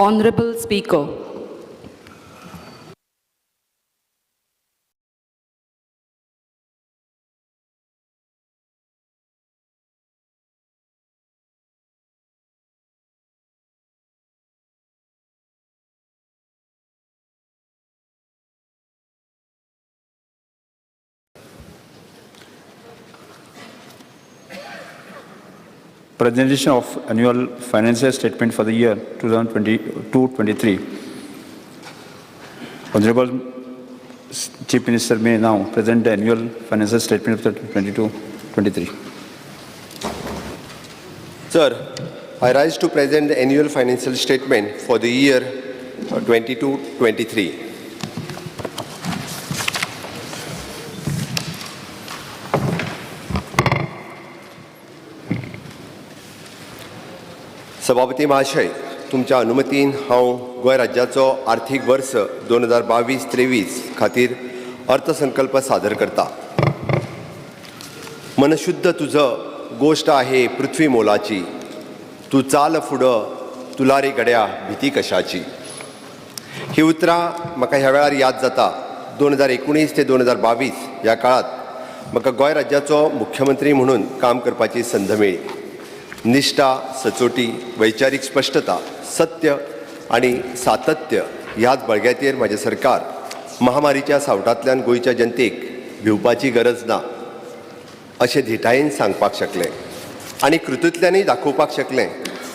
Honorable Speaker. Presentation of annual financial statement for the year 2022-23. Honorable Chief Minister may now present the annual financial statement of the 22-23. Sir, I rise to present the annual financial statement for the year 22-23. सभापती महाशय, तुमच्या अनुमतीन हांव गोंय राज्याचो आर्थीक verse 2022-23 खातीर अर्थसंकल्प सादर करता. मन शुद्ध तुझं गोष्ट आहे पृथ्वी मोलाची, तू चाल फुडं तुला रे गड्या भीती कशाची. ही उतरां म्हाका ह्या वेळार याद जाता. 2019 ते 2022 ह्या काळात म्हाका गोंय राज्याचो मुख्यमंत्री म्हणून काम करपाची संद मेळ्ळी. निष्ठा, सचोटी, वैचारीक स्पष्टता, सत्य आणि सातत्य ह्याच बळग्याचेर म्हाजें सरकार महामारीच्या सावटांतल्यान गोंयच्या जनतेक भिवपाची गरज ना अशें धिटायेन सांगपाक शकलें आनी कृतींतल्यानय दाखोवपाक शकलें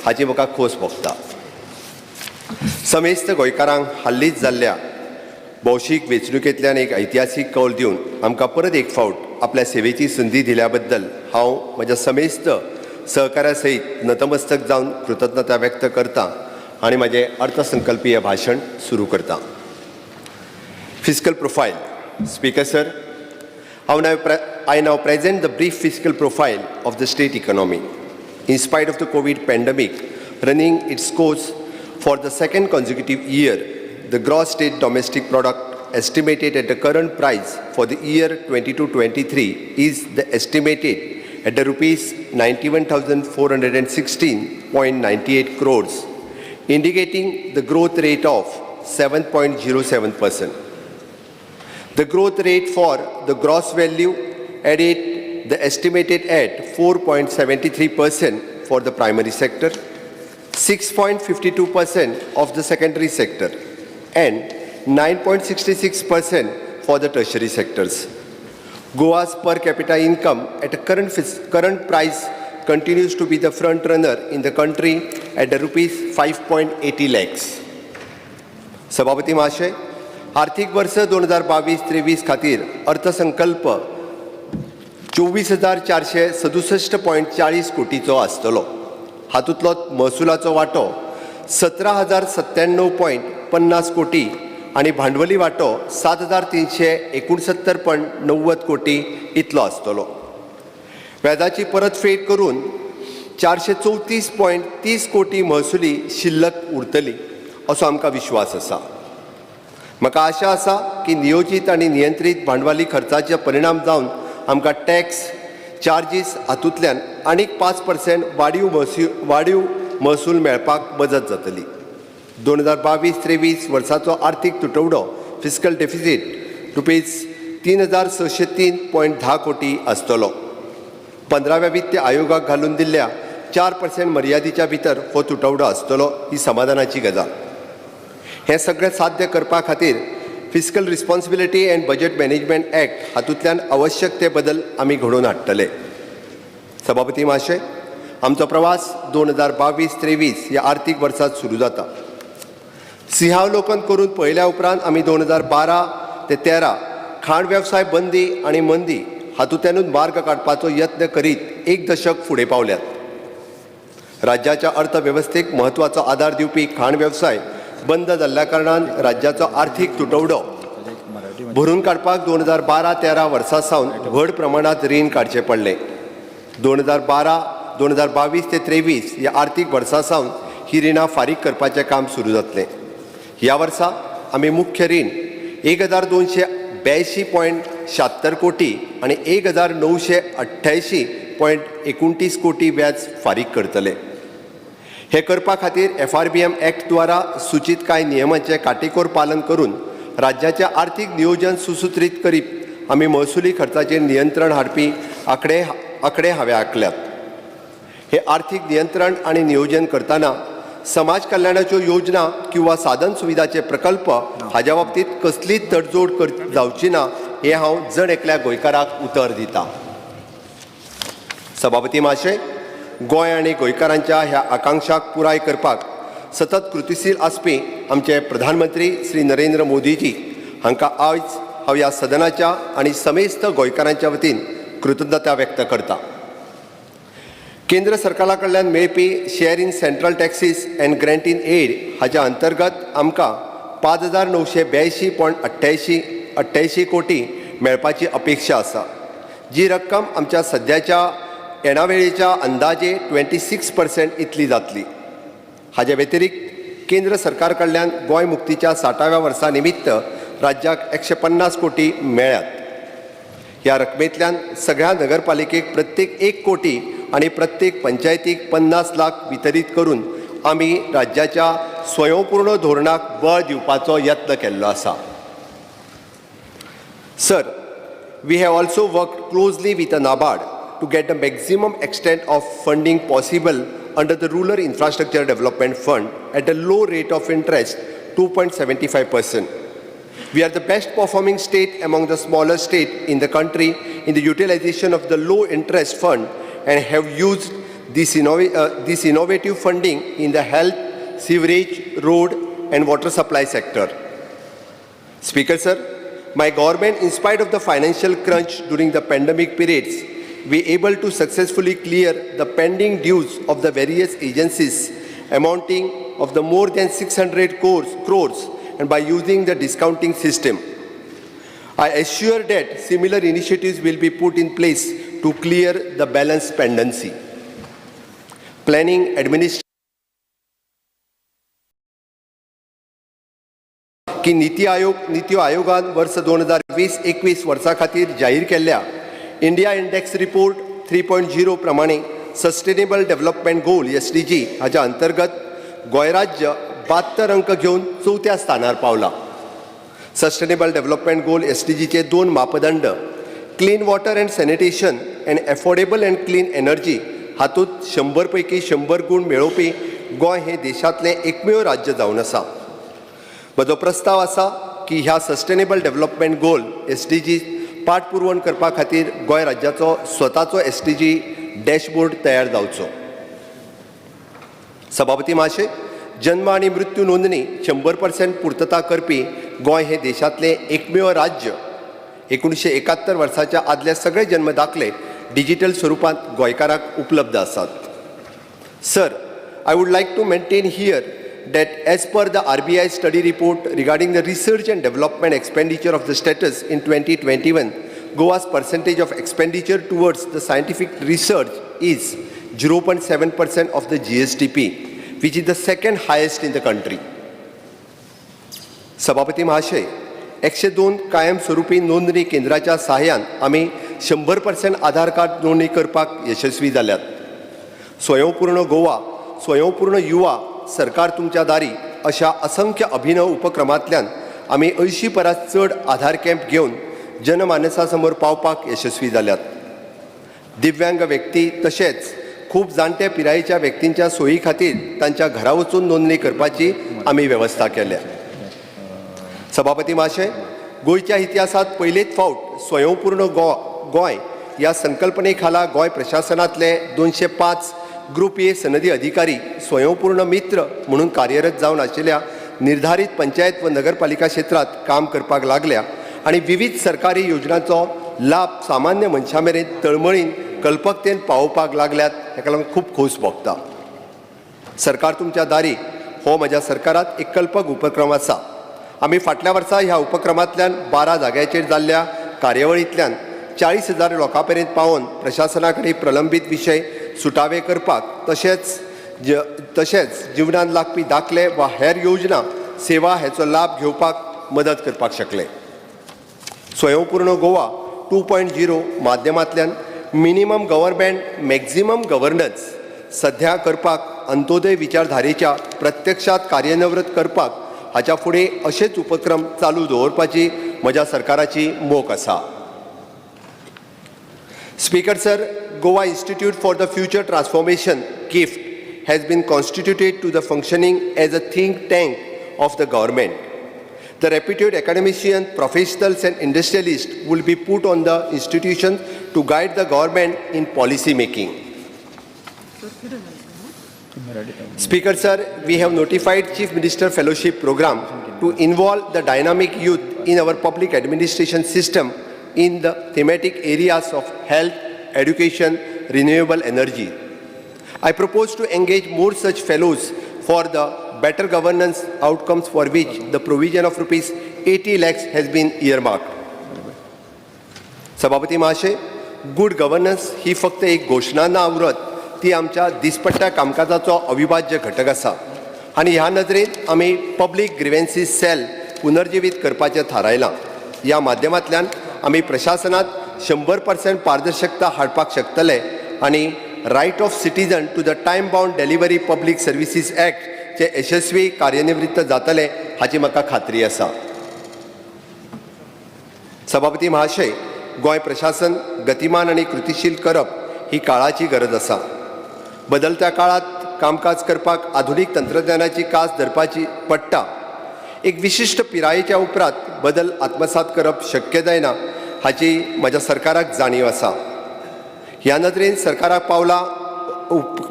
हाची म्हाका खोस भोगता. समेस्त गोंयकारांक हाल्लींच जाल्ल्या भौशीक वेंचणुकेंतल्यान एक ऐतिहासीक कौल दिवन आमकां परत एक फावट आपल्या सेवेची संदी दिल्या बद्दल हांव म्हज्या समेस्त सहकार्या सहित नतमस्तक जावन कृतज्ञता व्यक्त करता आणि माझे अर्थसंकल्पीय भाषण सुरू करता. Fiscal profile. Speaker sir, I now present the brief fiscal profile of the state economy. In spite of the COVID pandemic running its course for the second consecutive year, the gross state domestic product estimated at the current price for the year 22-23 is the estimated at the rupees 91,416.98 crores, indicating the growth rate of 7.07%. The growth rate for the gross value added the estimated at 4.73% for the primary sector, 6.52% of the secondary sector, and 9.66% for the tertiary sectors. Goa's per capita income at a current price continues to be the front runner in the country at the rupees 5.80 lakhs. सभापती महाशय, आर्थिक वर्ष 2022-23 खातीर अर्थसंकल्प 24,467.40 कोटीचो आसतलो. हातूंतलो महसुलाचो वांटो 17,097.50 कोटी आणि भांडवली वांटो 7,369.90 कोटी इतलो आसतलो. व्याजाची परतफेड करून 434.30 कोटी महसुली शिल्लक उरतली असो आमकां विश्वास आसा. म्हाका आशा आसा की नियोजीत आणि नियंत्रीत भांडवली खर्चाचे परिणाम जावन आमकां टॅक्स चार्जीस हातूंतल्यान आनीक 5% वाडीव महसूल मेळपाक मजत जातली. 2022-23 वर्साचो आर्थीक तुटवडो फिस्कल डेफिसीट रुपीज 3,603.10 कोटी आसतलो. 15व्या वित्त आयोगाक घालून दिल्ल्या 4% मर्यादेच्या भितर हो तुटवडो आसतलो ही समाधानाची गजाल. हें सगळें साध्य करपा खातीर fiscal responsibility and budget management act हातूंतल्यान आवश्यक ते बदल आमी घडोवन हाडटले. सभापती महाशय, आमचो प्रवास 2022-23 ह्या आर्थीक वर्सात सुरू जाता. सिंहावलोकन करून पळयल्या उपरांत आमी 2012 ते 13 खाण वेवसाय बंदी आणि मंदी हातूंतल्यानूच मार्ग काडपाचो यत्न करीत एक दशक फुडें पावल्यात. राज्याच्या अर्थवेवस्थेक म्हत्वाचो आदार दिवपी खाण वेवसाय बंद जाल्ल्या कारणान राज्याचो आर्थीक तुटवडो भरून काडपाक 2012-13 वर्सा सावन व्हड प्रमाणात रीण काडचें पडलें. 2022 ते 23 ह्या आर्थीक वर्सा सावन ही रिणां फारीक करपाचें काम सुरू जातलें. ह्या वर्सा आमी मुख्य रीण 1,282.76 कोटी आणि 1,988.29 कोटी व्याज फारीक करतले. हे करपा खातीर FRBM ॲक्ट द्वारा सूचित कांय नियमांचे काटेकोर पालन करून राज्याचे आर्थीक नियोजन सुसूत्रीत करीत आमी महसुली खर्चाचेर नियंत्रण हाडपी आंकडे हांवें आंकल्यात. हे आर्थीक नियंत्रण आनी नियोजन करतना समाज कल्याणाच्यो योजना किंवा साधन सुविधाचे प्रकल्प हाच्या बाबतीत कसलीच तडजोड जावची ना हे हांव जण एकल्या गोंयकाराक उतर दितां. सभापती महाशय, गोंय आनी गोंयकारांच्या ह्या आकांक्षाक पुराय करपाक सतत कृतीशील आसपी आमचे प्रधानमंत्री श्री नरेंद्र मोदीजी हांकां आयज हांव ह्या सदनाच्या आनी समेस्त गोंयकारांच्या वतीन कृतज्ञता व्यक्त करतां. केंद्र सरकारा कडल्यान मेळपी share in central taxes and grant in aid हाच्या अंतर्गत आमकां 5,982.88 कोटी मेळपाची अपेक्षा आसा, जी रक्कम आमच्या सद्याच्या येणावेळेच्या अंदाजे 26% इतली जातली. हाचे व्यतिरिक्त केंद्र सरकार कडल्यान गोंय मुक्तीच्या 60व्या वर्सा निमित्त राज्याक 150 कोटी मेळ्ळ्यात. ह्या रकमेंतल्यान सगळ्या नगरपालिकेक प्रत्येक 1 कोटी आणि प्रत्येक पंचायतीक 50 लाख वितरीत करून आमी राज्याच्या स्वयंपूर्ण धोरणाक बळ दिवपाचो यत्न केल्लो आसा. Sir, we have also worked closely with NABARD to get the maximum extent of funding possible under the Rural Infrastructure Development Fund at a low rate of interest, 2.75%. We are the best performing state among the smaller states in the country in the utilization of the low interest fund and have used this innovative funding in the health, sewerage, road and water supply sector. Speaker sir, my government, in spite of the financial crunch during the pandemic periods, we able to successfully clear the pending dues of the various agencies amounting of the more than 600 crores and by using the discounting system. I assure that similar initiatives will be put in place to clear the balance pendency. Planning administration की नीति आयोगान वर्ष 2020-21 वर्सा खातीर जाहीर केल्ल्या India index report 3.0 प्रमाणे sustainable development गोल SDG हाच्या अंतर्गत गोंय राज्य 72 अंक घेवन 4थ्या स्थानार पावला. सस्टेनेबल डेव्हलपमेंट गोल SDGचे 2 मापदंड clean water and sanitation and affordable and clean energy हातूंत 100 पैकी 100 गुण मेळोवपी गोंय हे देशांतलें एकमेव राज्य जावन आसा. म्हजो प्रस्ताव आसा की ह्या सस्टेनेबल डेव्हलपमेंट गोल SDG पाठपुरवण करपा खातीर गोंय राज्याचो स्वताचो SDG डॅशबोर्ड तयार जावचो. सभापती महाशय, जन्म आणि मृत्यू नोंदणी 100% पूर्तता करपी गोंय हे देशांतलें एकमेव राज्य. 1971 वर्साच्या आदले सगळे जन्म दाखले डिजिटल स्वरूपात गोंयकाराक उपलब्ध आसात. Sir, I would like to maintain here that as per the RBI study report regarding the research and development expenditure of the status in 2021, Goa's percentage of expenditure towards the scientific research is 0.7% of the GSDP, which is the second highest in the country. सभापती महाशय, 102 कायमस्वरूपी नोंदणी केंद्राच्या सहाय्यान आमी 100% आधार card नोंदणी करपाक यशस्वी जाल्यात. स्वयंपूर्ण गोवा, स्वयंपूर्ण युवा, सरकार तुमच्या दारी अशा असंख्य अभिनव उपक्रमांतल्यान आमी 80 परस चड आधार कॅम्प घेवन जनमानसा समोर पावपाक यशस्वी जाल्यात. दिव्यांग व्यक्ती तशेंच खूब जाणटे पिरायेच्या व्यक्तींच्या सोयी खातीर तांच्या घरा वचून नोंदणी करपाची आमी वेवस्था केल्या. सभापती महाशय, गोंयच्या इतिहासात पयलेच फावट स्वयंपूर्ण गोंय ह्या संकल्पने खाला गोंय प्रशासनातले 205 ग्रुप ए सनदी अधिकारी स्वयंपूर्ण मित्र म्हणून कार्यरत जावन आशिल्ल्या निर्धारित पंचायत व नगरपालिका क्षेत्रात काम करपाक लागल्या आणि विविध सरकारी योजनांचो लाभ सामान्य मनशां मेरेन तळमळीन कल्पकतेन पावोवपाक लागल्यात. हेका लागून खूब खोस भोगता. सरकार तुमच्या दारी हो म्हज्या सरकारात एक कल्पक उपक्रम आसा. आमी फाटल्या वर्सा ह्या उपक्रमांतल्यान 12 जाग्याचेर जाल्ल्या कार्यावळींतल्यान 40,000 लोकां पर्यंत पावोवन प्रशासना कडेन प्रलंबीत विशय सुटावे करपाक तशेंच जिवनांत लागपी दाखले वा हेर योजना सेवा हेचो लाभ घेवपाक मदत करपाक शकले. स्वयंपूर्ण गोवा 2.0 माध्यमांतल्यान मिनिमम गव्हर्नमेंट मॅक्झिमम गव्हर्नन्स सध्या करपाक अंत्योदय विचारधारेच्या प्रत्यक्षात कार्यान्वित करपाक हाच्या फुडें अशेच उपक्रम चालू दवरपाची म्हज्या सरकाराची मोख आसा. Speaker sir, Goa Institute for the Future Transformation (GIFT) has been constituted to the functioning as a think tank of the government. The reputed academicians, professionals and industrialists will be put on the institution to guide the government in policy making. Speaker sir, we have notified Chief Minister Fellowship Program to involve the dynamic youth in our public administration system in the thematic areas of health, education, renewable energy. I propose to engage more such fellows for the better governance outcomes for which the provision of rupees 80 lakhs has been earmarked. सभापती महाशय, good governance ही फक्त एक घोषणा ना उरत, ती आमच्या दिसपट्ट्या कामकाजाचो अविभाज्य घटक आसा आणि ह्या नदरेन आमी पब्लीक ग्रीव्हन्सीस सेल पुनर्जीवित करपाचें थारायलां. ह्या माध्यमांतल्यान आमी प्रशासनात 100% पारदर्शकता हाडपाक शकतले आणि right of citizen to the time bound delivery public services act चे यशस्वी कार्यान्वित जातले हाची म्हाका खात्री आसा. सभापती महाशय, गोंय प्रशासन गतिमान आणि कृतीशील करप ही काळाची गरज आसा. बदलत्या काळात कामकाज करपाक आधुनिक तंत्रज्ञानाची कास धरपाची पडटा. एक विशिष्ट पिरायेच्या उपरांत बदल आत्मसात करप शक्य जायना हाची म्हज्या सरकाराक जाणीव आसा. ह्या नदरेन सरकाराक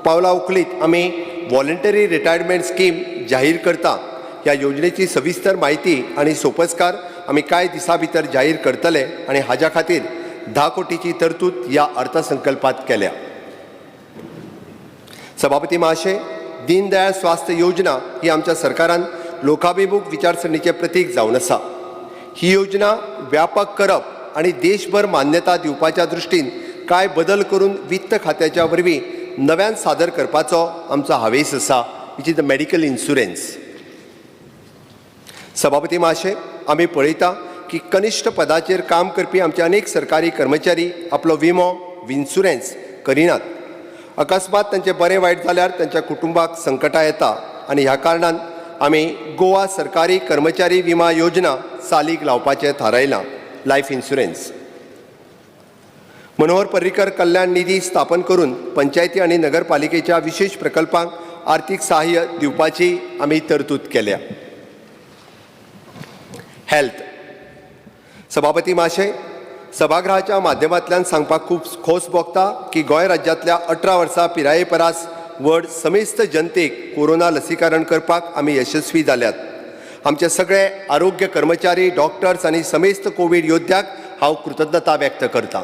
पावला उखलीत आमी वॉलंटरी रिटायरमेंट स्कीम जाहीर करता. ह्या योजनेची सविस्तर म्हायती आणि सोपस्कार आमी कांय दिसां भितर जाहीर करतले आणि हाच्या खातीर 10 कोटीची तरतूद ह्या अर्थसंकल्पात केल्या. सभापती महाशय, दीनदयाळ स्वास्थ्य योजना ही आमच्या सरकारान लोकाभिमुख विचारसरणीचे प्रतीक जावन आसा. ही योजना व्यापक करप आणि देशभर मान्यता दिवपाच्या दृश्टीन काय बदल करून वित्त खात्याच्या वरवीं नव्यान सादर करपाचो आमचो हावेस आसा, which is the medical insurance. सभापती महाशय, आमी पळयता की कनिश्ठ पदाचेर काम करपी आमचे अनेक सरकारी कर्मचारी आपलो विमो इन्शुरन्स करिनात. अकस्मात तांचे बरें वायट जाल्यार तांच्या कुटुंबाक संकटां येता आणि ह्या कारणान आमी गोवा सरकारी कर्मचारी विमा योजना चालीक लावपाचें थारायलां, लायफ इन्शुरन्स. मनोहर पर्रीकर कल्याण निधी स्थापन करून पंचायती आणि नगरपालिकेच्या विशेष प्रकल्पांक आर्थीक सहाय्य दिवपाची आमी तरतूद केल्या. हेल्थ. सभापती महाशय, सभागृहाच्या माध्यमांतल्यान सांगपाक खूब खोस भोगता की गोंय राज्यांतल्या 18 वर्सां पिराये परास व्हड समेस्त जनतेक कोरोना लसीकरण करपाक आमी यशस्वी जाल्यात. आमचे सगळे आरोग्य कर्मचारी, डॉक्टर्स आणि समेस्त कोविड योद्ध्याक हांव कृतज्ञता व्यक्त करता.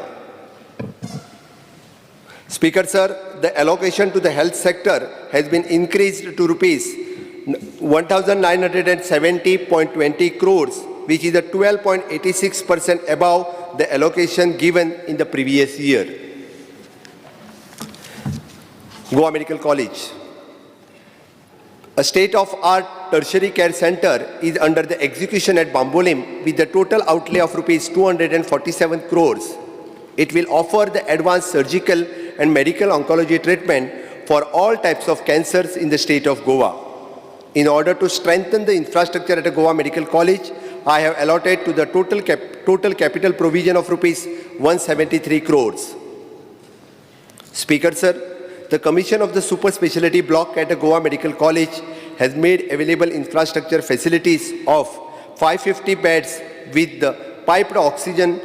Speaker sir, the allocation to the health sector has been increased to rupees 1970.20 crores, which is a 12.86% above the allocation given in the previous year. Goa Medical College. A state-of-art tertiary care center is under the execution at Bambolim with the total outlay of rupees 247 crores. It will offer the advanced surgical and medical oncology treatment for all types of cancers in the state of Goa. In order to strengthen the infrastructure at a Goa Medical College, I have allotted to the total capital provision of rupees 173 crores. Speaker sir, the commission of the super specialty block at a Goa Medical College has made available infrastructure facilities of 550 beds with the piped oxygen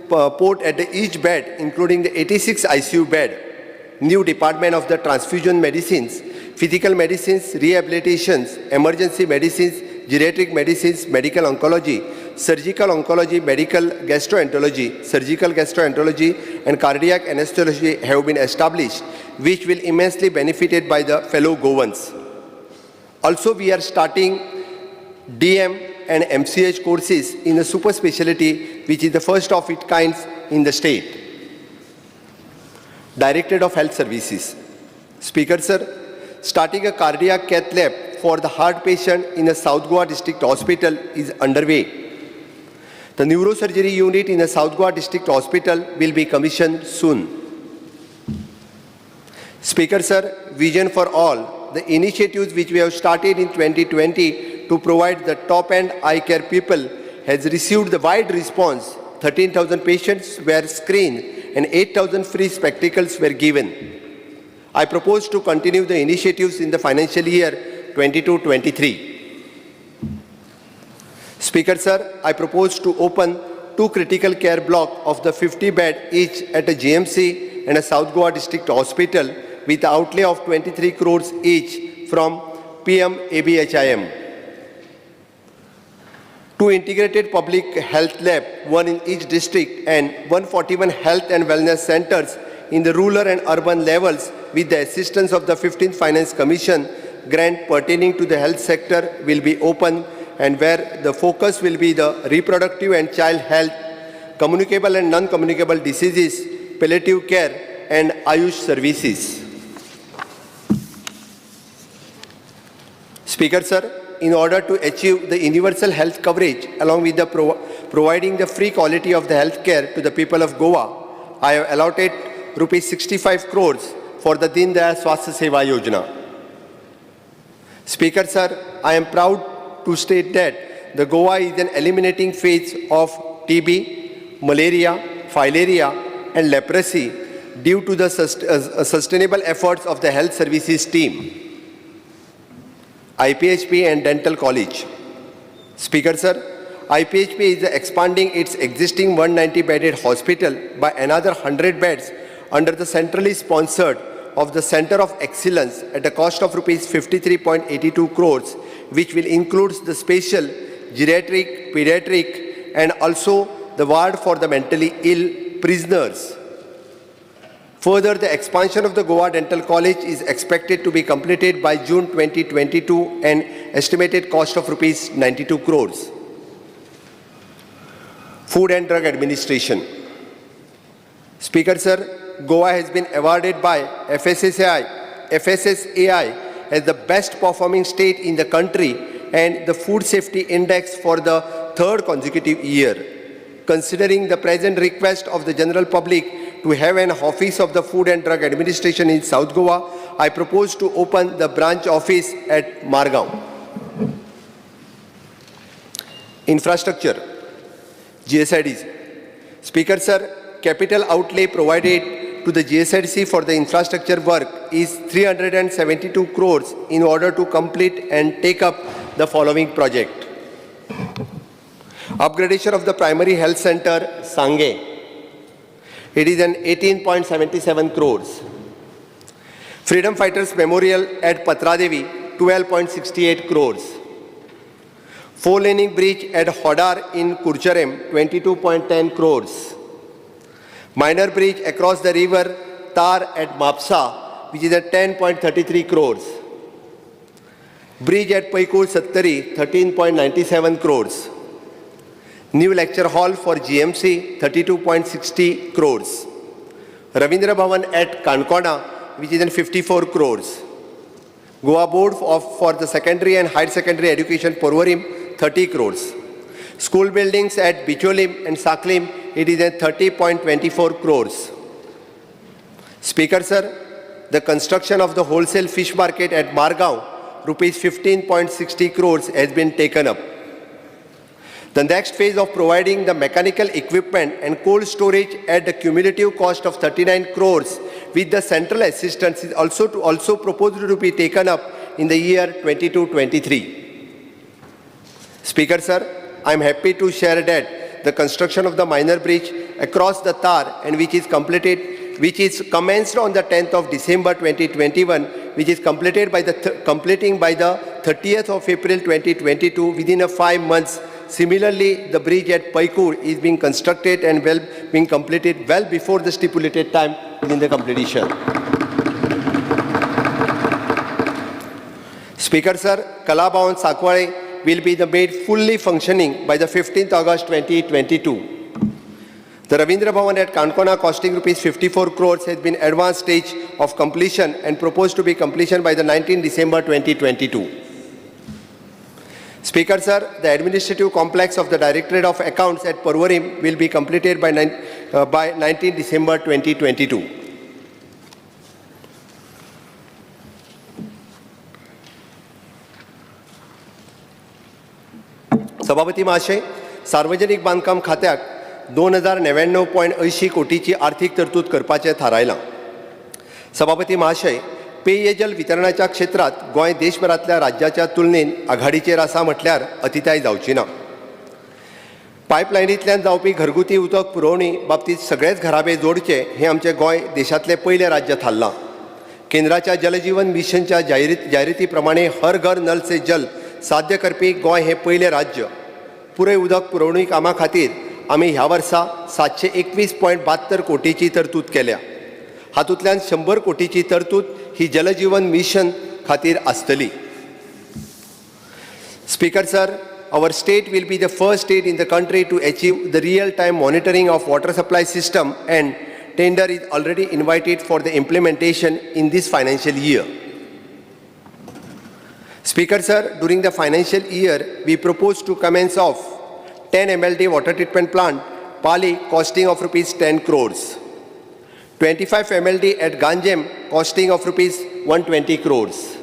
port at each bed, including the 86 ICU bed, new department of the transfusion medicines, physical medicines, rehabilitations, emergency medicines, geriatric medicines, medical oncology, surgical oncology, medical gastroenterology, surgical gastroenterology, and cardiac anesthesiology have been established, which will immensely benefited by the fellow Goans. Also, we are starting DM and MCH courses in a super specialty, which is the first of its kind in the state. Directorate of Health Services. Speaker sir, starting a cardiac cath lab for the heart patient in the South Goa District Hospital is underway. The neurosurgery unit in the South Goa District Hospital will be commissioned soon. Speaker Sir, Vision for All, the initiatives which we have started in 2020 to provide the top-end eye care people has received the wide response. 13,000 patients were screened and 8,000 free spectacles were given. I propose to continue the initiatives in the financial year 22-23. Speaker Sir, I propose to open 2 critical care blocks of the 50-bed each at a GMC and a South Goa District Hospital with an outlay of 23 crores each from PM ABHIM. 2 integrated public health labs, 1 in each district, and 141 health and wellness centers in the rural and urban levels with the assistance of the 15th Finance Commission grant pertaining to the health sector will be open, and where the focus will be the reproductive and child health, communicable and non-communicable diseases, palliative care, and Ayush services. Speaker Sir, in order to achieve the universal health coverage along with the providing the free quality of the health care to the people of Goa, I have allotted rupees 65 crores for the Deen Dayal Swasthya Seva Yojana. Speaker Sir, I am proud to state that the Goa is in eliminating phase of TB, malaria, filaria, and leprosy due to the sustainable efforts of the health services team, IPHP and Dental College. Speaker Sir, IPHP is expanding its existing 190-bedded hospital by another 100 beds under the centrally sponsored of the Center of Excellence at a cost of rupees 53.82 crores, which will include the special, geriatric, pediatric, and also the ward for the mentally ill prisoners. Further, the expansion of the Goa Dental College is expected to be completed by June 2022 and estimated cost of rupees 92 crores. Food and Drug Administration. Speaker Sir, Goa has been awarded by FSSAI as the best performing state in the country and the Food Safety Index for the 3rd consecutive year. Considering the present request of the general public to have an office of the Food and Drug Administration in South Goa, I propose to open the branch office at Margao. Infrastructure. GSIDs. Speaker Sir, capital outlay provided to the GSIDC for the infrastructure work is 372 crores in order to complete and take up the following project. Upgradation of the primary health center, Sange. It is an 18.77 crores. Freedom Fighters Memorial at Patradevi, 12.68 crores. 4-laning bridge at Hodar in Kurcharem, 22.10 crores. Minor bridge across the river Tar at Mapsa, which is at 10.33 crores. Bridge at Paikur Sattari, 13.97 crores. New lecture hall for GMC, 32.60 crores. Ravindra Bhavan at Kankona, which is in 54 crores. Goa Board for the secondary and higher secondary education, Porvorim, 30 crores. School buildings at Bicholim and Saklim, it is at 30.24 crores. Speaker Sir, the construction of the wholesale fish market at Margao, rupees 15.60 crores has been taken up. The next phase of providing the mechanical equipment and cold storage at the cumulative cost of 39 crores with the central assistance is also proposed to be taken up in the year 22-23. Speaker Sir, I am happy to share that the construction of the minor bridge across the Tar and which is commenced on the 10th of December 2021, which is completed by completing by the 30th of April 2022 within 5 months. Similarly, the bridge at Paikur is being constructed and being completed well before the stipulated time within the completion. Speaker Sir, Kalabawan Sakware will be made fully functioning by the 15th August 2022. The Ravindra Bhavan at Kankona costing rupees 54 crores has been advanced stage of completion and proposed to be completion by the 19th December 2022. Speaker Sir, the administrative complex of the Directorate of Accounts at Porvorim will be completed by 19th December 2022. सभापती महाशय, सार्वजनिक बांधकाम खात्याक 2099.80 कोटीची आर्थिक तरतूद करपाचें थारायलां. सभापती महाशय, पेयजल वितरणाच्या क्षेत्रात गोंय देशभरातल्या राज्याच्या तुलनेन आघाडीचेर आसा म्हटल्यार अतिताय जावची ना. पायपलायनींतल्यान जावपी घरगुती उदक पुरवणी बाबतींत सगळेच घराबे जोडचे हें आमचें गोंय देशांतलें पयलें राज्य थारलां. केंद्राच्या जलजीवन मिशनच्या जायराती प्रमाणे हर घर नल से जल साध्य करपी गोंय हें पयलें राज्य. पुरय उदक पुरवणी कामां खातीर आमी ह्या वर्सा 721.72 कोटीची तरतूद केल्या. हातूंतल्यान 100 कोटीची तरतूद ही जलजीवन मिशन खातीर आसतली. Speaker sir, our state will be the first state in the country to achieve the real-time monitoring of water supply system, and tender is already invited for the implementation in this financial year. Speaker sir, during the financial year, we propose to commence off 10 MLD water treatment plant, Pali, costing of rupees 10 crores. 25 MLD at Ganjem, costing of rupees 120 crores.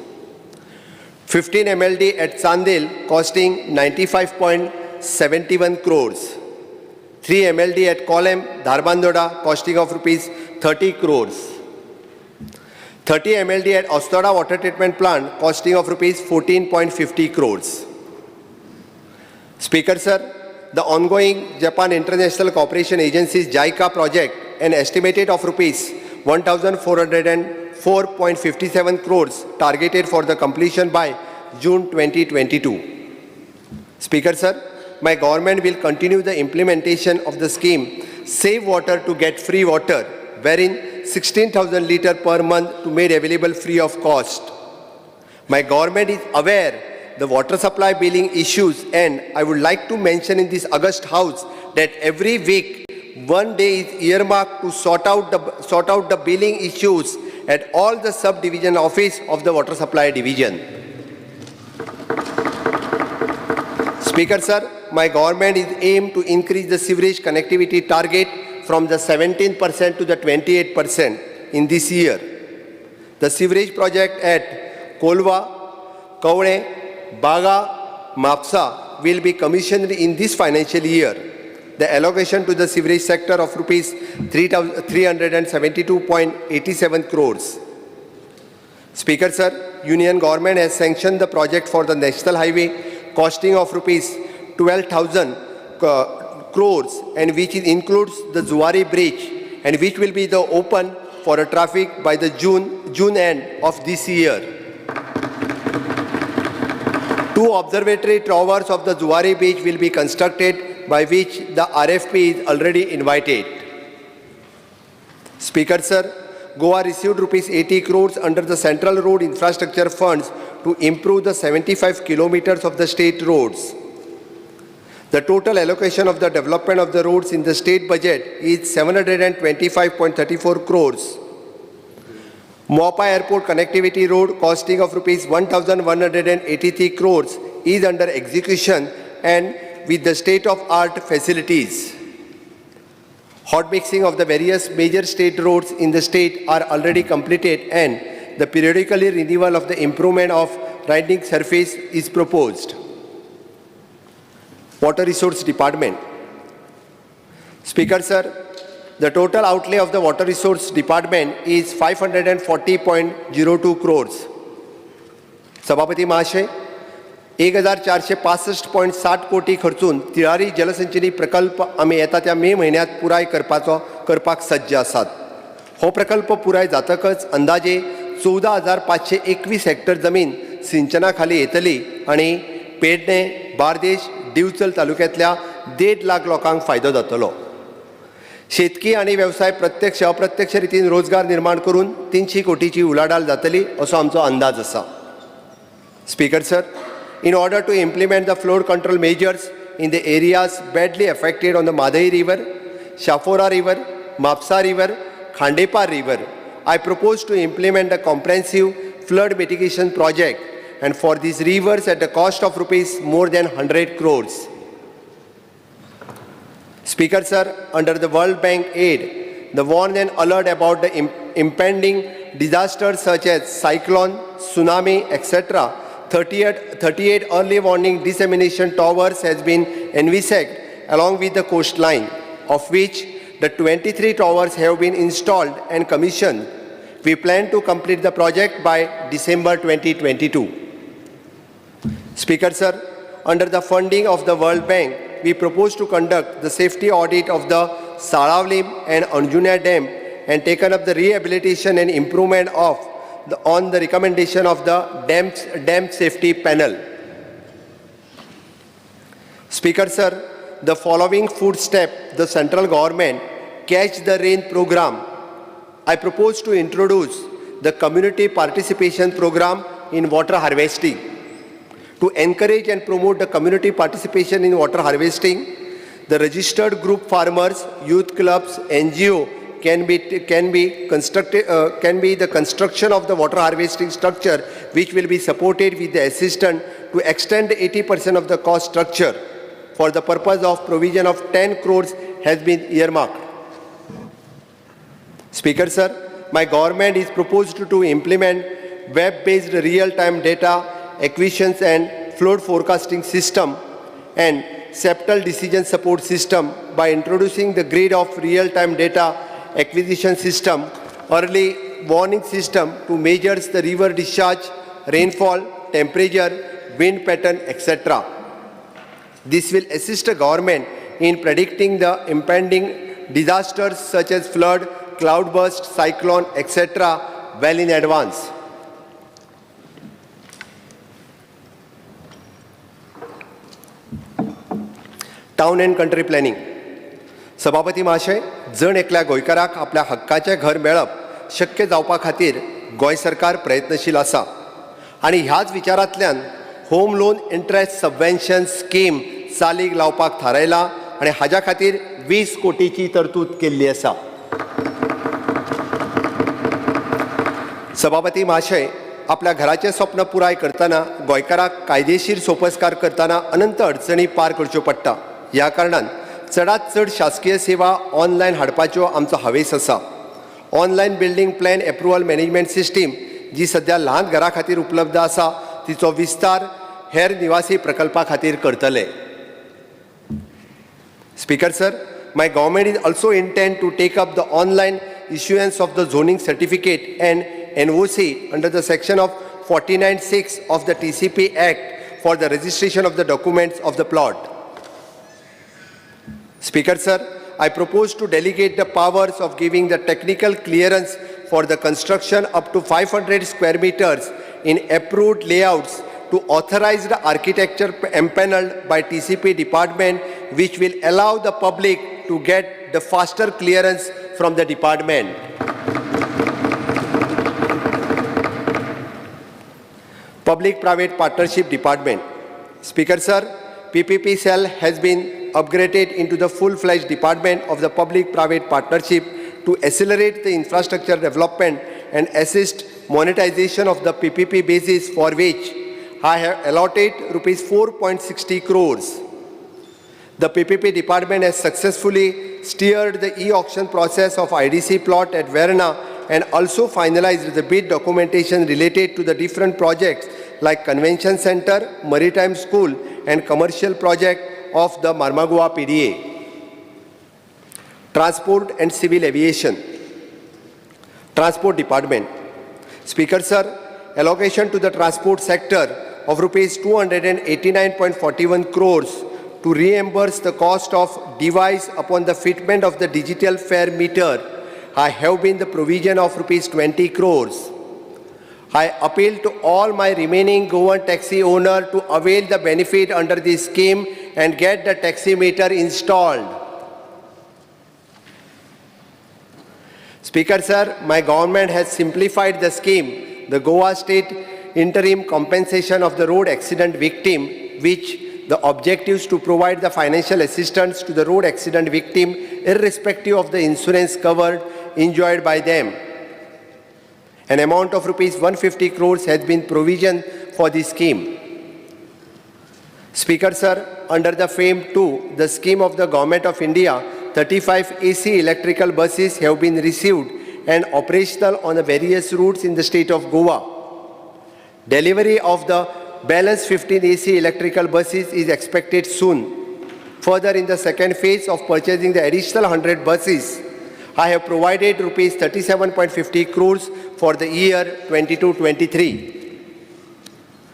15 MLD at Sandil, costing 95.71 crores. 3 MLD at Kolem, Dharbandoda, costing of rupees 30 crores. 30 MLD at Ostoda water treatment plant, costing of rupees 14.50 crores. Speaker sir, the ongoing Japan International Cooperation Agency's JICA project, an estimated of rupees 1,404.57 crores targeted for the completion by June 2022. Speaker sir, my government will continue the implementation of the scheme Save Water to Get Free Water, wherein 16,000 litres per month to made available free of cost. My government is aware the water supply billing issues, and I would like to mention in this August House that every week one day is earmarked to sort out the billing issues at all the subdivision office of the water supply division. Speaker sir, my government is aimed to increase the sewerage connectivity target from the 17% to the 28% in this year. The sewerage project at Kolva, Kaune, Baga, Mapsa will be commissioned in this financial year. The allocation to the sewerage sector of rupees 372.87 crores. Speaker sir, Union government has sanctioned the project for the national highway costing of rupees 12,000 crores, and which includes the Zuari bridge, and which will be the open for a traffic by the June end of this year. 2 observatory towers of the Zuari bridge will be constructed, by which the RFP is already invited. Speaker sir, Goa received rupees 80 crores under the Central Road Infrastructure Funds to improve the 75 kilometers of the state roads. The total allocation of the development of the roads in the state budget is 725.34 crores. Mopa Airport Connectivity Road costing of rupees 1,183 crores is under execution and with the state-of-art facilities. Hot mixing of the various major state roads in the state are already completed, and the periodically renewal of the improvement of riding surface is proposed. Water Resource Department. Speaker sir, the total outlay of the Water Resource Department is 540.02 crores. सभापती महाशय, 1,465.60 कोटी खर्चून तिळारी जलसंचयनी प्रकल्प आमी येता त्या मे महिन्यात पुराय करपाक सज्ज आसात. हो प्रकल्प पुराय जातकच अंदाजे 14,521 हेक्टर जमीन सिंचना खाली येतली आणि पेडणे, बार्देश, दिवचल तालुक्यातल्या 1.5 लाख लोकांक फायदो जातलो. शेतकी आणि व्यवसाय प्रत्यक्ष अप्रत्यक्ष रितीन रोजगार निर्माण करून 300 कोटीची उलाढाल जातली असो आमचो अंदाज आसा. Speaker sir, in order to implement the flood control measures in the areas badly affected on the Madai River, Shafora River, Mapsa River, Khandepar River, I propose to implement a comprehensive flood mitigation project, and for these rivers at the cost of rupees more than 100 crores. Speaker sir, under the World Bank aid, the warn and alert about the impending disasters such as cyclone, tsunami, etc. 38 early warning dissemination towers has been envisaged along with the coastline, of which the 23 towers have been installed and commissioned. We plan to complete the project by December 2022. Speaker, sir, under the funding of the World Bank, we propose to conduct the safety audit of the Saravlim and Anjunia Dam and taken up the rehabilitation and improvement of on the recommendation of the Dam Safety Panel. Speaker, sir, the following food step the central government Catch the Rain program. I propose to introduce the community participation program in water harvesting. To encourage and promote the community participation in water harvesting, the registered group farmers, youth clubs, NGO can be the construction of the water harvesting structure, which will be supported with the assistance to extend 80% of the cost structure. For the purpose of provision of 10 crores has been earmarked. Speaker, sir, my government is proposed to implement web-based real-time data acquisitions and flood forecasting system and septal decision support system by introducing the grid of real-time data acquisition system, early warning system to measure the river discharge, rainfall, temperature, wind pattern, etc. This will assist the government in predicting the impending disasters such as flood, cloudburst, cyclone, etc. well in advance. Town and country planning. सभापती महाशय, जण एकल्या गोंयकाराक आपल्या हक्काचें घर मेळप शक्य जावपा खातीर गोंय सरकार प्रयत्नशील आसा आनी ह्याच विचारांतल्यान home loan interest subvention scheme चालीक लावपाक थारायला आनी हाज्या खातीर 20 कोटीची तरतूद केल्ली आसा. सभापती महाशय, आपल्या घराचें स्वप्न पुराय करतना गोंयकाराक कायदेशीर सोपस्कार करतना अनंत अडचणी पार करच्यो पडटा. ह्या कारणान चडांत चड शासकीय सेवा ऑनलायन हाडपाच्यो आमचो हावेस आसा. Online building plan approval management system जी सध्या ल्हान घरां खातीर उपलब्ध आसा तिचो विस्तार हेर निवासी प्रकल्पा खातीर करतले. Speaker, sir, my government is also intend to take up the online issuance of the zoning certificate and NOC under the section of 49(6) of the TCP Act for the registration of the documents of the plot. Speaker, sir, I propose to delegate the powers of giving the technical clearance for the construction up to 500 square meters in approved layouts to authorized architecture empaneled by TCP department, which will allow the public to get the faster clearance from the department. Public-private partnership department. Speaker, sir, PPP cell has been upgraded into the full-fledged department of the public-private partnership to accelerate the infrastructure development and assist monetization of the PPP basis, for which I have allotted rupees 4.60 crores. The PPP department has successfully steered the e-auction process of IDC plot at Verna and also finalized the bid documentation related to the different projects like Convention Center, Maritime School and commercial project of the Marmagua PDA. Transport and Civil Aviation. Transport Department. Speaker, sir, allocation to the transport sector of rupees 289.41 crores to reimburse the cost of device upon the fitment of the digital fare meter. I have been the provision of rupees 20 crores. I appeal to all my remaining Goan taxi owner to avail the benefit under this scheme and get the taxi meter installed. Speaker, sir, my government has simplified the scheme, the Goa State Interim Compensation of the Road Accident Victim, which the objective is to provide the financial assistance to the road accident victim irrespective of the insurance covered enjoyed by them. An amount of rupees 150 crores has been provisioned for this scheme. Speaker, sir, under the FAME 2, the scheme of the Government of India, 35 AC electrical buses have been received and operational on the various routes in the state of Goa. Delivery of the balance 15 AC electrical buses is expected soon. Further, in the second phase of purchasing the additional 100 buses, I have provided rupees 37.50 crores for the year 22-23.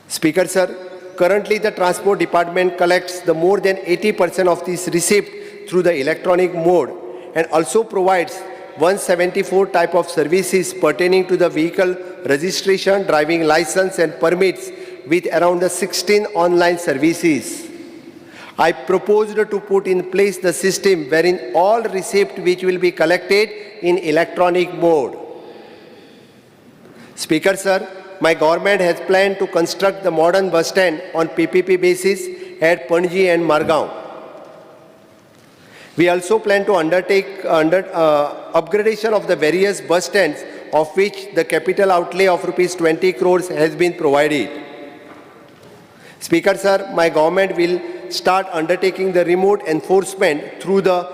Speaker sir, currently the Transport Department collects the more than 80% of this receipt through the electronic mode and also provides 174 type of services pertaining to the vehicle registration, driving license and permits with around the 16 online services. I proposed to put in place the system wherein all receipts which will be collected in electronic mode. Speaker sir, my government has planned to construct the modern bus stand on PPP basis at Panji and Margaon. We also plan to undertake upgradation of the various bus stands, of which the capital outlay of rupees 20 crores has been provided. Speaker sir, my government will start undertaking the remote enforcement through the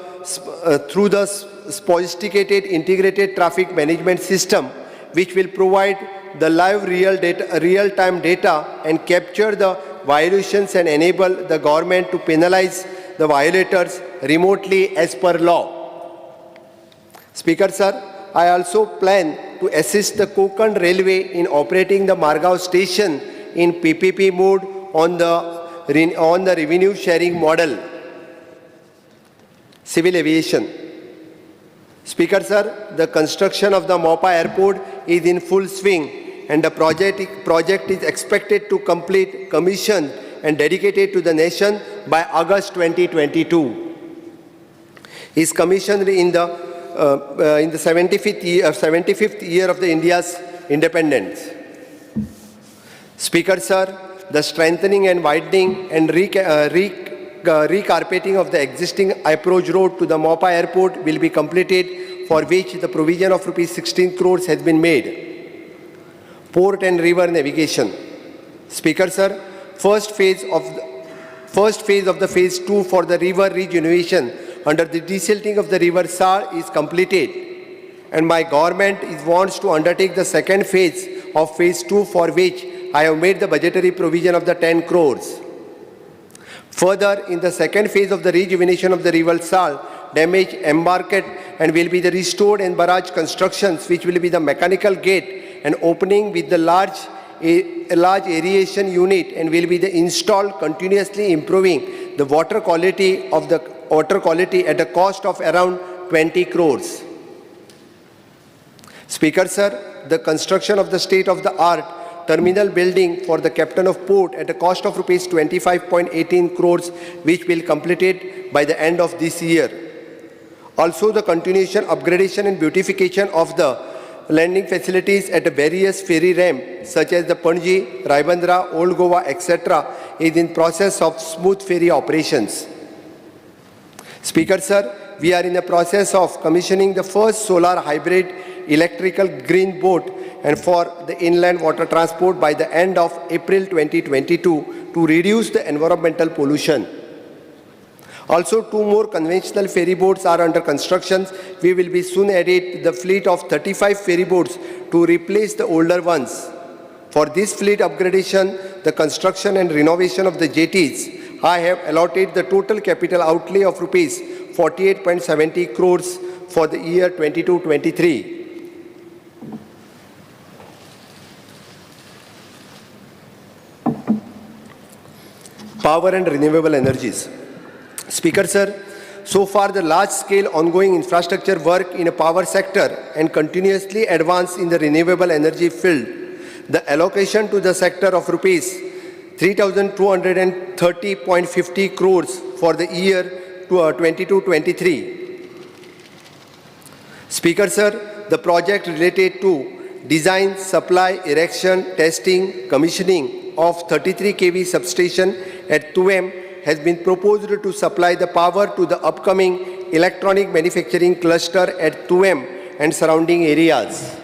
sophisticated integrated traffic management system, which will provide the live real-time data and capture the violations and enable the government to penalize the violators remotely as per law. Speaker sir, I also plan to assist the Konkan Railway in operating the Margaon station in PPP mode on the revenue sharing model. Civil aviation. Speaker sir, the construction of the Mopa airport is in full swing and the project is expected to complete commission and dedicated to the nation by August 2022. Is commissioned in the 75th year of the India's independence. Speaker sir, the strengthening and widening and recarpeting of the existing approach road to the Mopa airport will be completed, for which the provision of rupees 16 crores has been made. Port and river navigation. Speaker sir, first phase of the phase 2 for the river regeneration under the desilting of the river Shah is completed, and my government wants to undertake the second phase of phase 2, for which I have made the budgetary provision of the 10 crores. Further, in the second phase of the rejuvenation of the river Shah, damaged embarked and will be the restored and barrage constructions, which will be the mechanical gate and opening with the large aeration unit, and will be the installed, continuously improving the water quality at a cost of around 20 crores. Speaker sir, the construction of the state-of-the-art terminal building for the captain of port at a cost of rupees 25.18 crores, which will completed by the end of this year. Also, the continuation, upgradation and beautification of the landing facilities at various ferry ramps such as the Panji, Raibandra, Old Goa, etc. is in process of smooth ferry operations. Speaker sir, we are in the process of commissioning the first solar hybrid electrical green boat and for the inland water transport by the end of April 2022 to reduce the environmental pollution. Also, 2 more conventional ferry boats are under construction. We will be soon added the fleet of 35 ferry boats to replace the older ones. For this fleet upgradation, the construction and renovation of the jetties, I have allotted the total capital outlay of rupees 48.70 crores for the year 22-23. Power and renewable energies. Speaker sir, so far the large-scale ongoing infrastructure work in a power sector and continuously advance in the renewable energy field, the allocation to the sector of rupees 3,230.50 crores for the year 22-23. Speaker sir, the project related to design, supply, erection, testing, commissioning of 33 kV substation at 2M has been proposed to supply the power to the upcoming electronic manufacturing cluster at 2M and surrounding areas.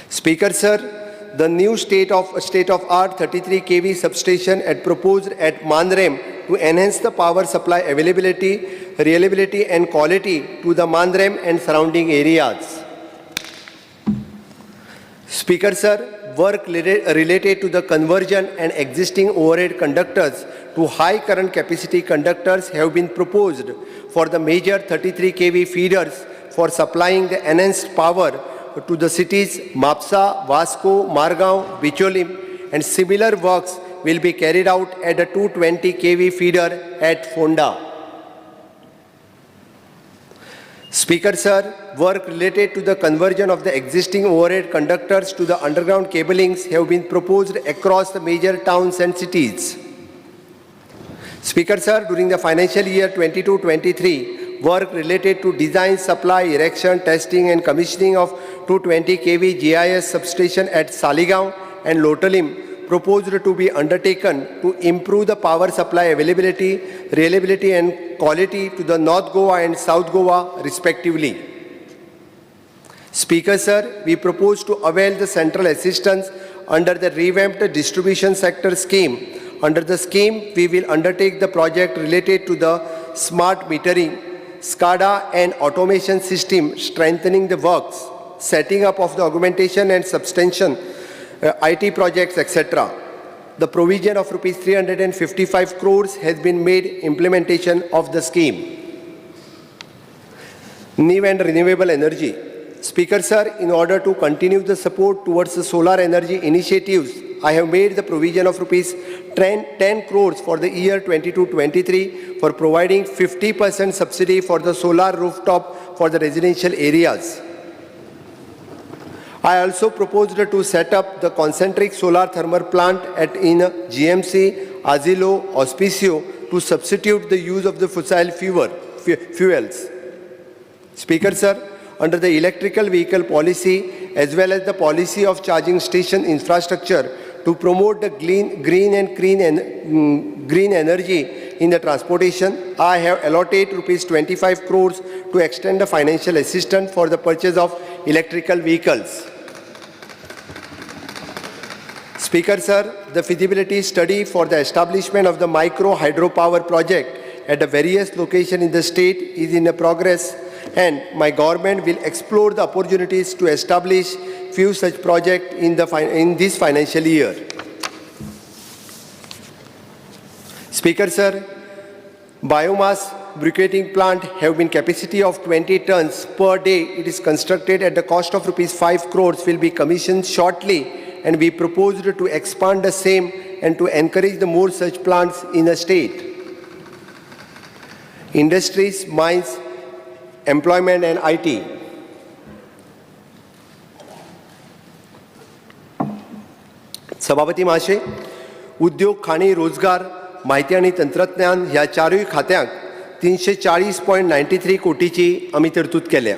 Speaker sir, the new state-of-art 33 kV substation proposed at Mandrem to enhance the power supply availability, reliability and quality to the Mandrem and surrounding areas. Speaker Sir, work related to the conversion and existing overhead conductors to high current capacity conductors have been proposed for the major 33 kV feeders for supplying the enhanced power to the cities Mapsa, Vasco, Margao, Bicholim, and similar works will be carried out at a 220 kV feeder at Fonda. Speaker Sir, work related to the conversion of the existing overhead conductors to the underground cablings have been proposed across the major towns and cities. Speaker Sir, during the financial year 22-23, work related to design, supply, erection, testing and commissioning of 220 kV GIS substation at Saligaon and Lotalim proposed to be undertaken to improve the power supply availability, reliability and quality to the North Goa and South Goa respectively. Speaker Sir, we propose to avail the central assistance under the revamped distribution sector scheme. Under the scheme, we will undertake the project related to the smart metering, SCADA and automation system, strengthening the works, setting up of the augmentation and substantion, IT projects, etc. The provision of Rs 355 crores has been made implementation of the scheme. New and renewable energy. Speaker Sir, in order to continue the support towards the solar energy initiatives, I have made the provision of Rs 10 crores for the year 22-23 for providing 50% subsidy for the solar rooftop for the residential areas. I also proposed to set up the concentric solar thermal plant in GMC, Asilo, Auspicio to substitute the use of the fossil fuels. Speaker Sir, under the electrical vehicle policy as well as the policy of charging station infrastructure to promote the green energy in the transportation, I have allotted Rs 25 crores to extend the financial assistance for the purchase of electrical vehicles. Speaker Sir, the feasibility study for the establishment of the micro hydropower project at the various locations in the state is in progress, and my government will explore the opportunities to establish few such projects in this financial year. Speaker Sir, biomass briquetting plant have been capacity of 20 tons per day. It is constructed at the cost of Rs 5 crores, will be commissioned shortly, and we proposed to expand the same and to encourage the more such plants in the state. Industries, mines, employment and IT. सभापती महाशय, उद्योग, खाणी, रोजगार, माहिती आणि तंत्रज्ञान ह्या चारही खात्यांक 340.93 कोटीची आमी तरतूद केल्या.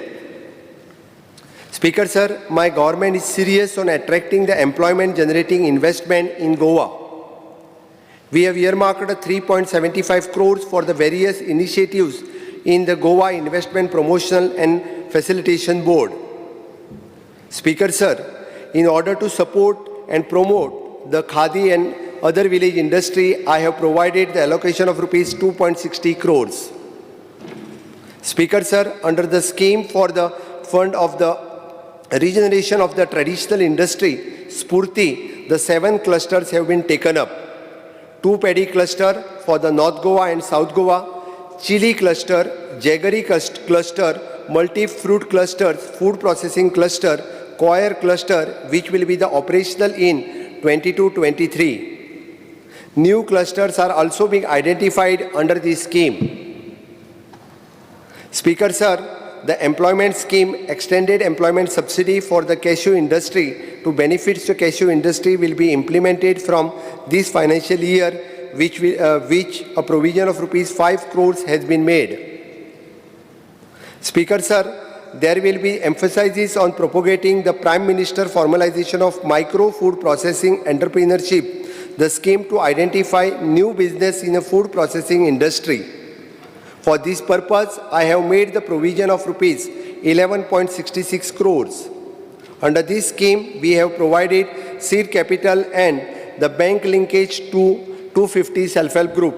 Speaker Sir, my government is serious on attracting the employment generating investment in Goa. We have earmarked 3.75 crores for the various initiatives in the Goa Investment Promotional and Facilitation Board. Speaker Sir, in order to support and promote the khadi and other village industry, I have provided the allocation of Rs 2.60 crores. Speaker Sir, under the scheme for the fund of the regeneration of the traditional industry, Spurti, the 7 clusters have been taken up. 2 paddy cluster for the North Goa and South Goa, chili cluster, jaggery cluster, multi-fruit clusters, food processing cluster, coir cluster, which will be the operational in 22-23. New clusters are also being identified under this scheme. Speaker Sir, the employment scheme, extended employment subsidy for the cashew industry to benefit the cashew industry will be implemented from this financial year, which a provision of Rs 5 crores has been made. Speaker Sir, there will be emphasis on propagating the Prime Minister formalization of micro food processing entrepreneurship, the scheme to identify new business in the food processing industry. For this purpose, I have made the provision of Rs 11.66 crores. Under this scheme, we have provided seed capital and the bank linkage to 250 self-help group.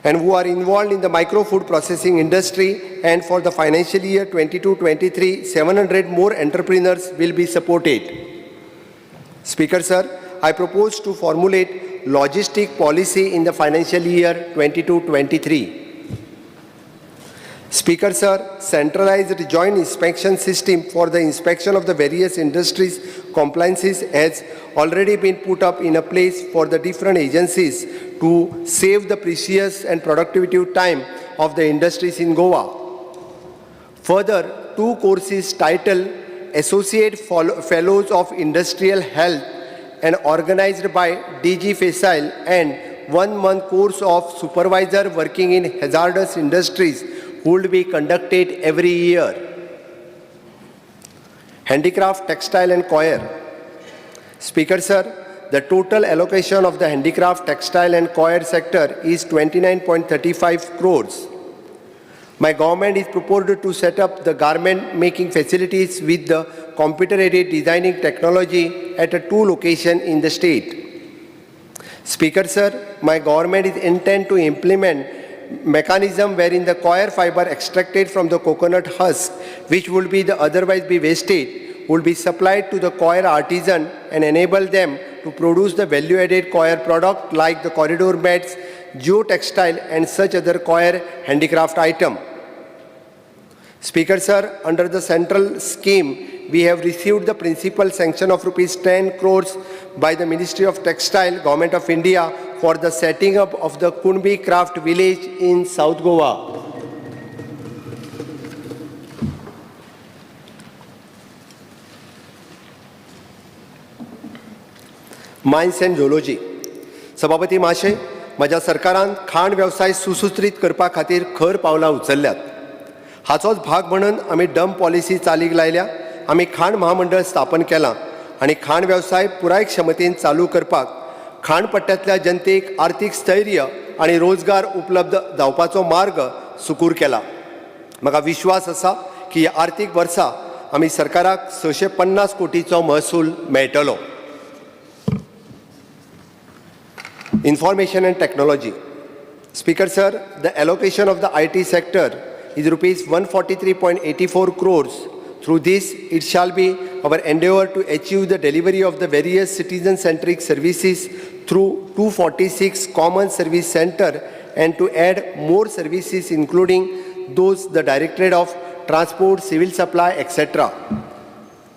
and who are involved in the micro food processing industry, and for the financial year 22-23, 700 more entrepreneurs will be supported. Speaker Sir, I propose to formulate logistic policy in the financial year 22-23. Speaker Sir, centralized joint inspection system for the inspection of the various industries compliances has already been put up in a place for the different agencies to save the precious and productivity time of the industries in Goa. Further, 2 courses titled Associate Fellows of Industrial Health and organized by DG Facile and 1-month course of Supervisor working in hazardous industries would be conducted every year. Handicraft, textile and coir. Speaker Sir, the total allocation of the handicraft, textile and coir sector is 29.35 crores. My government is proposed to set up the garment making facilities with the computer-aided designing technology at 2 locations in the state. Speaker Sir, my government is intent to implement mechanism wherein the coir fiber extracted from the coconut husk, which would be otherwise be wasted, will be supplied to the coir artisan and enable them to produce the value-added coir product like the corridor mats, geotextile and such other coir handicraft item. Speaker Sir, under the central scheme, we have received the principal sanction of rupees 10 crores by the Ministry of Textile, Government of India for the setting up of the Kunbi Craft Village in South Goa. Mines and Zoology. सभापती महाशय, माझ्या सरकारान खाण व्यवसाय सुसूत्रीत करपा खातीर खर पावलां उचलल्यात. हाचोच भाग म्हणून आमी डंप पॉलिसी चालीक लायल्या. आमी खाण महामंडळ स्थापन केलां आनी खाण व्यवसाय पुराय क्षमतेन चालू करपाक खाणपट्ट्यांतल्या जनतेक आर्थीक स्थैर्य आनी रोजगार उपलब्ध जावपाचो मार्ग सुकूर केला. म्हाका विश्वास आसा की ह्या आर्थीक वर्सा आमी सरकाराक 650 कोटीचो महसूल मेळटलो. Information and Technology. Speaker Sir, the allocation of the IT sector is rupees 143.84 crores. Through this, it shall be our endeavor to achieve the delivery of the various citizen-centric services through 246 common service center and to add more services including those the Directorate of Transport, Civil Supply, etc.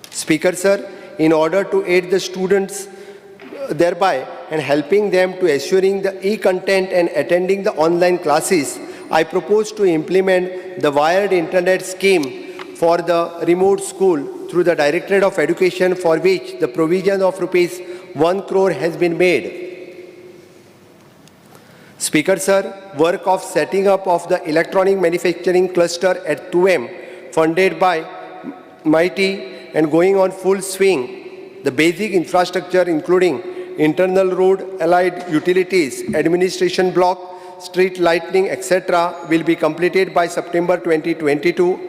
Speaker Sir, in order to aid the students thereby and helping them to assuring the e-content and attending the online classes, I propose to implement the wired internet scheme for the remote school through the Directorate of Education, for which the provision of rupees 1 crore has been made. Speaker Sir, work of setting up of the electronic manufacturing cluster at 2M funded by MIT and going on full swing. The basic infrastructure including internal road, allied utilities, administration block, street lighting, etc. will be completed by September 2022,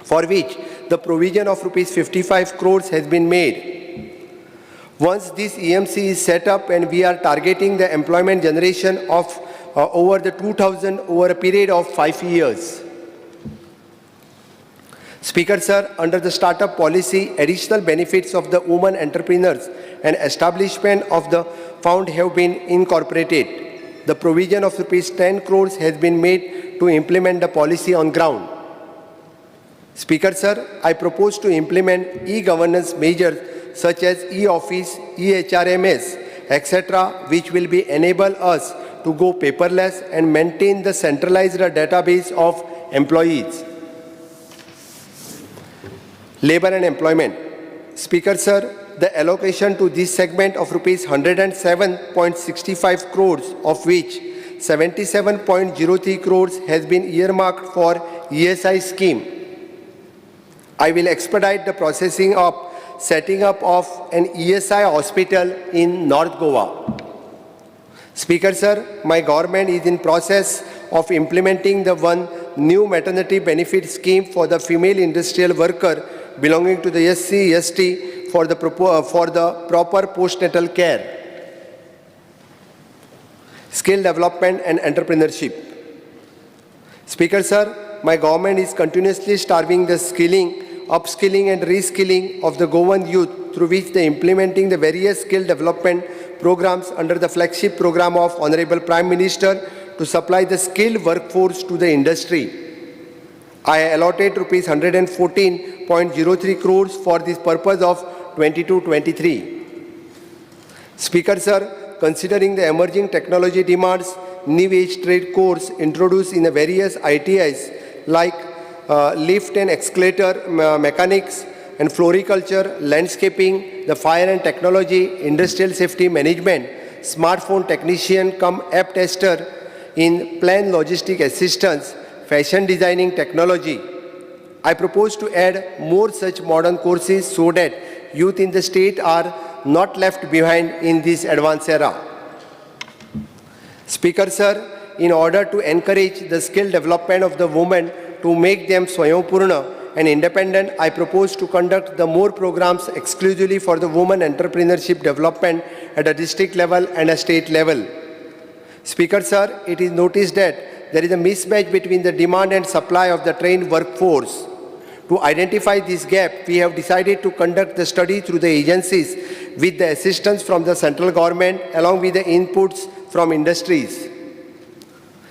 for which the provision of rupees 55 crores has been made. Once this EMC is set up and we are targeting the employment generation of over the 2,000 over a period of 5 years. Speaker Sir, under the startup policy, additional benefits of the women entrepreneurs and establishment of the fund have been incorporated. The provision of rupees 10 crores has been made to implement the policy on ground. Speaker Sir, I propose to implement e-governance measures such as e-office, e-HRMS, etc., which will be enable us to go paperless and maintain the centralized database of employees. Labour and Employment. Speaker Sir, the allocation to this segment of rupees 107.65 crores, of which 77.03 crores has been earmarked for ESI scheme. I will expedite the processing of setting up of an ESI hospital in North Goa. Speaker Sir, my government is in process of implementing the one new maternity benefit scheme for the female industrial worker belonging to the SC/ST for the proper postnatal care. skill development and entrepreneurship. Speaker Sir, my government is continuously starving the skilling, upskilling and reskilling of the Goan youth through which they implementing the various skill development programs under the flagship program of Honorable Prime Minister to supply the skilled workforce to the industry. I allotted rupees 114.03 crores for this purpose of 22-23. Speaker Sir, considering the emerging technology demands, new age trade course introduced in the various ITIs like lift and escalator mechanics and floriculture, landscaping, the fire and technology, industrial safety management, smartphone technician come app tester in plant logistic assistance, fashion designing technology. I propose to add more such modern courses so that youth in the state are not left behind in this advanced era. Speaker Sir, in order to encourage the skill development of the women to make them Swayambhurna and independent, I propose to conduct the more programs exclusively for the women entrepreneurship development at a district level and a state level. Speaker Sir, it is noticed that there is a mismatch between the demand and supply of the trained workforce. To identify this gap, we have decided to conduct the study through the agencies with the assistance from the central government along with the inputs from industries.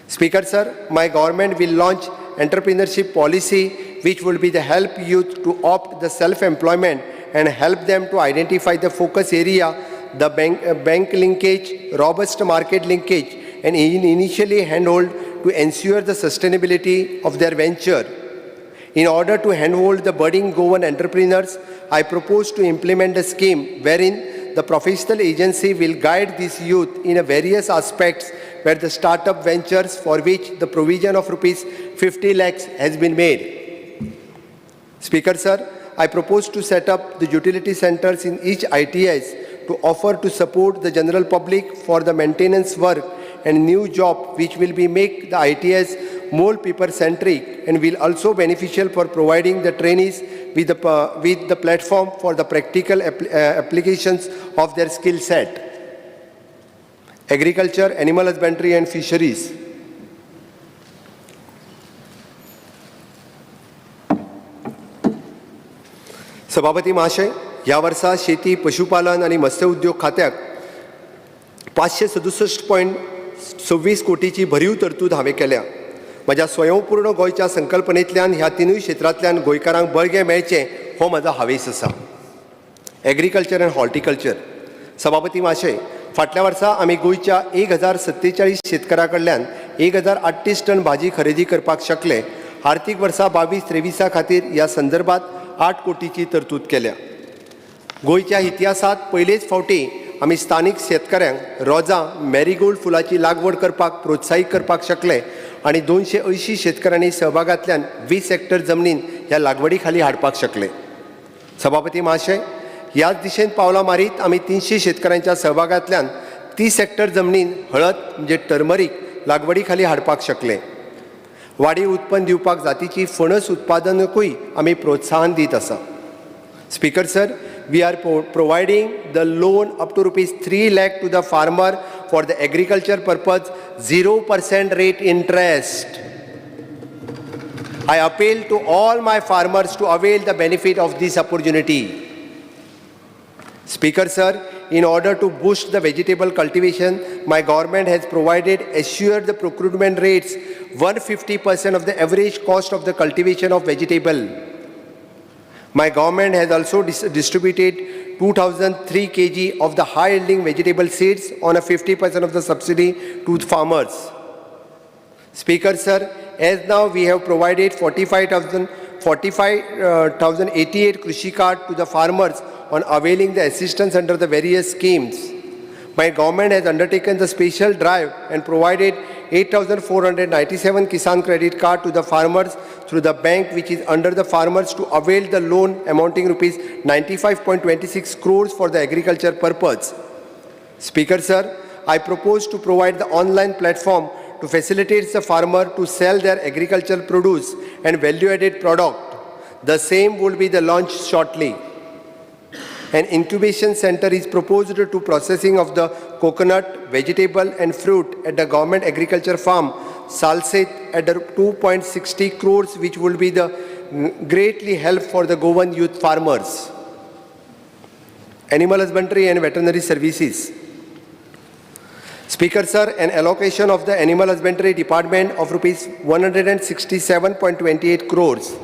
Speaker Sir, my government will launch entrepreneurship policy which will be the help youth to opt the self-employment and help them to identify the focus area, the bank linkage, robust market linkage and initially handhold to ensure the sustainability of their venture. In order to handhold the budding Goan entrepreneurs, I propose to implement a scheme wherein the professional agency will guide these youth in various aspects where the startup ventures for which the provision of rupees 50 lakhs has been made. Speaker Sir, I propose to set up the utility centers in each ITIs to offer to support the general public for the maintenance work and new job which will be make the ITIs more people-centric and will also beneficial for providing the trainees with the platform for the practical applications of their skill set. Agriculture, animal husbandry and fisheries. सभापती महाशय, या वर्षा शेती, पशुपालन आणि मत्स्य उद्योग खात्याक 567.26 कोटीची भरीव तरतूद हांवें केल्या. म्हज्या स्वयंपूर्ण गोंयच्या संकल्पनेंतल्यान ह्या तिनूय क्षेत्रांतल्यान गोंयकारांक बळगें मेळचें हो म्हजो हावेस आसा. Agriculture and horticulture. सभापती महाशय, फाटल्या वर्सा आमी गोंयच्या 1047 शेतकारां कडल्यान 1038 टन भाजी खरेदी करपाक शकले. आर्थीक वर्सा 22-23 खातीर ह्या संदर्भात 8 कोटीची तरतूद केल्या. गोंयच्या इतिहासांत पयलेच फावटी आमी स्थानीक शेतकऱ्यांक रोजां मॅरीगोल्ड फुलाची लागवड करपाक प्रोत्साहीत करपाक शकले आणि 280 शेतकऱ्यांनी सहभागांतल्यान 20 हेक्टर जमनीन ह्या लागवडी खाली हाडपाक शकले. सभापती महाशय, ह्याच दिशेन पावलां मारीत आमी 300 शेतकऱ्यांच्या सहभागांतल्यान 30 हेक्टर जमनीन हळद म्हणजे टर्मरीक लागवडी खाली हाडपाक शकले. वाडीव उत्पन्न दिवपाक जातीची फणस उत्पादनकूय आमी प्रोत्साहन दीत आसा. Speaker Sir, we are providing the loan up to rupees 3 lakh to the farmer for the agriculture purpose, 0% rate interest. I appeal to all my farmers to avail the benefit of this opportunity. Speaker Sir, in order to boost the vegetable cultivation, my government has provided assured the procurement rates 150% of the average cost of the cultivation of vegetable. My government has also distributed 2003 kg of the high-yielding vegetable seeds on a 50% of the subsidy to farmers. Speaker Sir, as now we have provided 45,088 Krishi card to the farmers on availing the assistance under the various schemes. My government has undertaken the special drive and provided 8,497 Kisan credit card to the farmers through the bank which is under the farmers to avail the loan amounting rupees 95.26 crores for the agriculture purpose. Speaker Sir, I propose to provide the online platform to facilitate the farmer to sell their agricultural produce and value-added product. The same will be the launch shortly. An incubation center is proposed to processing of the coconut, vegetable and fruit at the government agriculture farm Salset at the 2.60 crores, which will be the greatly help for the Goan youth farmers. Animal Husbandry and Veterinary Services. Speaker Sir, an allocation of the Animal Husbandry Department of rupees 167.28 crores.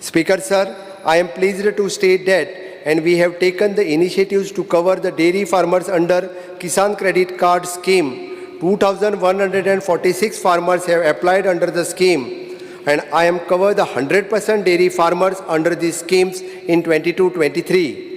Speaker Sir, I am pleased to state that and we have taken the initiatives to cover the dairy farmers under Kisan Credit Card Scheme. 2,146 farmers have applied under the scheme, and I am covered the 100% dairy farmers under these schemes in 22-23.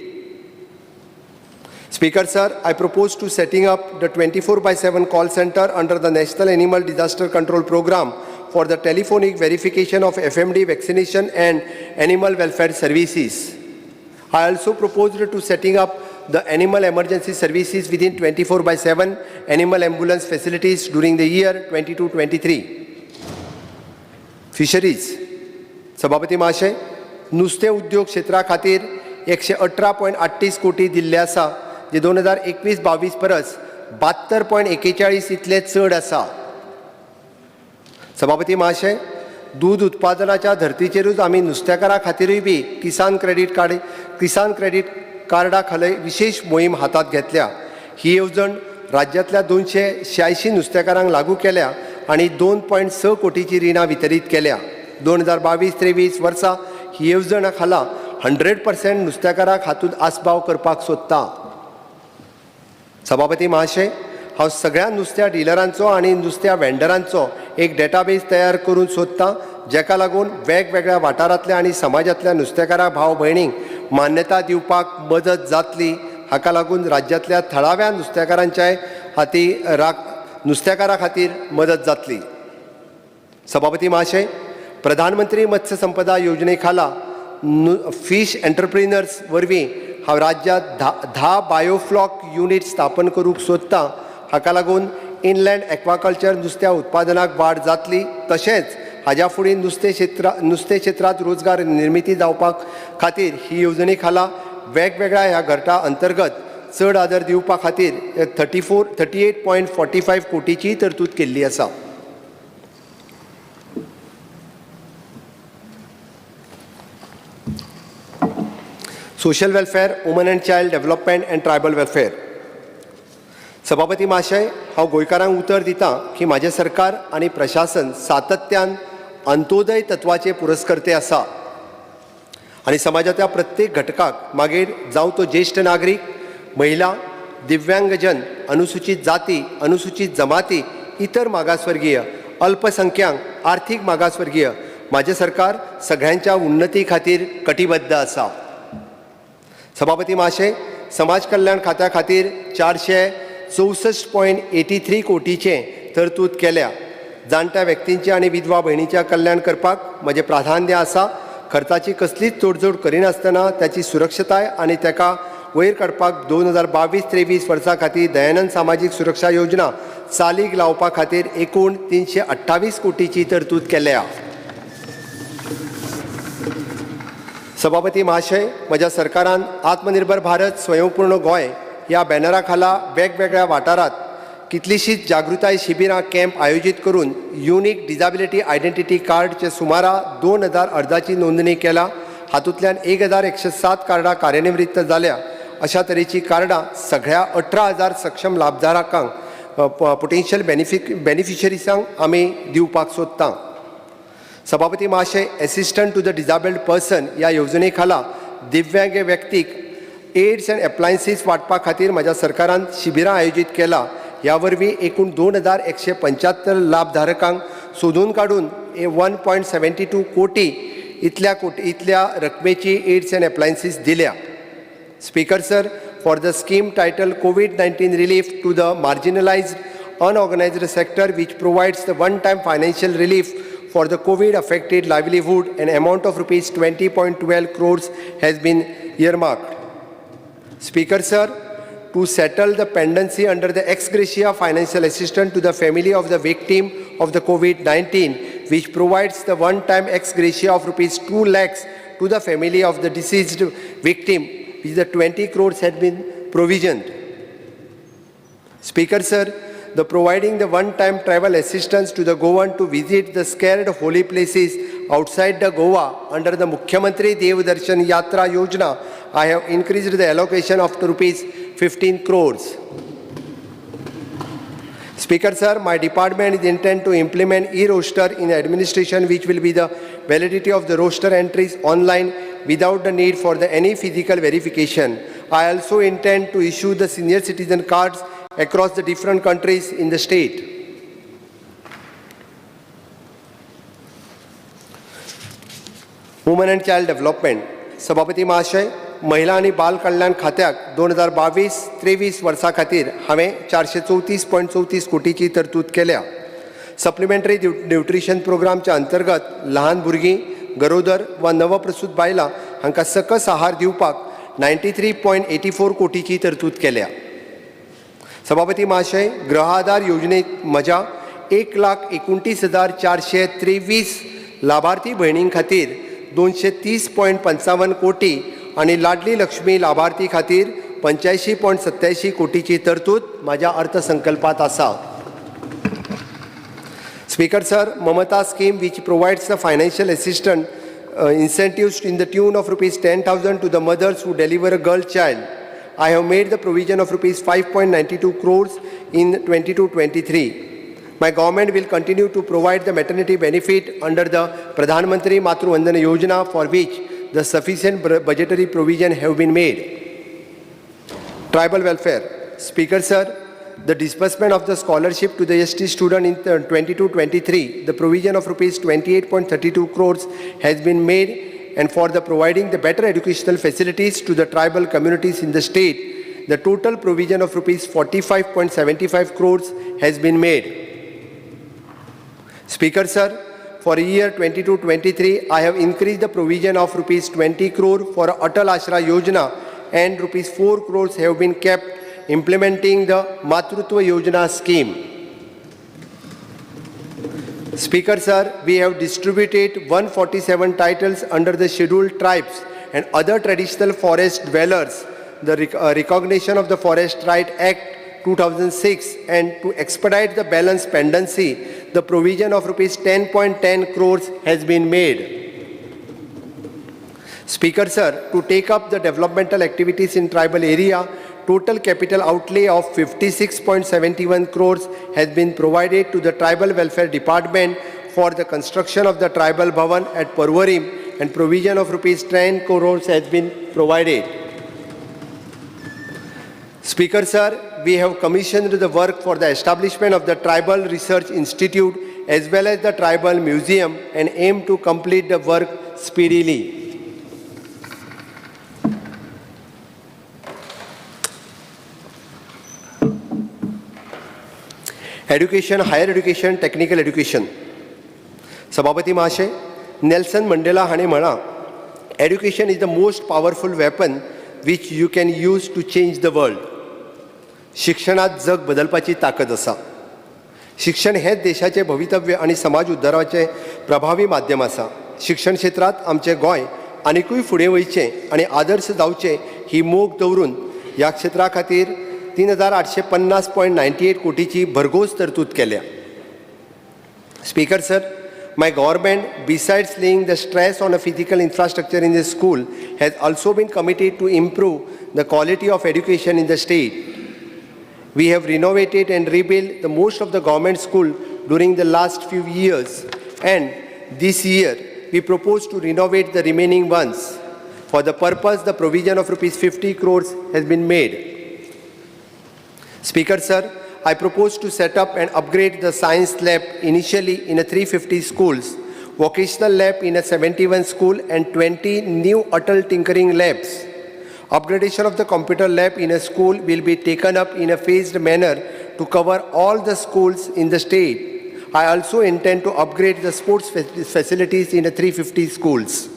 Speaker Sir, I propose to setting up the 24/7 call center under the National Animal Disaster Control Program for the telephonic verification of FMD vaccination and animal welfare services. I also proposed to setting up the animal emergency services within 24/7 animal ambulance facilities during the year 22-23. Fisheries. सभापती महाशय, नुस्तें उद्योग क्षेत्रा खातीर 118.38 कोटी दिल्ले आसा, जे 2021-22 परस 72.41 इतले चड आसा. सभापती महाशय, दूध उत्पादनाच्या धर्तीचेरूच आमी नुस्तेकारां खातीरूय बी किसान क्रेडिट कार्डा खाला विशेष मोहीम हातात घेतल्या. ही येवजण राज्यांतल्या 286 नुस्तेकारांक लागू केल्या आणि 2.6 कोटीची रिणां वितरीत केल्या. 2022-23 वर्सा ही येवजण खाला 100% नुस्तेकारांक हातूंत आस्पाव करपाक सोदता. सभापती महाशय, हांव सगळ्या नुस्त्या डिलरांचो आनी नुस्त्या वेंडरांचो एक डेटाबेस तयार करून सोदतां, जेका लागून वेगवेगळ्या वाठारांतल्या आनी समाजांतल्या नुस्तेकारां भाव भयणींक मान्यता दिवपाक मदत जातली. हाका लागून राज्यांतल्या थळाव्या नुस्तेकारां खातीर मदत जातली. सभापती महाशय, प्रधानमंत्री मत्स्य संपदा योजने खाला फिश एंटरप्रिनर्स वरवीं हांव राज्यांत 10 बायोफ्लॉक युनिट स्थापन करूंक सोदतां. हाका लागून इनलँड एक्वाकल्चर नुस्त्या उत्पादनाक वाड जातली. तशेंच हाज्या फुडें नुस्तें क्षेत्रांत रोजगार निर्मिती जावपाक खातीर ही येवजणे खाला वेगवेगळ्या ह्या गटा अंतर्गत चड आदर दिवपा खातीर 38.45 कोटीची तरतूद केल्ली आसा. Social welfare, woman and child development and tribal welfare. सभापती महाशय, हांव गोंयकारांक उतर दितां की म्हाजें सरकार आनी प्रशासन सातत्यान अंत्योदय तत्वाचे पुरस्कर्ते आसा आणि समाजाच्या प्रत्येक घटकाक, मागीर जावं तो ज्येष्ठ नागरीक, महिला, दिव्यांगजन, अनुसूचित जाती, अनुसूचित जमाती, इतर मागासवर्गीय, अल्पसंख्यांक, आर्थीक मागासवर्गीय, म्हाजें सरकार सगळ्यांच्या उन्नती खातीर कटिबद्ध आसा. सभापती महाशय, समाज कल्याण खात्या खातीर 464.83 कोटीचे तरतूद केल्या. जाणट्या व्यक्तींचे आणि विधवा भयणींचे कल्याण करपाक म्हजें प्राधान्य आसा. खर्चाची कसलीच तोडजोड करिनासतना त्याची सुरक्षताय आणि ताका वयर काडपाक 2022-23 वर्सा खातीर दयानंद सामाजीक सुरक्षा योजना चालीक लावपा खातीर एकूण 328 कोटीची तरतूद केल्या. सभापती महाशय, म्हज्या सरकारान आत्मनिर्भर भारत स्वयंपूर्ण गोंय ह्या बॅनरा खाला वेगवेगळ्या वाठारांत कितलीशीच जागृताय शिबिरां कॅम्प आयोजीत करून युनिक डिझॅबिलिटी आयडेंटिटी कार्डचे सुमारा 2000 अर्जाची नोंदणी केला. हातूंतल्यान 1107 कार्डां कार्यान्वित जाल्या. अशा तरेची कार्डां सगळ्या 18,000 सक्षम लाभधारकांक पोटेन्शियल बेनिफिशरीसांक आमी दिवपाक सोदतां. सभापती महाशय, असिस्टंट टू द डिझेबल्ड पर्सन ह्या येवजणे खाला दिव्यांग व्यक्तीक एड्स अँड एप्लायन्सीस वाटपा खातीर म्हज्या सरकारान शिबिरां आयोजीत केला. ह्या वरवीं एकूण 2175 लाभधारकांक सोदून काडून 1.72 कोटी इतल्या रकमेची एड्स अँड एप्लायन्सीस दिल्या. Speaker sir, for the scheme title COVID-19 relief to the marginalised unorganized sector, which provides the one-time financial relief for the COVID-affected livelihood, an amount of rupees 20.12 crores has been earmarked. Speaker sir, to settle the pendency under the ex gratia financial assistance to the family of the victim of the COVID-19, which provides the one-time ex gratia of rupees 2 lakhs to the family of the deceased victim, which the 20 crores had been provisioned. Speaker, sir, the providing the one-time travel assistance to the Goan to visit the scared holy places outside the Goa under the Mukhyamantri Dev Darshan Yatra Yojana, I have increased the allocation of rupees 15 crores. Speaker, sir, my department is intent to implement e-roster in administration, which will be the validity of the roster entries online without the need for any physical verification. I also intend to issue the senior citizen cards across the different countries in the state. Women and Child Development. सभापती महाशय, महिला आणि बाल कल्याण खात्याक 2022-23 वर्सा खातीर हांवें 434.34 कोटीची तरतूद केल्या. सप्लिमेंटरी न्यूट्रिशन प्रोग्रामच्या अंतर्गत ल्हान भुरगीं, गरोदर वा नवप्रसूत बायलां हांकां सकस आहार दिवपाक 93.84 कोटीची तरतूद केल्या. सभापती महाशय, गृह आधार योजनेत म्हज्या 1,29,423 लाभार्थी भयणीं खातीर 230.55 कोटी आणि लाडली लक्ष्मी लाभार्थी खातीर 85.87 कोटीची तरतूद माझ्या अर्थसंकल्पात आसा. Speaker, sir, Mamata scheme, which provides the financial assistance incentives in the tune of rupees 10,000 to the mothers who deliver a girl child. I have made the provision of rupees 5.92 crores in 22-23. My government will continue to provide the maternity benefit under the Pradhan Mantri Matru Vandana Yojana, for which the sufficient budgetary provision have been made. Tribal welfare. Speaker, sir, the disbursement of the scholarship to the ST student in 22-23, the provision of rupees 28.32 crores has been made, and for the providing the better educational facilities to the tribal communities in the state, the total provision of rupees 45.75 crores has been made. Speaker, sir, for year 22-23, I have increased the provision of rupees 20 crore for Atal Ashra Yojana, and rupees 4 crores have been kept implementing the Matrutva Yojana scheme. Speaker, sir, we have distributed 147 titles under the scheduled tribes and other traditional forest dwellers, the recognition of the Forest Right Act 2006, and to expedite the balance pendency, the provision of rupees 10.10 crores has been made. Speaker, sir, to take up the developmental activities in tribal area, total capital outlay of 56.71 crores has been provided to the Tribal Welfare Department for the construction of the Tribal Bhavan at Parvarim, and provision of rupees 10 crores has been provided. Speaker, sir, we have commissioned the work for the establishment of the Tribal Research Institute as well as the Tribal Museum, and aim to complete the work speedily. Education, higher education, technical education. Sabhapati Mahashay, Nelson Mandela hane म्हणा, education is the most powerful weapon which you can use to change the world. शिक्षणात जग बदलपाची ताकद आसा. शिक्षण हेच देशाचे भवितव्य आणि समाज उद्धाराचे प्रभावी माध्यम आसा. शिक्षण क्षेत्रात आमचे गोंय आनिकूय फुडें वयचें आणि आदर्श जावचें ही मोख दवरून ह्या क्षेत्रा खातीर 3,850.98 कोटीची भरघोस तरतूद केल्या. Speaker, sir, my government, besides laying the stress on a physical infrastructure in the school, has also been committed to improve the quality of education in the state. We have renovated and rebuilt the most of the government school during the last few years, and this year we propose to renovate the remaining ones. For the purpose, the provision of rupees 50 crores has been made. Speaker, sir, I propose to set up and upgrade the science lab initially in a 350 schools, vocational lab in a 71 school, and 20 new Atal tinkering labs. Upgradation of the computer lab in a school will be taken up in a phased manner to cover all the schools in the state. I also intend to upgrade the sports facilities in a 350 schools.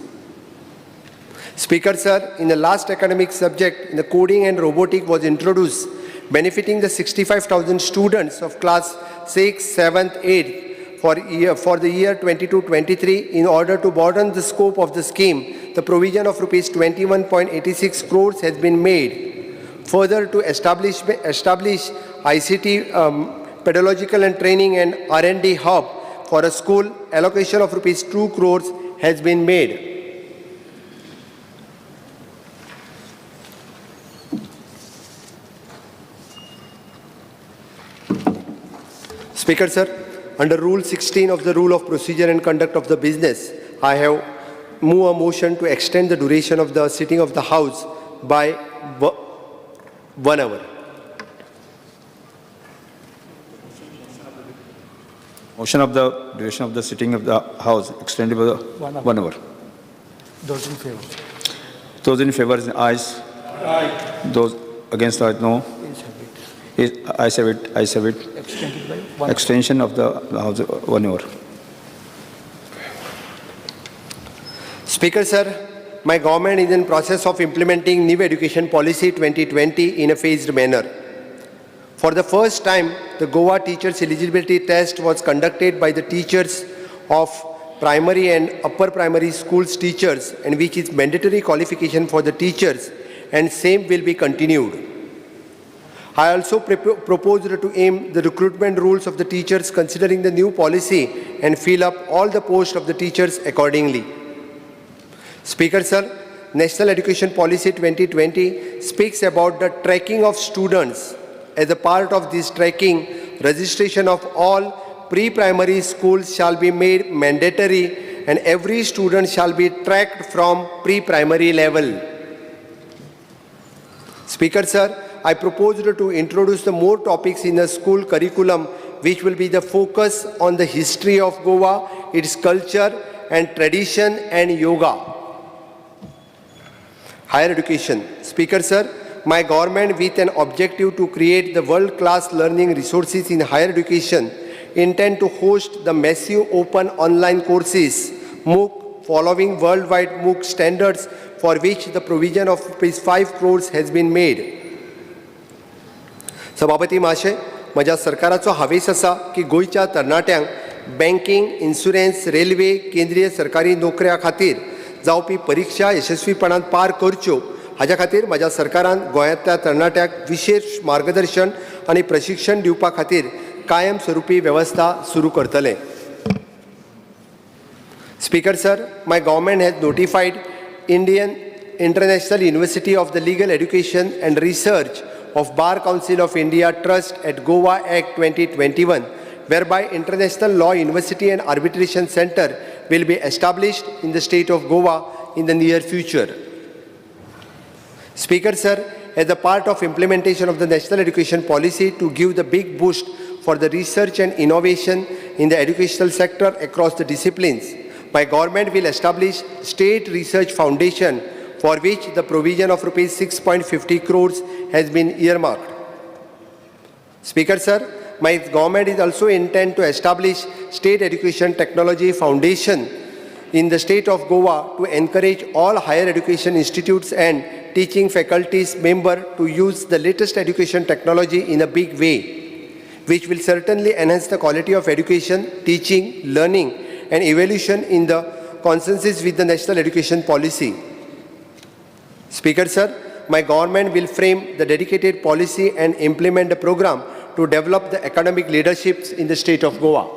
Speaker, sir, in the last academic subject, the coding and robotics was introduced, benefiting the 65,000 students of class 6th, 7th, 8th for the year 22-23, in order to broaden the scope of the scheme, the provision of rupees 21.86 crores has been made. Further, to establish ICT pedagogical and training and R&D hub for a school, allocation of rupees 2 crores has been made. Speaker, sir, under Rule 16 of the Rule of Procedure and Conduct of the Business, I have moved a motion to extend the duration of the sitting of the House by 1 hour. Motion of the duration of the sitting of the House extended by 1 hour. Those in favor? Those in favor, ayes. Aye. Those against, no. Ayes have it. Ayes have it. Extended by 1 hour. Extension of the House 1 hour. Speaker, sir, my government is in process of implementing new education policy 2020 in a phased manner. For the first time, the Goa teachers eligibility test was conducted by the teachers of primary and upper primary schools teachers, and which is mandatory qualification for the teachers, and same will be continued. I also proposed to aim the recruitment rules of the teachers considering the new policy and fill up all the posts of the teachers accordingly. Speaker, sir, National Education Policy 2020 speaks about the tracking of students. As a part of this tracking, registration of all pre-primary schools shall be made mandatory, and every student shall be tracked from pre-primary level. Speaker, sir, I proposed to introduce the more topics in the school curriculum, which will be the focus on the history of Goa, its culture and tradition, and yoga. Higher education. Speaker, sir, my government, with an objective to create the world-class learning resources in higher education, intend to host the massive open online courses, MOOC, following worldwide MOOC standards, for which the provision of 5 crores has been made. सभापती महाशय, म्हज्या सरकाराचो हावेस आसा की गोंयच्या तरणाट्यांक banking, insurance, railway, केंद्रीय सरकारी नोकऱ्या खातीर जावपी परीक्षा यशस्वीपणान पार करच्यो, हाच्या खातीर म्हज्या सरकारान गोंयांतल्या तरणाट्यांक विशेष मार्गदर्शन आनी प्रशिक्षण दिवपा खातीर कायमस्वरुपी वेवस्था सुरू करतले. Speaker, sir, my government has notified Indian International University of the Legal Education and Research of Bar Council of India Trust at Goa Act 2021, whereby International Law University and Arbitration Center will be established in the state of Goa in the near future. Speaker, sir, as a part of implementation of the National Education Policy to give the big boost for the research and innovation in the educational sector across the disciplines, my government will establish State Research Foundation, for which the provision of rupees 6.50 crores has been earmarked. Speaker, sir, my government is also intent to establish State Education Technology Foundation in the state of Goa to encourage all higher education institutes and teaching faculties member to use the latest education technology in a big way, which will certainly enhance the quality of education, teaching, learning, and evaluation in the consensus with the National Education Policy. Speaker, sir, my government will frame the dedicated policy and implement the program to develop the academic leaderships in the state of Goa.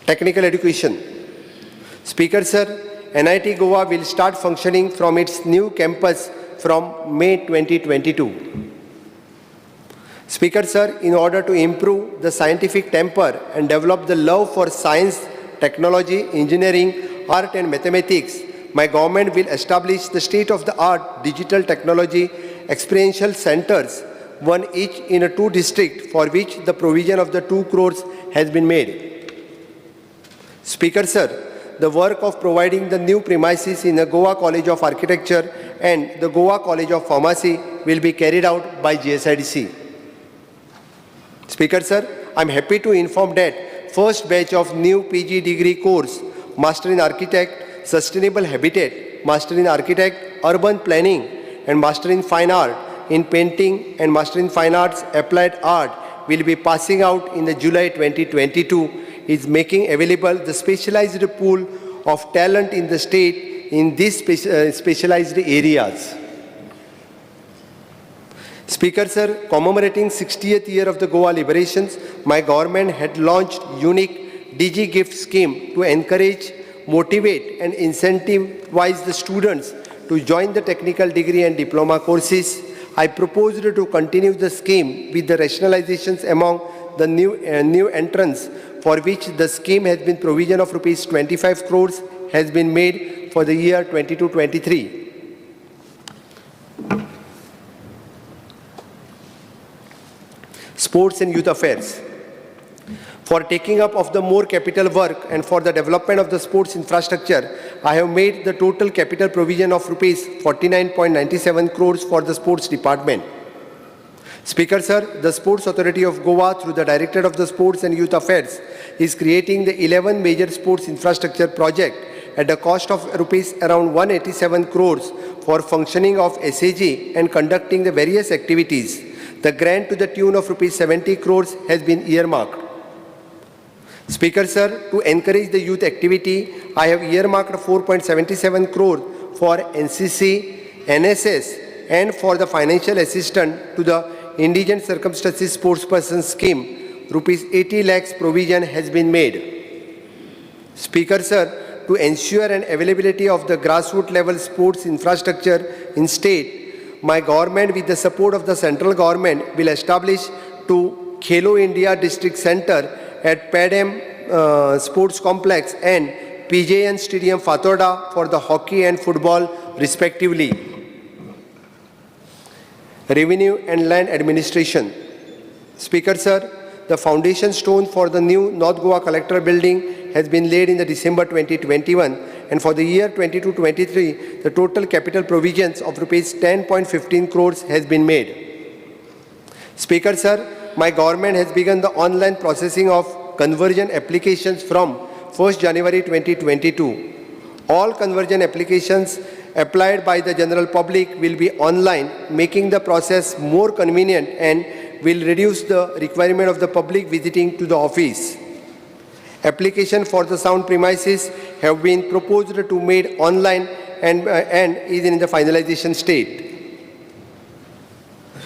Technical education. Speaker, sir, NIT Goa will start functioning from its new campus from May 2022. Speaker, sir, in order to improve the scientific temper and develop the love for science, technology, engineering, art and mathematics, my government will establish the state-of-the-art digital technology experiential centers, one each in 2 districts, for which the provision of the 2 crores has been made. Speaker, sir, the work of providing the new premises in the Goa College of Architecture and the Goa College of Pharmacy will be carried out by GSIDC. Speaker, sir, I am happy to inform that first batch of new PG degree course, Master in Architect, Sustainable Habitat, Master in Architect, Urban Planning, and Master in Fine Art in Painting and Master in Fine Arts Applied Art will be passing out in the July 2022 is making available the specialized pool of talent in the state in these specialized areas. Speaker Sir, commemorating 60th year of the Goa liberations, my government had launched unique DG gift scheme to encourage, motivate and incentivize the students to join the technical degree and diploma courses. I proposed to continue the scheme with the rationalizations among the new entrants, for which the scheme has been provision of rupees 25 crores has been made for the year 22-23. Sports and Youth Affairs. For taking up of the more capital work and for the development of the sports infrastructure, I have made the total capital provision of rupees 49.97 crores for the sports department. Speaker Sir, the Sports Authority of Goa through the Directorate of the Sports and Youth Affairs is creating the 11 major sports infrastructure project at a cost of rupees around 187 crores for functioning of SAG and conducting the various activities. The grant to the tune of rupees 70 crores has been earmarked. Speaker Sir, to encourage the youth activity, I have earmarked 4.77 crore for NCC, NSS and for the financial assistance to the Indigent Circumstances Sportsperson Scheme. Rupees 80 lakhs provision has been made. Speaker Sir, to ensure an availability of the grassroots level sports infrastructure in state, my government with the support of the central government will establish two Khelo India District Center at Padam Sports Complex and PJN Stadium Fatorda for the hockey and football respectively. Revenue and Land Administration. Speaker Sir, the foundation stone for the new North Goa Collector Building has been laid in the December 2021, and for the year 22-23, the total capital provisions of rupees 10.15 crores has been made. Speaker Sir, my government has begun the online processing of conversion applications from 1st January 2022. All conversion applications applied by the general public will be online, making the process more convenient and will reduce the requirement of the public visiting to the office. Application for the sound premises have been proposed to made online and is in the finalization state.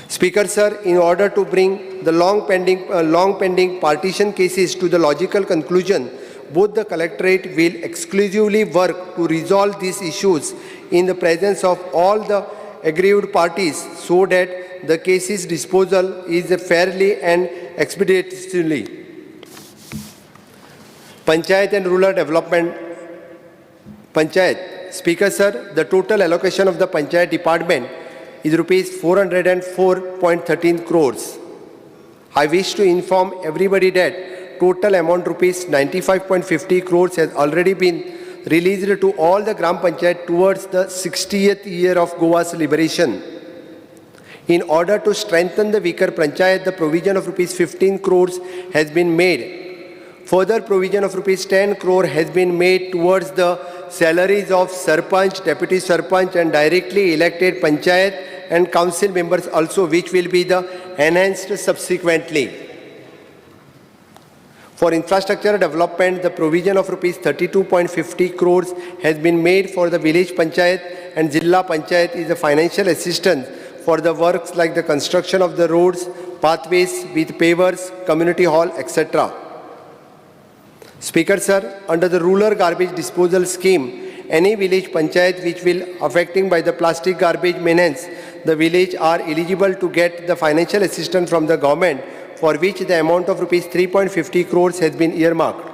Speaker Sir, in order to bring the long pending partition cases to the logical conclusion, both the Collectorate will exclusively work to resolve these issues in the presence of all the aggrieved parties so that the case's disposal is fairly and expeditiously. Panchayat and Rural Development. Panchayat. Speaker Sir, the total allocation of the Panchayat Department is rupees 404.13 crores. I wish to inform everybody that total amount rupees 95.50 crores has already been released to all the Gram Panchayat towards the 60th year of Goa's liberation. In order to strengthen the weaker Panchayat, the provision of rupees 15 crores has been made. Further provision of rupees 10 crore has been made towards the salaries of Sarpanch, Deputy Sarpanch and directly elected Panchayat and council members also, which will be the enhanced subsequently. For infrastructure development, the provision of rupees 32.50 crores has been made for the village Panchayat, and Jilla Panchayat is a financial assistance for the works like the construction of the roads, pathways with pavers, community hall, etc. Speaker Sir, under the rural garbage disposal scheme, any village Panchayat which will affecting by the plastic garbage menace, the village are eligible to get the financial assistance from the government, for which the amount of rupees 3.50 crores has been earmarked.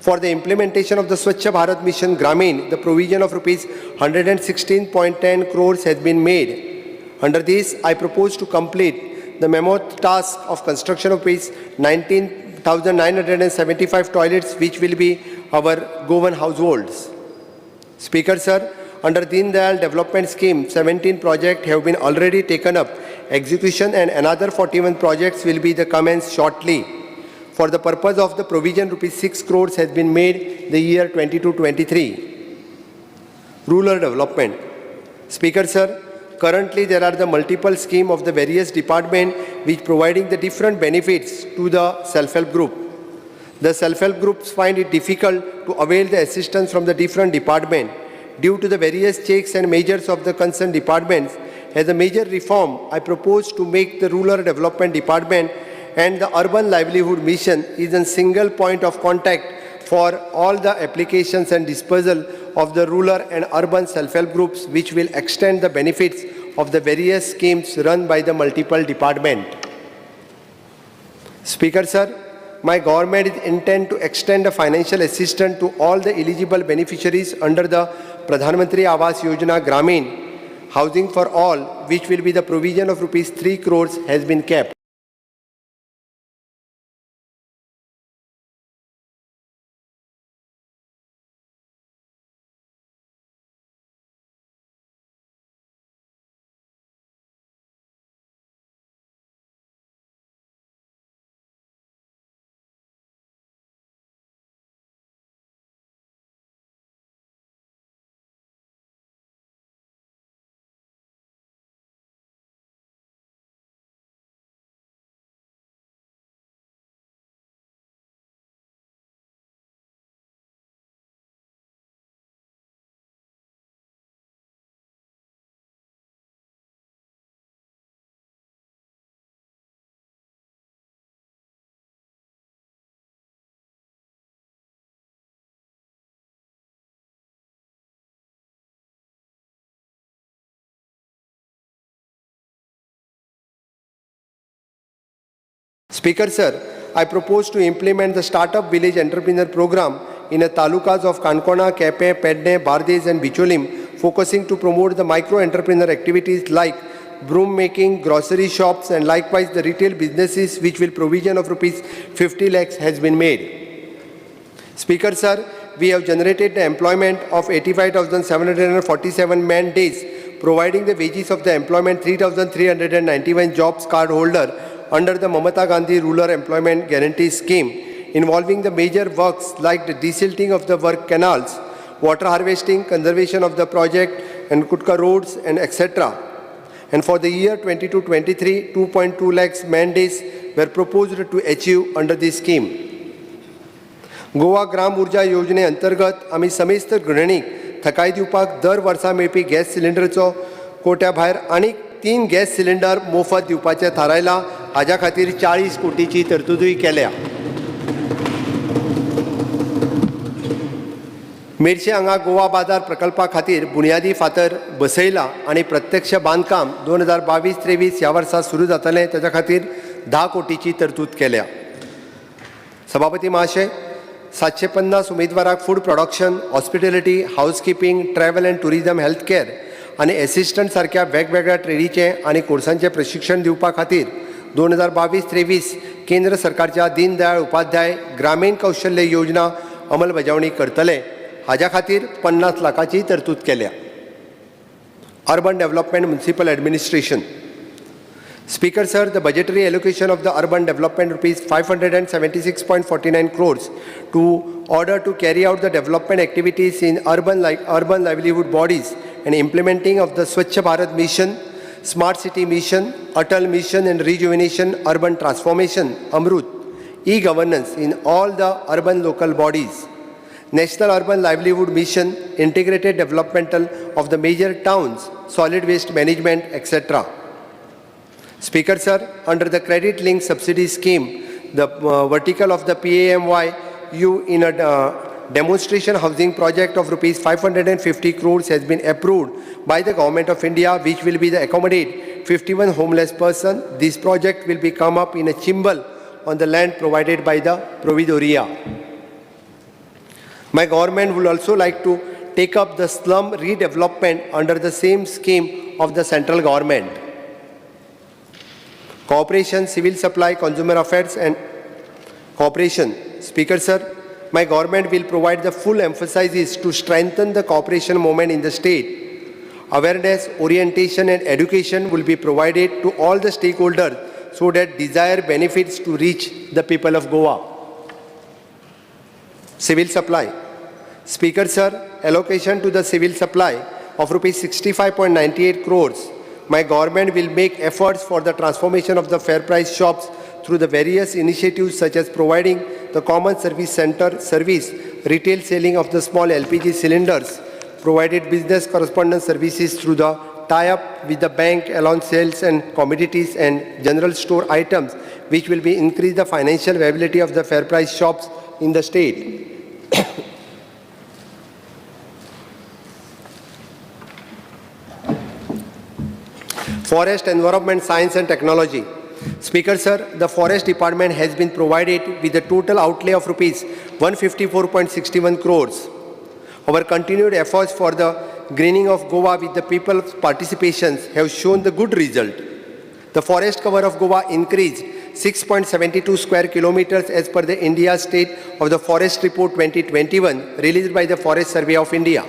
For the implementation of the Swachh Bharat Mission Gramin, the provision of rupees 116.10 crores has been made. Under this, I propose to complete the mammoth task of construction of rupees 19,975 toilets, which will be our Goan households. Speaker Sir, under Deen Dayal Development Scheme, 17 projects have been already taken up. Execution and another 41 projects will be the commenced shortly. For the purpose of the provision, rupees 6 crores has been made the year 22-23. Rural development. Speaker Sir, currently there are the multiple schemes of the various departments which providing the different benefits to the self-help group. The self-help groups find it difficult to avail the assistance from the different departments due to the various checks and measures of the concerned departments. As a major reform, I propose to make the Rural Development Department and the Urban Livelihood Mission is a single point of contact for all the applications and dispersal of the rural and urban self-help groups, which will extend the benefits of the various schemes run by the multiple departments. Speaker, sir, my government is intent to extend the financial assistance to all the eligible beneficiaries under the Pradhan Mantri Awas Yojana Gramin Housing for All, which will be the provision of rupees 3 crores has been kept. Speaker, sir, I propose to implement the Startup Village Entrepreneur Program in the talukas of Kankona, Kepe, Pedne, Bardes and Bicholim, focusing to promote the micro-entrepreneur activities like broom making, grocery shops and likewise the retail businesses, which will provision of rupees 50 lakhs has been made. Speaker, sir, we have generated the employment of 85,747 man days, providing the wages of the employment 3,391 jobs card holder under the Mamata Gandhi Rural Employment Guarantee Scheme, involving the major works like the desilting of the work canals, water harvesting, conservation of the project and Kutka roads and etc. And for the year 22-23, 2.2 lakhs man days were proposed to achieve under this scheme. Goa Gram Urja Yojane अंतर्गत आम्ही समेस्त गृहिणीक थकाय दिवपाक दर वर्सा मेळपी gas सिलिंडरचो कोट्या भायर आनीक 3 gas cylinder मोफत दिवपाचें थारायलां. हाज्या खातीर 40 कोटीची तरतूदय केल्या. मेर्शे हांगा गोवा बाजार प्रकल्पा खातीर बुनयादी फातर बसयला आनी प्रत्यक्ष बांदकाम 2022-23 ह्या वर्सा सुरू जातलें. ताच्या खातीर 10 कोटीची तरतूद केल्या. सभापती महाशय, 750 उमेदवाराक food production, hospitality, housekeeping, travel and tourism, health care आनी एसिस्टंट सारख्या वेगवेगळ्या ट्रेडीचें आनी कोर्सांचें प्रशिक्षण दिवपा खातीर 2022-23 केंद्र सरकारच्या दीनदयाळ उपाध्याय ग्रामीण कौशल्य योजना अंमलबजावणी करतले. हाज्या खातीर 50 लाखाची तरतूद केल्या. Urban development municipal administration. Speaker, sir, the budgetary allocation of the urban development rupees 576.49 crores to order to carry out the development activities in urban livelihood bodies and implementing of the Swachh Bharat Mission, Smart City Mission, Atal Mission and Rejuvenation Urban Transformation, Amrut, e-governance in all the urban local bodies, National Urban Livelihood Mission, integrated developmental of the major towns, solid waste management, etc. Speaker, sir, under the credit linked subsidy scheme, the vertical of the PAMYU in a demonstration housing project of rupees 550 crores has been approved by the Government of India, which will be the accommodate 51 homeless person. This project will be come up in a chimbal on the land provided by the Providoria. My government would also like to take up the slum redevelopment under the same scheme of the central government. Cooperation, civil supply, consumer affairs and cooperation. Speaker, sir, my government will provide the full emphasis to strengthen the cooperation movement in the state. Awareness, orientation and education will be provided to all the stakeholders so that desired benefits to reach the people of Goa. Civil supply. Speaker, sir, allocation to the civil supply of rupees 65.98 crores. My government will make efforts for the transformation of the fair price shops through the various initiatives such as providing the common service center service, retail selling of the small LPG cylinders, provided business correspondence services through the tie-up with the bank along sales and commodities and general store items, which will be increase the financial viability of the fair price shops in the state. Forest, Environment, Science and Technology. Speaker, sir, the Forest Department has been provided with a total outlay of rupees 154.61 crores. Our continued efforts for the greening of Goa with the people's participations have shown the good result. The forest cover of Goa increased 6.72 square kilometers as per the India State of the Forest Report 2021 released by the Forest Survey of India.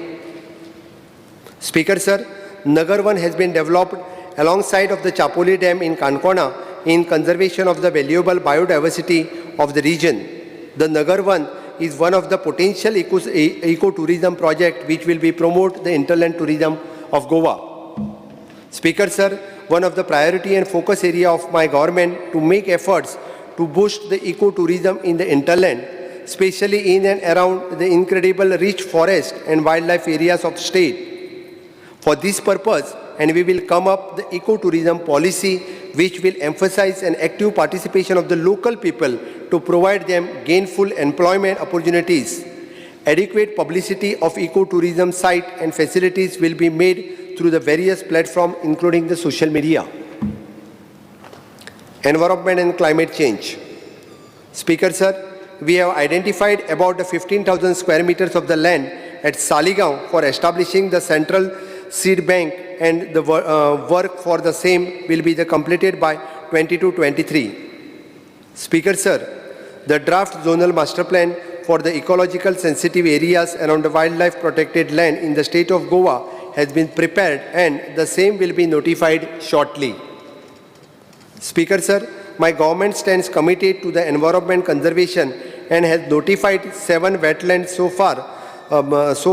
Speaker, sir, Nagar 1 has been developed alongside of the Chapoli Dam in Kankona in conservation of the valuable biodiversity of the region. The Nagar 1 is one of the potential ecotourism project which will be promote the hinterland tourism of Goa. Speaker, sir, one of the priority and focus area of my government to make efforts to boost the ecotourism in the hinterland, especially in and around the incredible rich forest and wildlife areas of the state. For this purpose, and we will come up the ecotourism policy which will emphasize an active participation of the local people to provide them gainful employment opportunities. Adequate publicity of ecotourism site and facilities will be made through the various platforms including the social media. Environment and climate change. Speaker, sir, we have identified about the 15,000 square meters of the land at Saligaon for establishing the central seed bank, and the work for the same will be completed by 22-23. Speaker, sir, the draft zonal master plan for the ecological sensitive areas around the wildlife protected land in the state of Goa has been prepared and the same will be notified shortly. Speaker, sir, my government stands committed to the environment conservation and has notified 7 wetlands so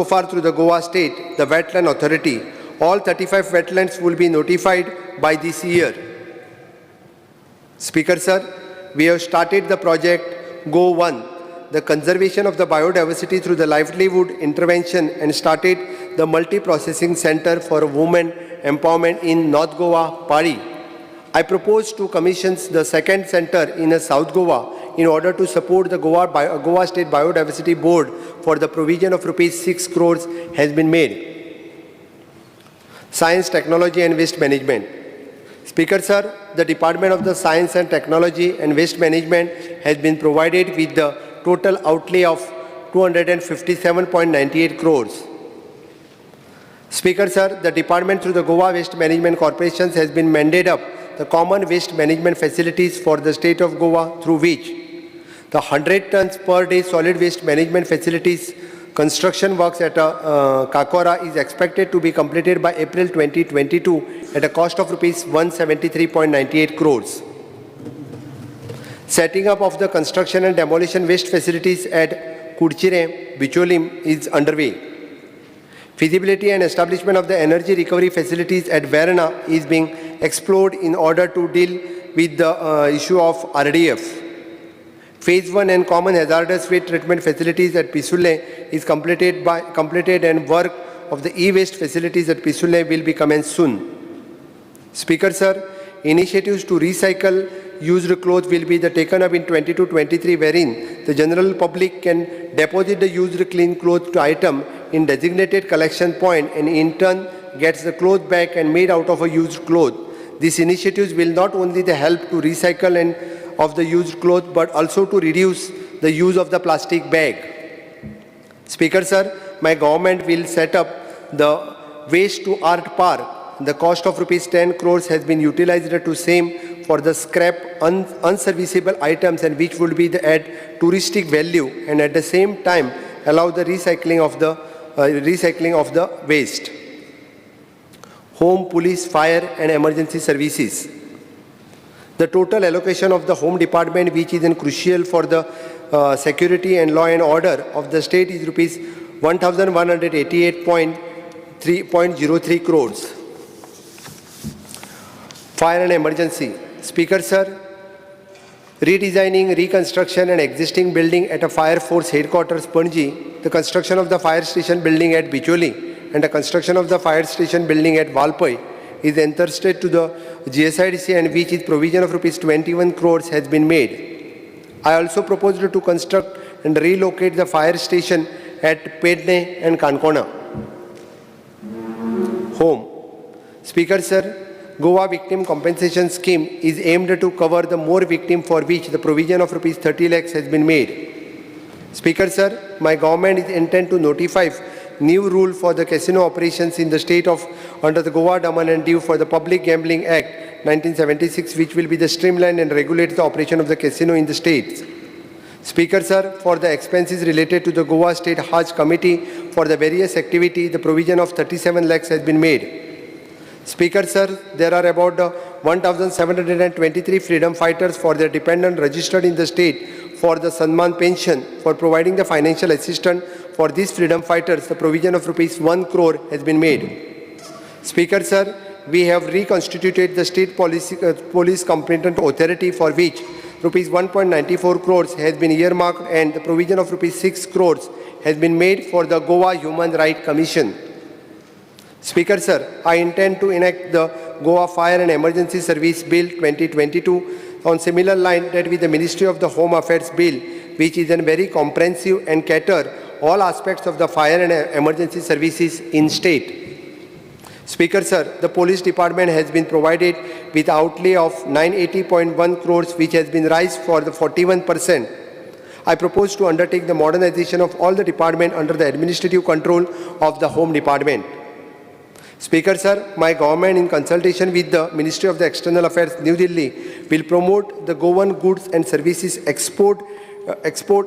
far through the Goa State, the Wetland Authority. All 35 wetlands will be notified by this year. Speaker, sir, we have started the project Go 1, the conservation of the biodiversity through the livelihood intervention, and started the multi-processing center for women empowerment in North Goa, Pari. I propose to commission the second center in South Goa in order to support the Goa State Biodiversity Board for the provision of rupees 6 crores has been made. Science, Technology and Waste Management. Speaker, sir, the Department of the Science and Technology and Waste Management has been provided with the total outlay of 257.98 crores. Speaker, sir, the department through the Goa Waste Management Corporations has been mandated up the common waste management facilities for the state of Goa, through which the 100 tons per day solid waste management facilities construction works at Kakora is expected to be completed by April 2022 at a cost of rupees 173.98 crores. Setting up of the construction and demolition waste facilities at Kudchire, Bicholim is underway. Feasibility and establishment of the energy recovery facilities at Verna is being explored in order to deal with the issue of RDF. Phase 1 and common hazardous waste treatment facilities at Pisulle is completed and work of the e-waste facilities at Pisulle will be commenced soon. Speaker, sir, initiatives to recycle used clothes will be taken up in 22-23, wherein the general public can deposit the used clean clothes item in designated collection point and in turn gets the cloth back and made out of a used cloth. These initiatives will not only help to recycle and of the used cloth but also to reduce the use of the plastic bag. Speaker, sir, my government will set up the waste to art park. The cost of rupees 10 crores has been utilized to same for the scrap unserviceable items and which would be add touristic value and at the same time allow the recycling of the waste. Home, police, fire and emergency services. The total allocation of the Home Department, which is crucial for the security and law and order of the state, is rupees 1,188.03 crores. Fire and emergency. Speaker, sir, redesigning, reconstruction and existing building at a Fire Force Headquarters, Panji, the construction of the fire station building at Bicholi, and the construction of the fire station building at Valpai is entrusted to the GSIDC, and which is provision of rupees 21 crores has been made. I also proposed to construct and relocate the fire station at Pedne and Kankona. Home. Speaker sir, Goa Victim Compensation Scheme is aimed to cover the more victims for which the provision of rupees 30 lakhs has been made. Speaker sir, my government is intent to notify new rule for the casino operations in the state of under the Goa Daman and Diu for the Public Gambling Act 1976, which will be the streamline and regulate the operation of the casino in the states. Speaker sir, for the expenses related to the Goa State Hajj Committee for the various activity, the provision of 37 lakhs has been made. Speaker sir, there are about 1,723 freedom fighters for their dependent registered in the state for the Sanman pension. For providing the financial assistance for these freedom fighters, the provision of rupees 1 crore has been made. Speaker sir, we have reconstituted the state police competent authority for which rupees 1.94 crores has been earmarked, and the provision of rupees 6 crores has been made for the Goa Human Rights Commission. Speaker sir, I intend to enact the Goa Fire and Emergency Service Bill 2022 on similar line that with the Ministry of the Home Affairs Bill, which is a very comprehensive and cater all aspects of the fire and emergency services in state. Speaker sir, the police department has been provided with outlay of 980.1 crores, which has been raised for the 41%. I propose to undertake the modernization of all the department under the administrative control of the Home Department. Speaker sir, my government in consultation with the Ministry of the External Affairs, New Delhi, will promote the Goan goods and services export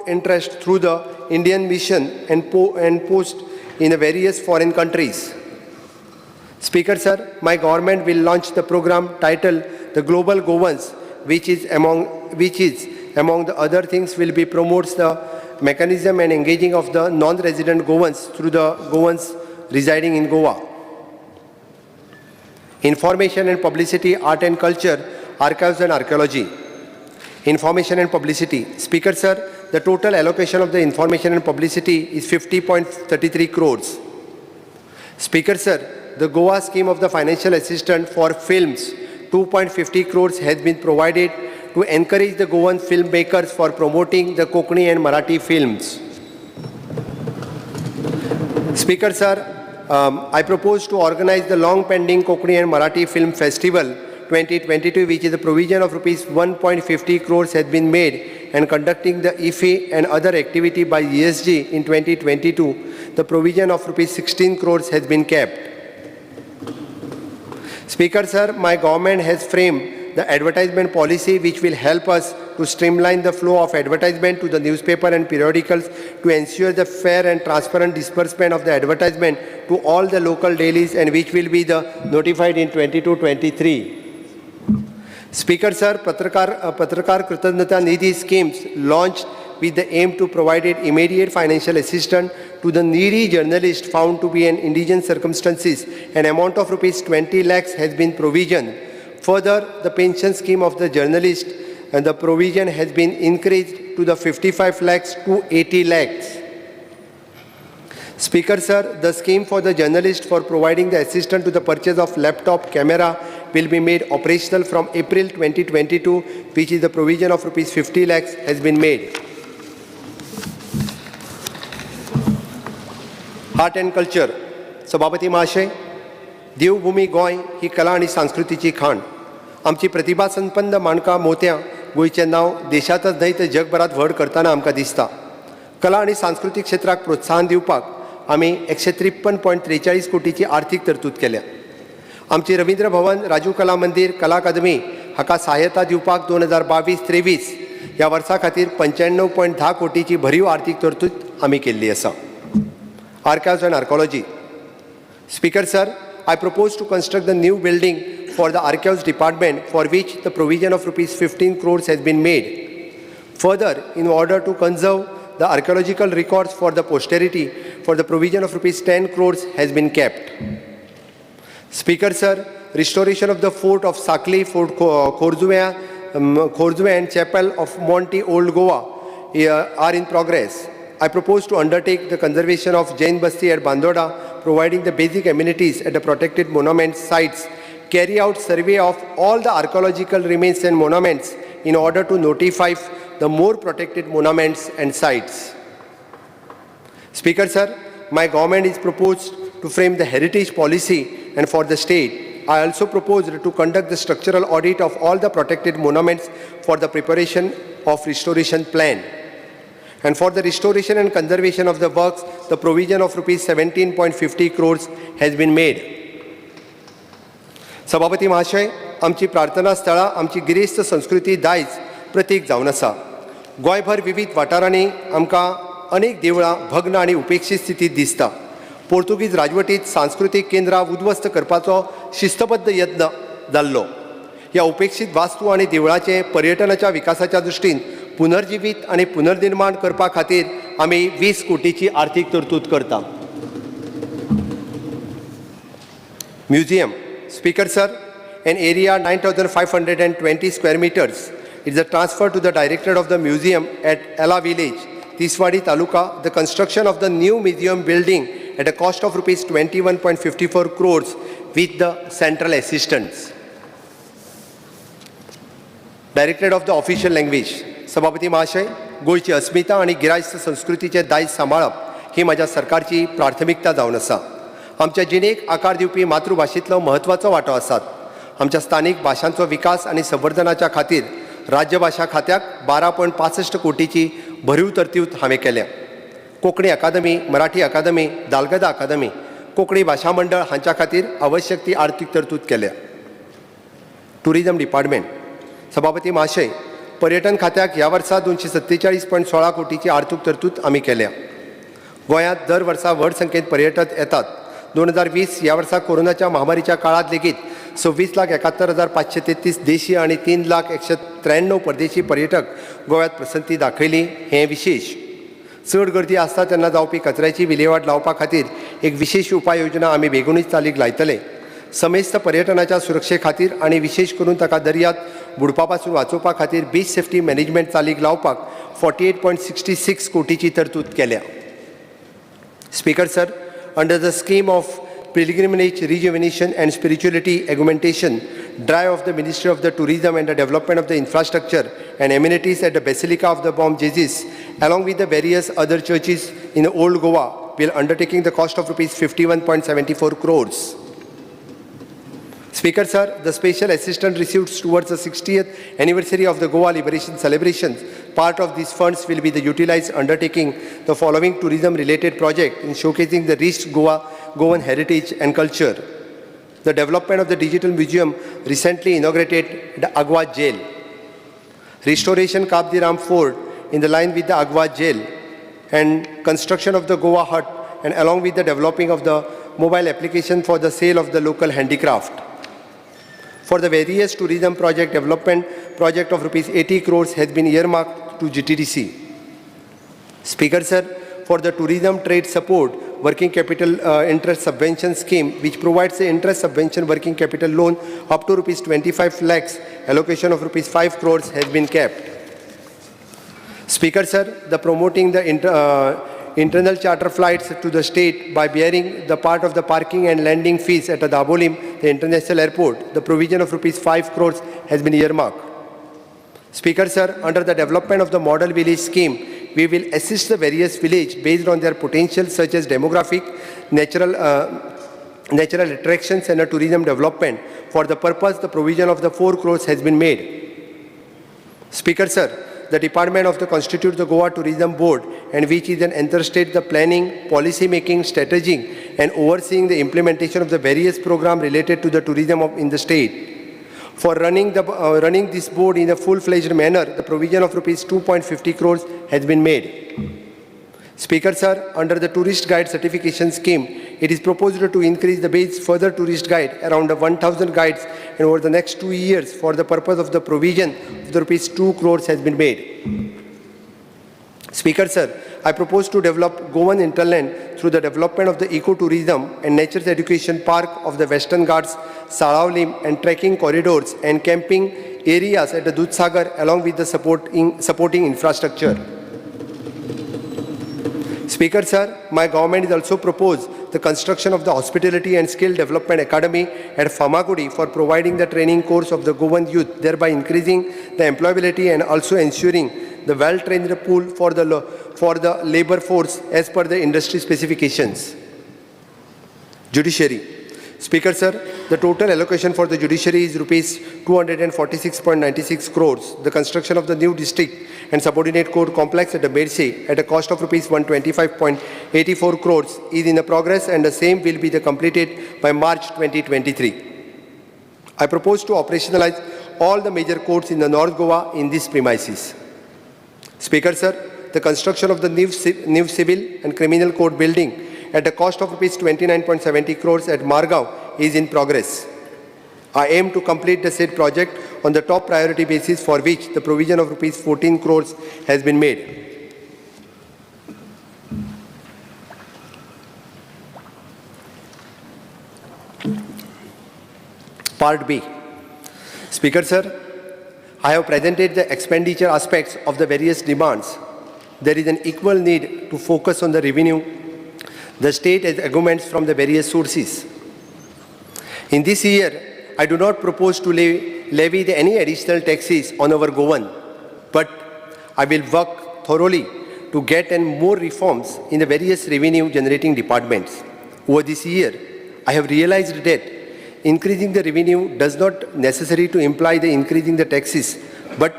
interest through the Indian mission and post in the various foreign countries. Speaker sir, my government will launch the program titled the Global Goans, which is among the other things will be promotes the mechanism and engaging of the non-resident Goans through the Goans residing in Goa. Information and publicity, art and culture, archives and archaeology. Information and publicity. Speaker sir, the total allocation of the information and publicity is 50.33 crores. Speaker sir, the Goa scheme of the financial assistance for films, 2.50 crores has been provided to encourage the Goan filmmakers for promoting the Konkani and Marathi films. Speaker sir, I propose to organize the long-pending Konkani and Marathi Film Festival 2022, which is the provision of rupees 1.50 crores has been made, and conducting the IFE and other activity by ESG in 2022. The provision of rupees 16 crores has been kept. Speaker sir, my government has framed the advertisement policy which will help us to streamline the flow of advertisement to the newspaper and periodicals to ensure the fair and transparent disbursement of the advertisement to all the local dailies, and which will be notified in 22-23. Speaker sir, Patrakar Kritanyata Nidhi schemes launched with the aim to provide immediate financial assistance to the needy journalist found to be in indigent circumstances. An amount of rupees 20 lakhs has been provisioned. Further, the pension scheme of the journalist and the provision has been increased to the 55 lakhs to 80 lakhs. Speaker sir, the scheme for the journalist for providing the assistance to the purchase of laptop camera will be made operational from April 2022, which is the provision of rupees 50 lakhs has been made. Art and culture. सभापती महाशय, देवभूमी गोंय ही कला आणि संस्कृतीची खाण. आमची प्रतिभा संपन्न माणका मोत्यां गोंयचें नांव देशांतच न्हय तर जगभरात व्हड करताना आमकां दिसता. कला आणि सांस्कृतीक क्षेत्राक प्रोत्साहन दिवपाक आमी 153.43 कोटीची आर्थीक तरतूद केल्या. आमची रवींद्र भवन, राजू कला मंदिर, कला अकादमी हाका सहाय्यता दिवपाक 2022-23 ह्या वर्सा खातीर 95.10 कोटीची भरीव आर्थीक तरतूद आमी केल्ली आसा. Archives and Archaeology. Speaker sir, I propose to construct the new building for the Archives Department, for which the provision of rupees 15 crores has been made. Further, in order to conserve the archaeological records for the posterity, for the provision of rupees 10 crores has been kept. Speaker sir, restoration of the fort of Sakli, Fort Khorzumia, Khorzwe and Chapel of Monte Old Goa are in progress. I propose to undertake the conservation of Jain Basti at Bandoda, providing the basic amenities at the protected monument sites, carry out survey of all the archaeological remains and monuments in order to notify the more protected monuments and sites. Speaker, sir, my government is proposed to frame the heritage policy, and for the state, I also proposed to conduct the structural audit of all the protected monuments for the preparation of restoration plan. And for the restoration and conservation of the works, the provision of rupees 17.50 crores has been made. सभापती महाशय, आमची प्रार्थना स्थळां आमची गिरेस्त संस्कृती दायज प्रतीक जावन आसा. गोंयभर विविध वाठारांनी आमकां अनेक देवळां भग्न आनी उपेक्षीत स्थितीत दिसता. पोर्तुगीज राजवटीत सांस्कृतीक केंद्रां उद्ध्वस्त करपाचो शिस्तबद्ध यत्न जाल्लो. ह्या उपेक्षीत वास्तू आनी देवळांचे पर्यटनाच्या विकासाच्या दृश्टीन पुनर्जीवित आणि पुनर्निर्माण करपा खातीर आमी 20 कोटीची आर्थीक तरतूद करता. Museum. Speaker, sir, an area 9,520 square meters is a transfer to the director of the museum at Ella village, Tiswadi Taluka. The construction of the new museum building at a cost of rupees 21.54 crores with the central assistance. Director of the official language. सभापती महाशय, गोयची अस्मिता आणि गिरायस्त संस्कृतीचे दायज सांबाळप ही माझ्या सरकारची प्राथमिकता जावन आसा. आमच्या जिणेक आकार दिवपी मातृभाषेतलो महत्वाचो वांटो आसात. आमच्या स्थानीक भाशांचो विकास आणि संवर्धनाच्या खातीर राज्य भाषा खात्याक 12.65 कोटीची भरीव तरतूद हांवें केल्या. कोंकणी अकादमी, मराठी अकादमी, दालगदा अकादमी, कोंकणी भाशा मंडळ हांच्या खातीर आवश्यक ती आर्थीक तरतूद केल्या. Tourism department. सभापती महाशय, पर्यटन खात्याक ह्या वर्सा 247.16 कोटीची आर्थीक तरतूद आमी केल्या. गोंयांत दर वर्सा व्हड संख्येन पर्यटक येतात. 2020 ह्या वर्सा कोरोनाच्या महामारीच्या काळात लेगीत 26,71,533 देशी आणि 3,193 परदेशी पर्यटक गोव्यात प्रसंती दाखयली. हें विशेष. चड गर्दी आसता तेन्ना जावपी कचऱ्याची विलेवाट लावपा खातीर एक विशेष उपाय योजना आमी बेगूनच चालीक लायतले. समेस्त पर्यटनाच्या सुरक्षे खातीर आणि विशेष करून ताका दर्यांत बुडपा पासून वाचोवपा खातीर बीच सेफ्टी मॅनेजमेंट चालीक लावपाक 48.66 कोटीची तरतूद केल्या. Speaker, sir, under the scheme of pilgrimage, rejuvenation and spirituality augmentation, drive of the Ministry of the Tourism and the Development of the Infrastructure and Amenities at the Basilica of the Bomb Jesus, along with the various other churches in Old Goa, will undertaking the cost of rupees 51.74 crores. Speaker, sir, the special assistance received towards the 60th anniversary of the Goa Liberation celebrations. Part of these funds will be utilized undertaking the following tourism-related project in showcasing the rich Goan heritage and culture. The development of the digital museum recently inaugurated the Agwa Jail. Restoration Kabdiram Fort in the line with the Agwa Jail and construction of the Goa Hut, and along with the developing of the mobile application for the sale of the local handicraft. For the various tourism project development project of rupees 80 crores has been earmarked to GTDC. Speaker, sir, for the tourism trade support working capital interest subvention scheme, which provides the interest subvention working capital loan up to rupees 25 lakhs, allocation of rupees 5 crores has been kept. Speaker, sir, the promoting the internal charter flights to the state by bearing the part of the parking and landing fees at the Dabolim, the international airport, the provision of rupees 5 crores has been earmarked. Speaker, sir, under the development of the model village scheme, we will assist the various villages based on their potential such as demographic, natural attractions and tourism development. For the purpose, the provision of the 4 crores has been made. Speaker, sir, the Department of the Constitute the Goa Tourism Board, and which is an interstate the planning, policy making, strategy and overseeing the implementation of the various programs related to the tourism in the state. For running this board in a full-fledged manner, the provision of rupees 2.50 crores has been made. Speaker, sir, under the tourist guide certification scheme, it is proposed to increase the base further tourist guide around 1,000 guides and over the next 2 years for the purpose of the provision of the rupees 2 crores has been made. Speaker, sir, I propose to develop Goan hinterland through the development of the ecotourism and nature education park of the Western Ghats, Saravlim and trekking corridors and camping areas at the Dudhsagar along with the supporting infrastructure. Speaker, sir, my government is also proposed the construction of the Hospitality and Skill Development Academy at Pharma for providing the training course of the Goan youth, thereby increasing the employability and also ensuring the well-trained pool for the labor force as per the industry specifications. Judiciary. Speaker, sir, the total allocation for the judiciary is rupees 246.96 crores. The construction of the new district and subordinate court complex at the Bedse at a cost of rupees 125.84 crores is in the progress, and the same will be completed by March 2023. I propose to operationalize all the major courts in the North Goa in these premises. Speaker, sir, the construction of the new civil and criminal court building at the cost of rupees 29.70 crores at Margao is in progress. I aim to complete the said project on the top priority basis, for which the provision of rupees 14 crores has been made. Part B. Speaker, sir, I have presented the expenditure aspects of the various demands. There is an equal need to focus on the revenue the state has augments from the various sources. In this year, I do not propose to levy any additional taxes on our Goan, but I will work thoroughly to get more reforms in the various revenue generating departments. Over this year, I have realized that increasing the revenue does not necessarily to imply the increasing the taxes, but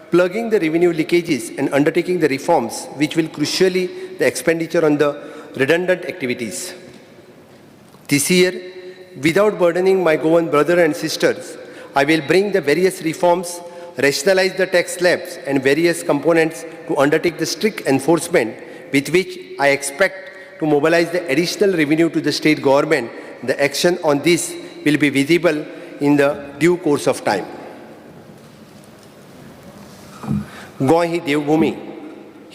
plugging the revenue leakages and undertaking the reforms which will crucially the expenditure on the redundant activities. This year, without burdening my Goan brothers and sisters, I will bring the various reforms, rationalize the tax slabs and various components to undertake the strict enforcement with which I expect to mobilize the additional revenue to the state government. The action on this will be visible in the due course of time. Goa ही देवभूमी,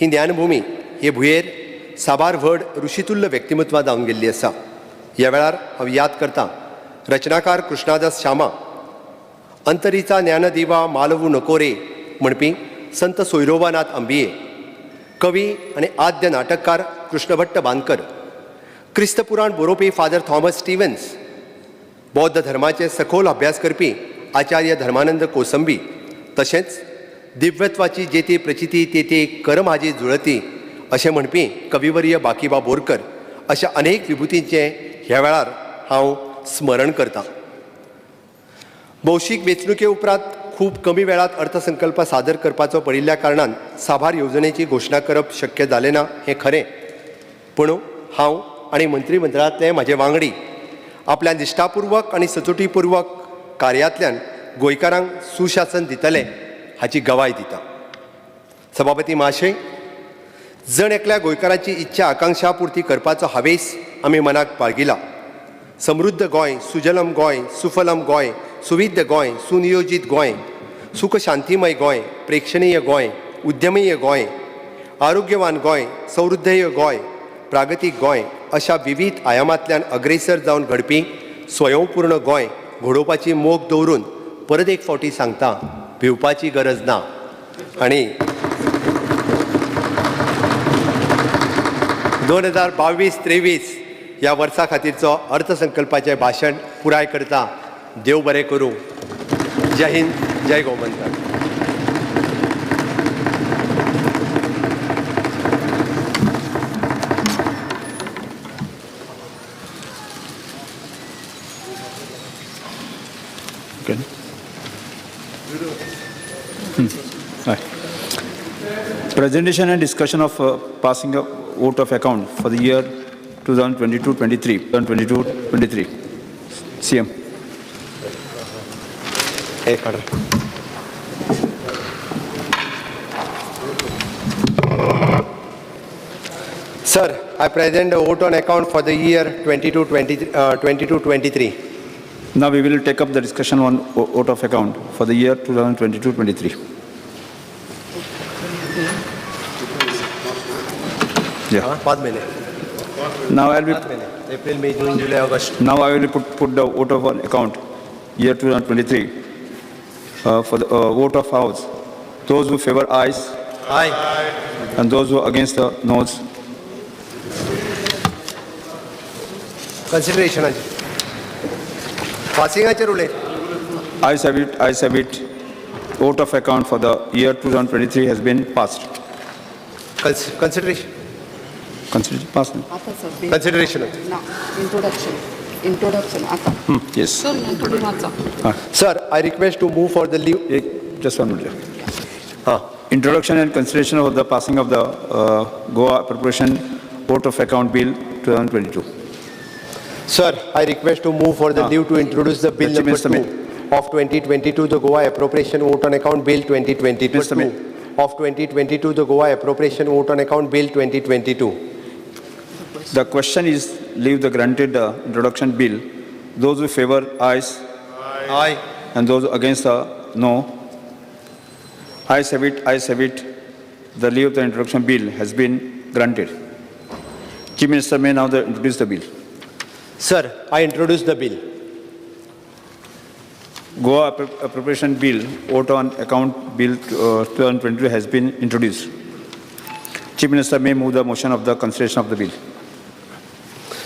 ही ज्ञानभूमी, हे भुयेर साबार व्हड ऋषितुल्य व्यक्तिमत्व जावन गेल्ली आसा. ह्या वेळार हांव याद करतां रचनाकार कृष्णादास श्यामा, अंतरीचा ज्ञानदिवा मालवू नको रे म्हणपी संत सोयरोबानाथ अंबिये, कवी आनी आद्य नाटककार कृष्णभट्ट बांदकर, क्रिस्तपुराण बरोवपी फादर थॉमस स्टीव्हन्स, बौद्ध धर्माचे सखोल अभ्यास करपी आचार्य धर्मानंद कोसंबी, तशेंच दिव्यत्वाची जेती प्रचिती तेती कर म्हाजी जुळती अशें म्हणपी कविवर्य बाकीबा बोरकर, अशा अनेक विभुतींचे ह्या वेळार हांव स्मरण करतां. भौशीक वेंचणुके उपरांत खूब कमी वेळात अर्थसंकल्प सादर करपाचो पडिल्ल्या कारणान साबार येवजणेची घोशणा करप शक्य जालें ना हें खरें. पूण हांव आनी मंत्रिमंडळांतले म्हाजे वांगडी आपल्या निश्ठापूर्वक आनी सचोटीपूर्वक कार्यांतल्यान गोंयकारांक सुशासन दितले हाची गवाय दिता. सभापती महाशय, जण एकल्या गोंयकाराची इच्छा आकांक्षा पुर्ती करपाचो हावेस आमी मनाक बाळगिला. समृद्ध गोंय, सुजलम गोंय, सुफलम गोंय, सुविद्य गोंय, सुनियोजीत गोंय, सुख शांतीमय गोंय, प्रेक्षणीय गोंय, उद्यमीय गोंय, आरोग्यवान गोंय, समृद्धय गोंय, प्रागतीक गोंय अशा विविध आयामांतल्यान अग्रेसर जावन घडपी स्वयंपूर्ण गोंय घडोवपाची मोख दवरून परत एक फावटी सांगता, भिवपाची गरज ना. आनी 2022-23 ह्या वर्सा खातीरचो अर्थसंकल्पाचें भाशण पुराय करता. देव बरें करूं. जय हिंद, जय Gomantak. Presentation and discussion of passing a vote of account for the year 2022-23. 2022-23. CM. Sir, I present a vote on account for the year 22-23. Now we will take up the discussion on vote of account for the year 2022-23. Yeah. 5 महिने. Now I will 5 महिने. April, may, June, July, August. now I will put the vote of on account year 2023 for the vote of House. Those who favor ayes Aye. and those who are against the noes. Consideration. पासिंगाचे रुले. Ayes have it. Ayes have it. Vote of account for the year 2023 has been passed. Consideration. Consider passed. आता sir बे- Consideration. ना introduction आता Yes. Sir तुम्ही वाचा Sir, I request to move for the leave. Just 1 minute. हाँ. Introduction and consideration of the passing of the Goa Appropriation Vote of Account Bill 2022. Sir, I request to move for the leave to introduce the bill Mr. number Mr. 2 of 2022, the Goa Appropriation Vote on Account Bill 2022. Mr. May. Of 2022, the Goa Appropriation Vote on Account Bill 2022. The question is, leave the granted introduction bill. Those who favor ayes Aye. and those against no. Ayes have it. Ayes have it. The leave of the introduction bill has been granted. Chief Minister may now introduce the bill. Sir, I introduce the bill. Goa Appropriation Bill, vote on account Bill 2022 has been introduced. Chief Minister may move the motion of the consideration of the bill.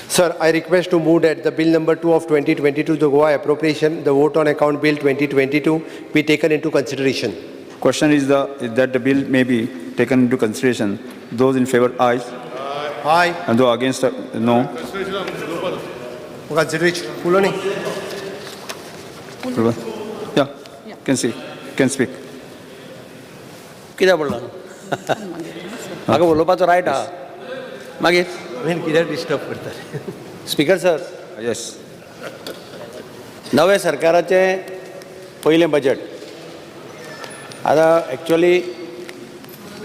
Sir, I request to move that the bill number 2 of 2022, the Goa Appropriation, the Vote on Account Bill 2022, be taken into consideration. Question is that the bill may be taken into consideration. Those in favor, ayes, Aye. and those against, no. Consideration. Full nahi? Yeah, can speak. कित्याक बोलला म्हाका उलोवपाचो riot आहा मागीर When कित्याक disturb करता? Speaker sir Yes. नवे सरकाराचें पयलें बजेट आतां actually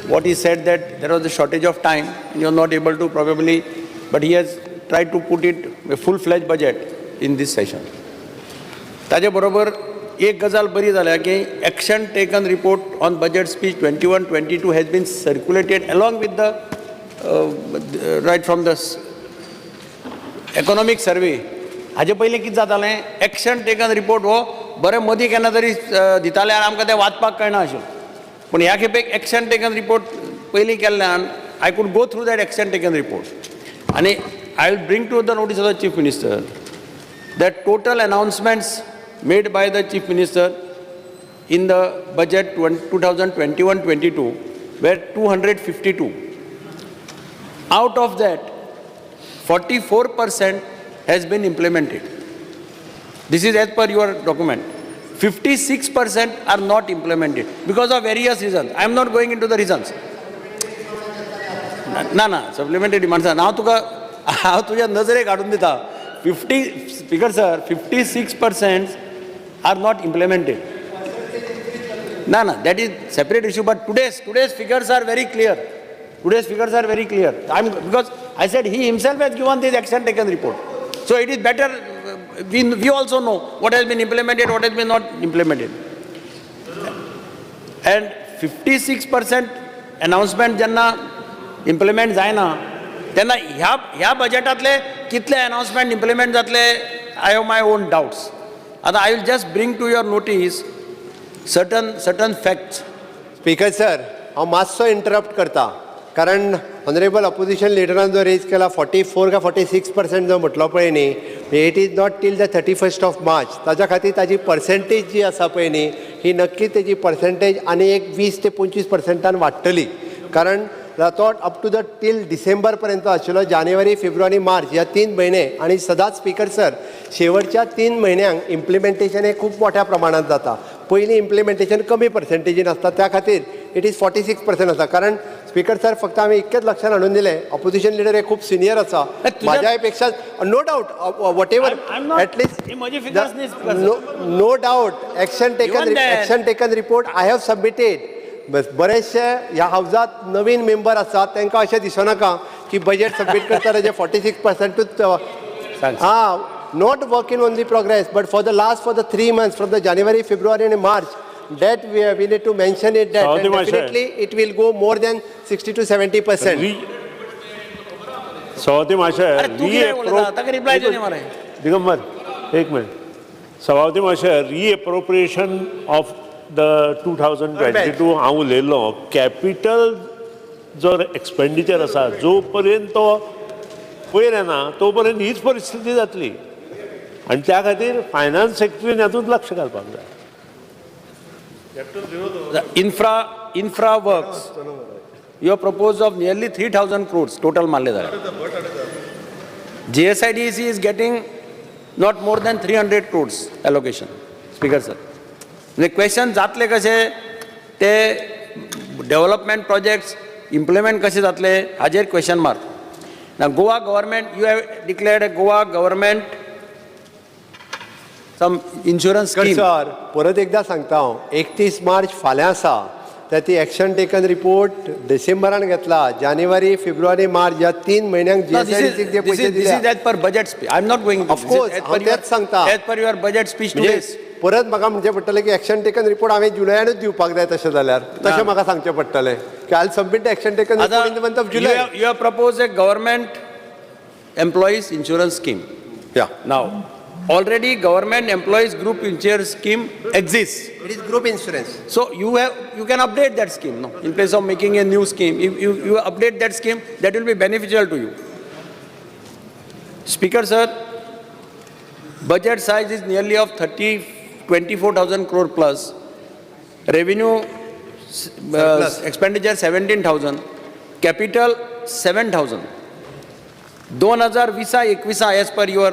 what he said that there was a shortage of time and you are not able to probably, but he has tried to put it a full-fledged budget in this session. ताजे बरोबर एक गजाल बरी जाल्या की action taken report on budget speech 21-22 has been circulated along with the right from the economic survey. हाजे पयलीं कितें जातालें action taken report हो बरें मदीं केन्ना तरी दिताले आनी आमकां तें वाचपाक कळना आशिल्लें पूण ह्या खेपेक action taken report पयलीं केल्ल्यान I could go through that action taken report and I will bring to the notice of the Chief Minister that total announcements made by the Chief Minister in the budget 2021-22 were 252. Out of that, 44% has been implemented. This is as per your document. 56% are not implemented because of various reasons. I am not going into the reasons. ना supplementary demands. Now तुझ्या नजरेक हाडून दिता 50 speaker sir 56% are not implemented. That is separate issue, but today's figures are very clear. Because I said he himself has given this action taken report. So it is better, we also know what has been implemented, what has been not implemented. And 56% announcement jenna implement जायना तेन्ना ह्या बजेटांतले कितले announcement implement जातले, I have my own doubts. And I will just bring to your notice certain facts. Speaker sir, हांव मातसो interrupt करता कारण honourable opposition लिडरान जो रेज केला 44 का 46% जो म्हटलो पळय न्ही, it is not till the 31st March. ताच्या खातीर ताजी पर्सेंटेज जी आसा पळय न्ही, ही नक्की तेजी पर्सेंटेज आनी एक 20 ते 25% वाडटली. कारण तो up to the till December पर्यंत आशिल्लो. जानेवारी, फेब्रुवारी, मार्च ह्या 3 म्हयने आनी सदांच स्पीकर सर शेवटच्या 3 म्हयन्यांक इम्प्लिमेंटेशन हे खूब मोठ्या प्रमाणात जाता. पयलीं इम्प्लिमेंटेशन कमी पर्सेंटेजीन आसता, त्या खातीर इट इज 46% आसा. कारण स्पीकर सर फक्त आमी इतकेच लक्षात हाडून दिलें, अपोजिशन लिडर हे खूप सिनियर आसा म्हाज्या पेक्षा. No doubt whatever at least no doubt action taken report I have submitted. बरेचशे ह्या हाऊसात नवीन मेंबर आसात तांकां अशें दिसनाका की बजेट सबमिट करता जे 46%च not working on the progress, but for the 3 months from the January, February and March, that we need to mention it that definitely it will go more than 60 to 70%. सभापती महाशय अरे तू कितें उलयता? ताका reply दिवं मरे. दिगंबर एक मिनिट. सभापती महाशय रिएप्रोप्रिएशन ऑफ द 2022 हांव उलयल्लो कॅपिटल जो एक्सपेंडिचर आसा जो पर्यंत तो पयर येना तो पर्यंत हीच परिस्थिती जातली आनी त्या खातीर फायनान्स सेक्टरीन हातूंत लक्ष घालपाक जाय. Infra works, you have proposed of nearly 3,000 crores total मारले जाल्यार. GSIDC is getting not more than 300 crores allocation. Speaker sir. The question जातले कशे ते development projects implement कशे जातले हाजेर question mark. Now Goa government, you have declared a Goa government some insurance scheme. Sir परत एकदा सांगता हांव 31 मार्च फाल्यां आसा ती एक्शन टेकन रिपोर्ट डिसेंबरान घेतला. जानेवारी फेब्रुवारी मार्च ह्या 3 म्हयन्यांक No, this GSIDC जे पयशे is दिल्या as per budget speech. I am not going. Of course, हांव तेच सांगता. As per your budget speech म्हणजे today. परत म्हाका म्हणचें पडटलें की एक्शन टेकन रिपोर्ट हांवें जुलयानूच दिवपाक जाय तशें जाल्यार तशें म्हाका सांगचें पडटलें की I submit action taken report in the month of जुलय. You have proposed a government employees insurance scheme. या Now, already government employees group insurance scheme exists. It is group insurance. So you can update that scheme, no? In place of making a new scheme, if you update that scheme, that will be beneficial to you. Speaker sir, budget size is nearly of 24,000 crore plus. Revenue expenditure 17,000. Capital 7,000. 2020-21 as per your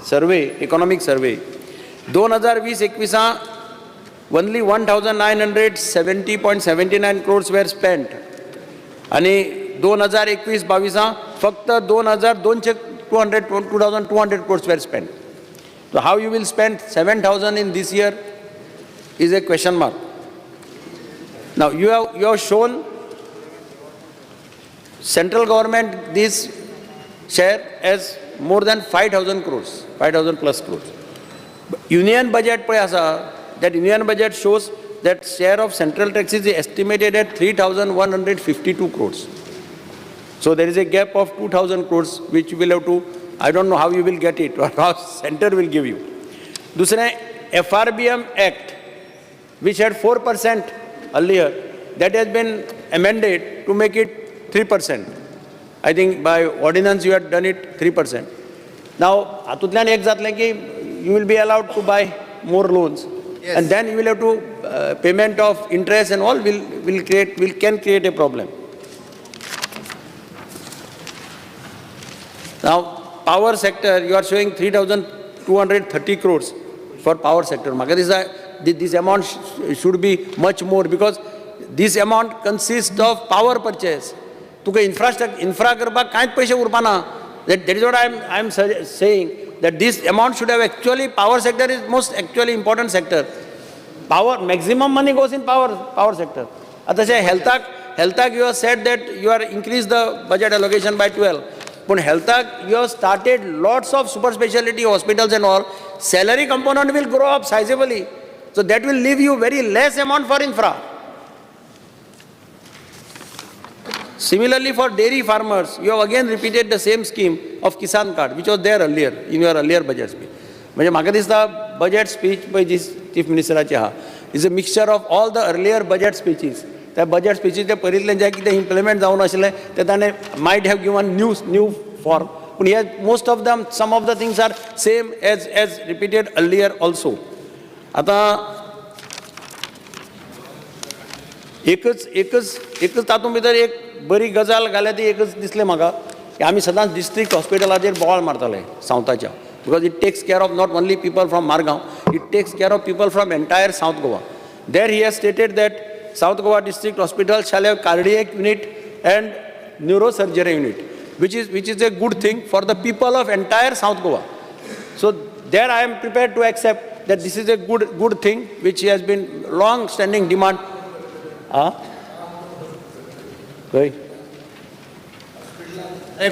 survey, economic survey. 2020-21 only 1,970.79 crores were spent. आणि 2021-22 फक्त 2,200 crores were spent. So how you will spend 7,000 in this year is a question mark. Now you have shown central government this share as more than 5,000 crores, 5,000 plus crores. Union budget pay asa, that union budget shows that share of central taxes is estimated at 3,152 crores. So there is a gap of 2,000 crores which you will have to, I don't know how you will get it or how center will give you. Dusra FRBM Act which had 4% earlier, that has been amended to make it 3%. I think by ordinance you had done it 3%. Now, atutlan ek zatlen ki you will be allowed to buy more loans, yes. And then you will have to payment of interest and all can create a problem. Now, power sector you are showing 3,230 crores for power sector. This amount should be much more because this amount consists of power purchase. तुका infra करपाक कांयच पैसे उरपाना. That is what I am saying, that this amount should have actually, power sector is most actually important sector. Power, maximum money goes in power sector. Atase health you have said that you are increased the budget allocation by 12. But health you have started lots of super specialty hospitals and all. Salary component will grow up sizably. So that will leave you very less amount for infra. Similarly, for dairy farmers, you have again repeated the same scheme of Kisan card, which was there earlier, in your earlier budget speech. म्हणजे म्हाका दिसता budget speech by this Chief Ministeraचे आहा is a mixture of all the earlier budget speeches. त्या budget speeches ते पयलींतले जे कितें implement जावन आशिल्लें ते ताणें might have given new form. But here most of them, some of the things are same as repeated earlier also. आता एकच तातूंत भितर एक बरी गजाल घाल्या ती एकच दिसलें म्हाका की आमी सदांच डिस्ट्रिक्ट हॉस्पिटलाचेर बोवाळ मारताले सावथाच्या, because it takes care of not only people from Margao, it takes care of people from entire South Goa. There he has stated that South Goa district hospital shall have cardiac unit and neurosurgery unit, which is a good thing for the people of entire South Goa. So there I am prepared to accept that this is a good thing which has been long standing demand.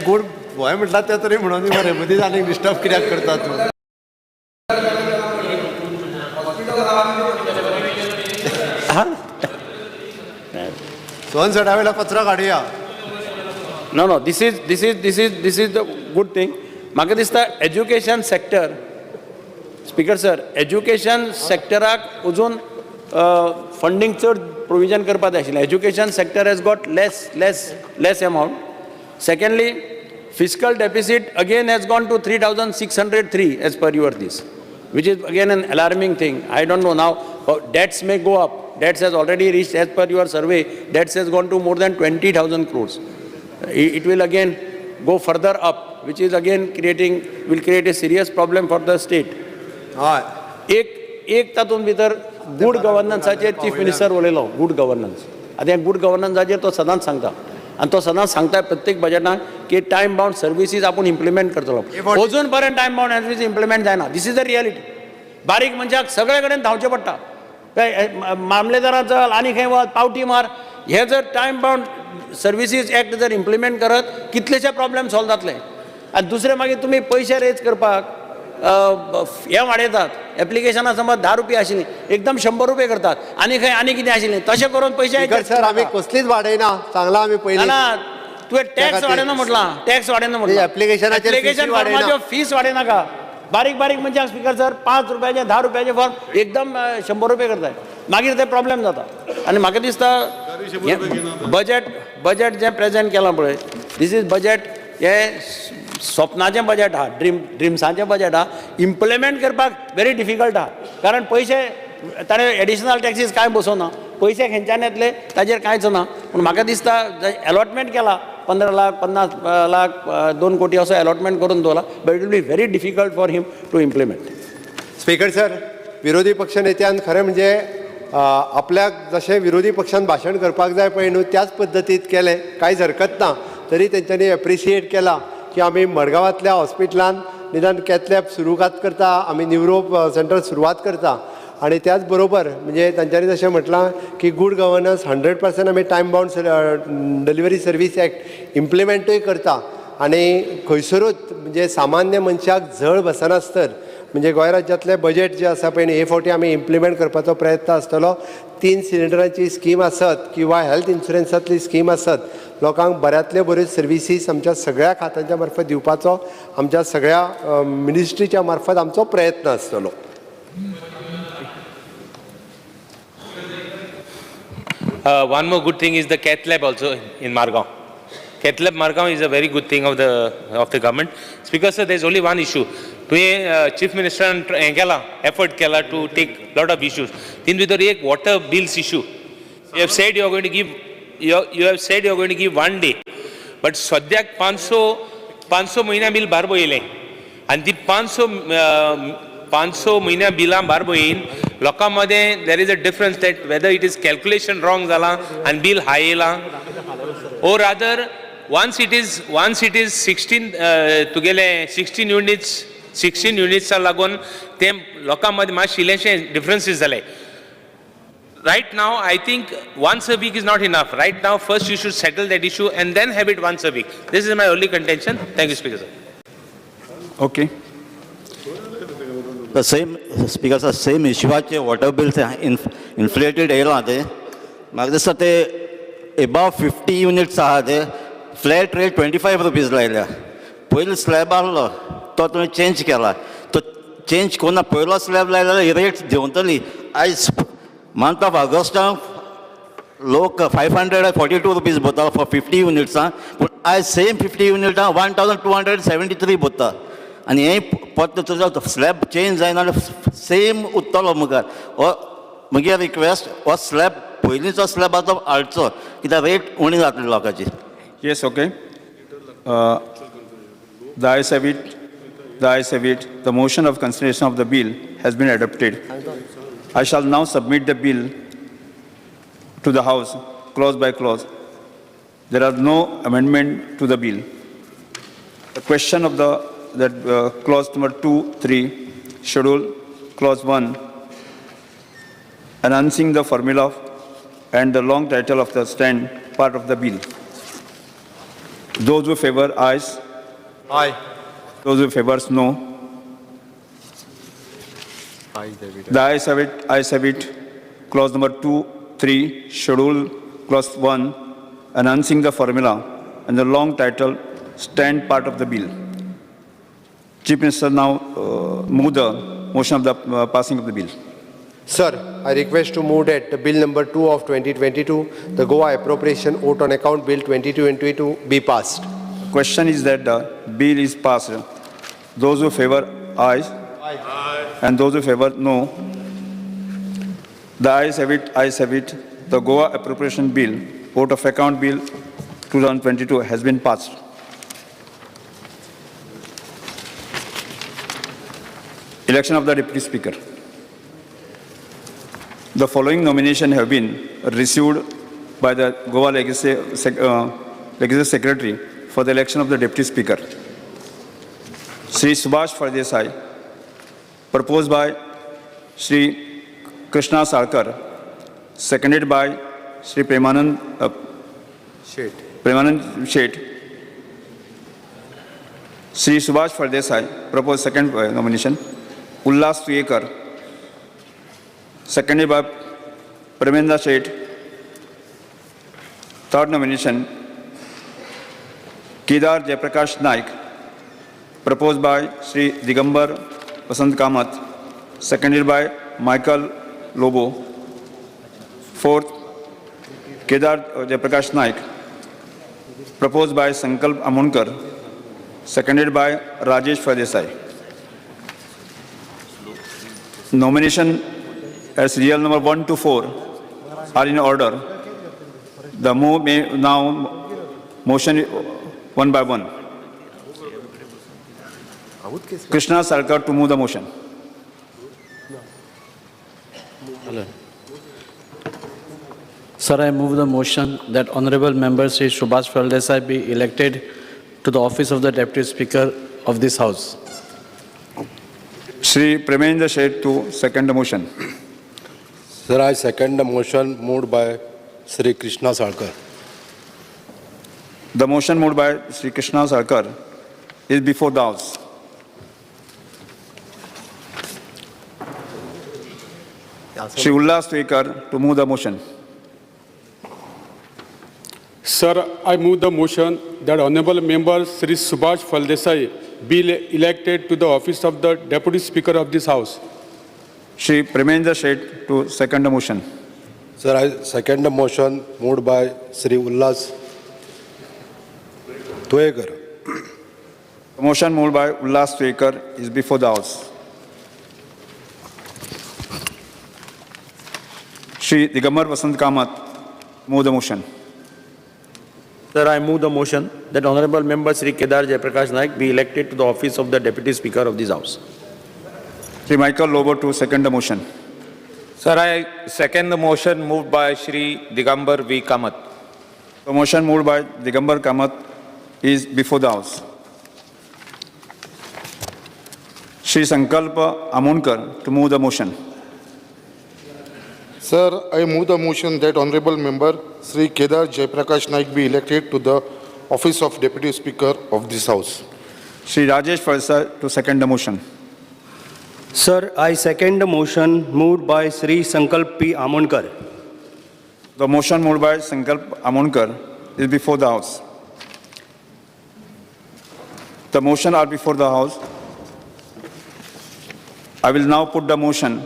Good Goa म्हटला ते तरी म्हणून मरे मदींच आनीक disturb कित्याक करता तूं? सोन सडा वेळा कचरो काडुया. No, this is the good thing. म्हाका दिसता education sector, speaker sir, education सेक्टराक अजून फंडिंग चड प्रोविजन करपाक जाय आशिल्लें. Education sector has got less amount. Secondly, fiscal deficit again has gone to 3,603 as per your this, which is again an alarming thing. I don't know now, debts may go up. Debts has already reached, as per your survey, debts has gone to more than 20,000 crores. It will again go further up, which is again will create a serious problem for the state. एक तातूंत भितर good गव्हर्नन्साचेर chief minister उलयलो. Good governance, आतां ह्या good गव्हर्नन्साचेर तो सदांच सांगता, आनी तो सदांच सांगता प्रत्येक बजेटाक की टायम बाउंड सर्विसीस आपूण इम्प्लिमेंट करतलो. अजून पर्यंत टायम बाउंड सर्विसीस इम्प्लिमेंट जायना. This is the reality. बारीक मनशाक सगळे कडेन धांवचें पडटा. मामलेदारां चल, आनी खंय वच, पावटी मार. हे जर टायम बाउंड सर्विसीस एक्ट जर इम्प्लिमेंट करत, कितलेशे प्रॉब्लेम सॉल्व जातले. आनी दुसरें मागीर तुमी पयशे रेज करपाक हे वाडयतात. एप्लिकेशनां समज 10 रुपया आशिल्लीं एकदम 100 रुपया करतात. आनी खंय आनी कितें आशिल्लें तशें करून पयशे. सर आम्ही कसलीच वाडयना, सांगला आम्ही पयलीं. ना तुवें टॅक्स वाडयना म्हटलां. टॅक्स वाडयना म्हटलां. एप्लिकेशन फॉर्माच्यो फीस वाडयनाका. बारीक मनशाक स्पीकर सर 5 रुपयाचे 10 रुपयाचे फॉर्म एकदम 100 रुपया करताय. मागीर ते प्रॉब्लेम जाता. आनी म्हाका दिसता बजेट जें प्रेजेंट केलां पळय, दीस इज बजेट, हें स्वप्नाचें बजेट आहा, ड्रिम्साचें बजेट आहा. इम्प्लिमेंट करपाक व्हेरी डिफिकल्ट आहा. कारण पयशे ताणें एडिशनल टॅक्सीस कांय बसोवना. पयशे खंयच्यान येतले ताजेर कांयच ना. पूण म्हाका दिसता अलॉटमेंट केला 15 लाख 50 लाख 2 कोटी असो अलॉटमेंट करून दवरला. But it will be very difficult for him to implement. Speaker sir, विरोधी पक्ष नेत्यान खरें म्हणजे आपल्याक जशें विरोधी पक्षान भाशण करपाक जाय पळय न्हू, त्याच पद्दतीत केलें, कांयच हरकत ना. तरी तेंच्यांनी एप्रिशिएट केला की आमी मडगांवांतल्या हॉस्पिटलान निदान कॅथ लॅब सुरवात करता, आमी न्युरो सेंटर सुरवात करता. आणि त्याच बरोबर म्हणजे तांच्यांनी जशें म्हटलां की गूड गव्हर्नन्स 100% आमी time bound delivery service act इम्प्लिमेंटूय करता. आनी खंयसरूच म्हणजे सामान्य मनशाक झळ बसनासतर म्हणजे गोंय राज्यांतले बजेट जे आसा पळय हे फावटी आमी इम्प्लिमेंट करपाचो प्रयत्न आसतलो. 3 सिलिंडरांची स्कीम आसत किंवा हेल्थ इन्शुरन्सांतली स्कीम आसत, लोकांक बऱ्यांतल्यो बऱ्यो सर्विसीस आमच्या सगळ्या खात्यांच्या मार्फत दिवपाचो आमच्या सगळ्या मिनिस्ट्रीच्या मार्फत आमचो प्रयत्न आसतलो. One more good thing is the cath lab also in Margao. Cath lab Margao is a very good thing of the government. Speaker sir, there is only one issue. Today Chief Minister केला effort केला to take lot of issues. तीन भितर एक water bills issue. You have said you are going to give 1 day, but सद्याक 500 महिना bill बारबो येयलें आनी ती 500 महिना बिलां बारबो येयन लोकांमध्ये there is a difference that whether it is calculation wrong जाला and bill high येयला, or rather once it is 16 तुगेले 16 units लागून ते लोकांमध्ये मातशे इल्लेशे differences जाले. Right now, I think once a week is not enough. Right now, first you should settle that issue and then have it once a week. This is my only contention. Thank you, Speaker sir. Okay. The same, Speaker sir, same issue water bills inflated area they. म्हाका दिसता ते above 50 units आहा ते flat rate 25 rupees लायल्या. पयलो slab आहलो तो तुवें चेंज केला. तो चेंज कोन्ना, पयलो स्लॅब लायल्यार रेट देंवतली. आयज month of August, लोक 542 rupees बोता for 50 units. But I same 50 units 1,273 बोता. And हे पत्त तुजो स्लॅब चेंज जायना सेम उत्तलो मुखार. म्हगे रिक्वेस्ट हो स्लॅब पयलींचो स्लॅब आसा तो हाडचो, कित्याक रेट उणी जातली लोकांची. Yes, okay. The ayes have it. The ayes have it. The motion of consideration of the bill has been adopted. I shall now submit the bill to the House, clause by clause. There are no amendment to the bill. The question of clause number 2, 3, schedule, clause 1, announcing the formula and the long title of the stand part of the bill. Those who favor ayes. Aye. Those who favors no. The ayes have it. Ayes have it. Clause number 2, 3, schedule, clause 1, announcing the formula and the long title stand part of the bill. Chief Minister now move the motion of the passing of the bill. Sir, I request to move that Bill number 2 of 2022, the Goa Appropriation Vote on Account Bill 2222 be passed. Question is that the bill is passed. Those who favor aye, and those who favor no. The ayes have it, ayes have it. The Goa Appropriation Bill, Vote of Account Bill 2022 has been passed. Election of the Deputy Speaker. The following nominations have been received by the Goa Legislative Secretary for the election of the Deputy Speaker. Sri Suyash Fardesai, proposed by Sri Krishna Sarkar, seconded by Sri Premanand Shet. Sri Suyash Fardesai, proposed second nomination. Ullas Tuyekar, seconded by Pramod Sawant. Third nomination, Kedar Jayaprakash Naik, proposed by Sri Digambar Vasant Kamath, seconded by Michael Lobo. Fourth, Kedar Jayaprakash Naik, proposed by Sankalp Amonkar, seconded by Rajesh Fardesai. Nomination as serial number 1 to 4 are in order. The move may now motion one by one. Krishna Sarkar to move the motion. Sir, I move the motion that Honorable Member Sri Suyash Fardesai be elected to the office of the Deputy Speaker of this House. Sri Pramod Sawant to second the motion. Sir, I second the motion moved by Sri Krishna Sarkar. The motion moved by Sri Krishna Sarkar is before the House. Sri Ullas Tuyekar to move the motion. Sir, I move the motion that Honorable Member Sri Suyash Fardesai be elected to the office of the Deputy Speaker of this House. Sri Pramod Sawant to second the motion. Sir, I second the motion moved by Sri Ullas Tuyekar. The motion moved by Ullas Tuyekar is before the House. Sri Digambar Vasant Kamath move the motion. Sir, I move the motion that Honorable Member Sri Kedar Jayaprakash Naik be elected to the office of the Deputy Speaker of this House. Sri Michael Lobo to second the motion. Sir, I second the motion moved by Shri Digambar V. Kamath. The motion moved by Digambar Kamath is before the House. Sri Sankalpa Amonkar to move the motion. Sir, I move the motion that Honorable Member Sri Kedar Jayaprakash Naik be elected to the office of Deputy Speaker of this House. Sri Rajesh Fardesai to second the motion. Sir, I second the motion moved by Sri Sankalp P. Amonkar. The motion moved by Sankalp Amonkar is before the House. The motion are before the House. I will now put the motion.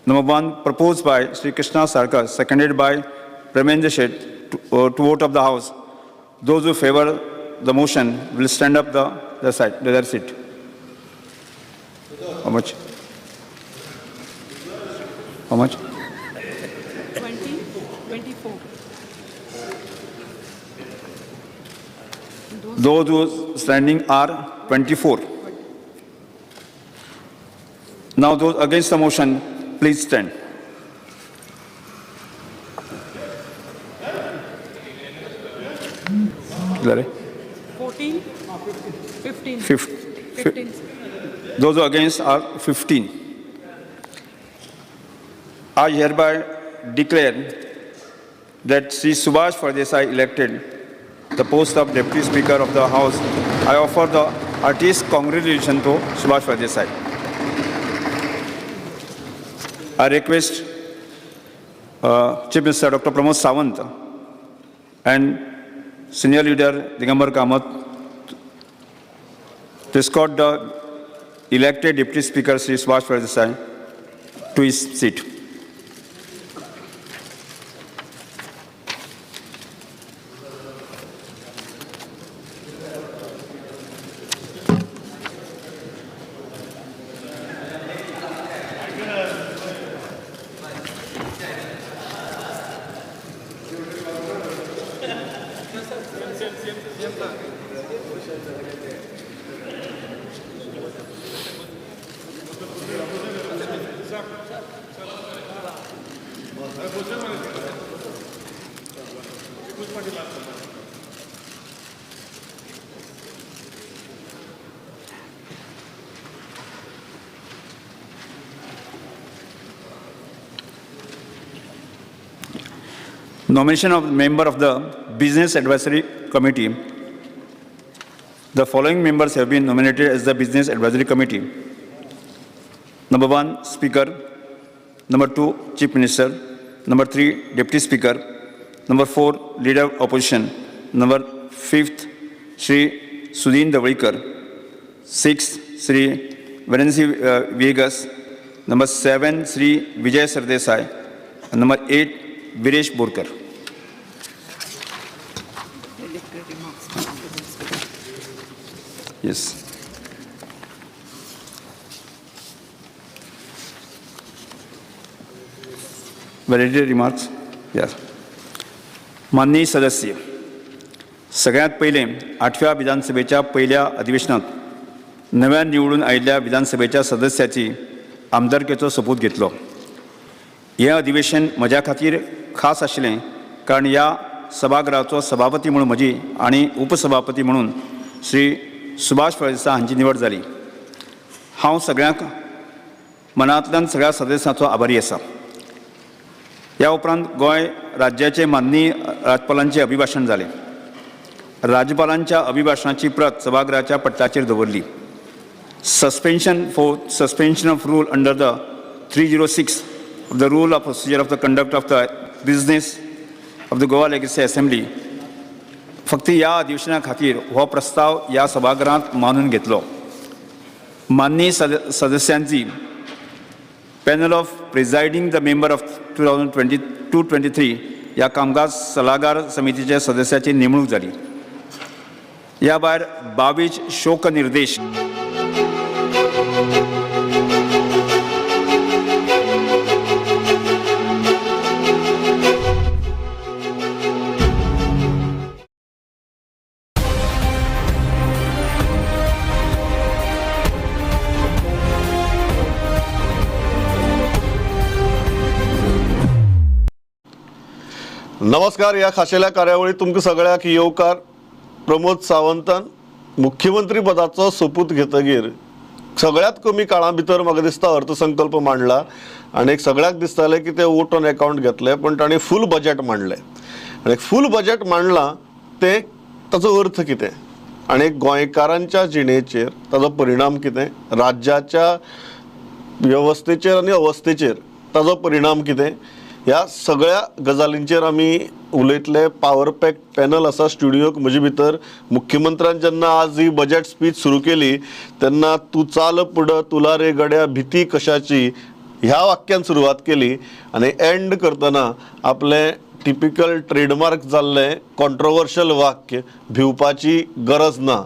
Number 1, proposed by Sri Krishna Sarkar, seconded by Pramod Sawant to vote of the House. Those who favor the motion will stand up the seat. How much? How much? 20, 24. Those who standing are 24. Now those against the motion, please stand. Sorry? 14, 15. 15. Those who against are 15. I hereby declare that Sri Suyash Fardesai elected the post of Deputy Speaker of the House. I offer the heartiest congratulations to Suyash Fardesai. I request Chief Minister Dr. Pramod Sawant and Senior Leader Digambar Kamath to escort the elected Deputy Speaker Sri Suyash Desai to his seat. Nomination of member of the Business Advisory Committee. The following members have been nominated as the Business Advisory Committee. Number 1, Speaker. Number 2, Chief Minister. Number 3, Deputy Speaker. Number 4, Leader of Opposition. Number 5th, Sri Sudin Davlikar. 6th, Sri Venancy Vegas. Number 7, Sri Vijay Sardesai. And number 8, Viresh Borkar. Yes. Validity remarks? Yes. माननीय सदस्य, सगळ्यात पहिले 8व्या विधानसभेच्या पहिल्या अधिवेशनात नव्या निवडून आलेल्या विधानसभेच्या सदस्याची आमदारकेचो सोपूत घेतलो. हे अधिवेशन म्हज्या खातीर खास आशिल्लें कारण ह्या सभागृहाचो सभापती म्हणून म्हजी आनी उपसभापती म्हणून श्री सुभाष फळदेसाय हांची निवड जाली. हांव सगळ्यांक मनांतल्यान सगळ्या सदस्यांचो आभारी आसा. ह्या उपरांत गोंय राज्याचे माननीय राज्यपालांचे अभिभाशण जालें. राज्यपालांच्या अभिभाशणाची प्रत सभागृहाच्या पटलाचेर दवरली. Suspension of rule under the 306 of the rule of procedure of the conduct of the business of the Goa Legislative Assembly. फक्त ह्या अधिवेशना खातीर हो प्रस्ताव ह्या सभागृहांत मानून घेतलो. माननीय सदस्यांची panel of presiding the member of 2022-23 ह्या कामकाज सल्लागार समितीच्या सदस्याची नेमणूक जाली. ह्या भायर 22 शोक निर्देश नमस्कार. या खाशेल्या कार्यावळीत तुमकां सगळ्याक येवकार. प्रमोद सावंतान मुख्यमंत्री पदाचो सोपूत घेतगीर सगळ्यात कमी काळा भितर म्हाका दिसता अर्थसंकल्प मांडला आनी सगळ्याक दिसतालें की ते वोट ऑन अकाउंट घेतले, पण ताणें फूल बजेट मांडलें. आनी फूल बजेट मांडलां ते ताचो अर्थ कितें आनी गोंयकारांच्या जिणेचेर ताचो परिणाम कितें, राज्याच्या वेवस्थेचेर आनी अवस्थेचेर ताचो परिणाम कितें, ह्या सगळ्या गजालींचेर आमी उलयतले. पावर पॅक पॅनल आसा स्टुडियोक म्हजे भितर. मुख्यमंत्र्यान जेन्ना आज ही बजेट स्पीच सुरू केली तेन्ना तूं चाल पुढं तुला रे गड्या भीती कशाची ह्या वाक्यान सुरवात केली आनी एंड करतना आपलें टिपिकल ट्रेडमार्क जाल्लें कॉन्ट्रोवर्शियल वाक्य भिवपाची गरज ना.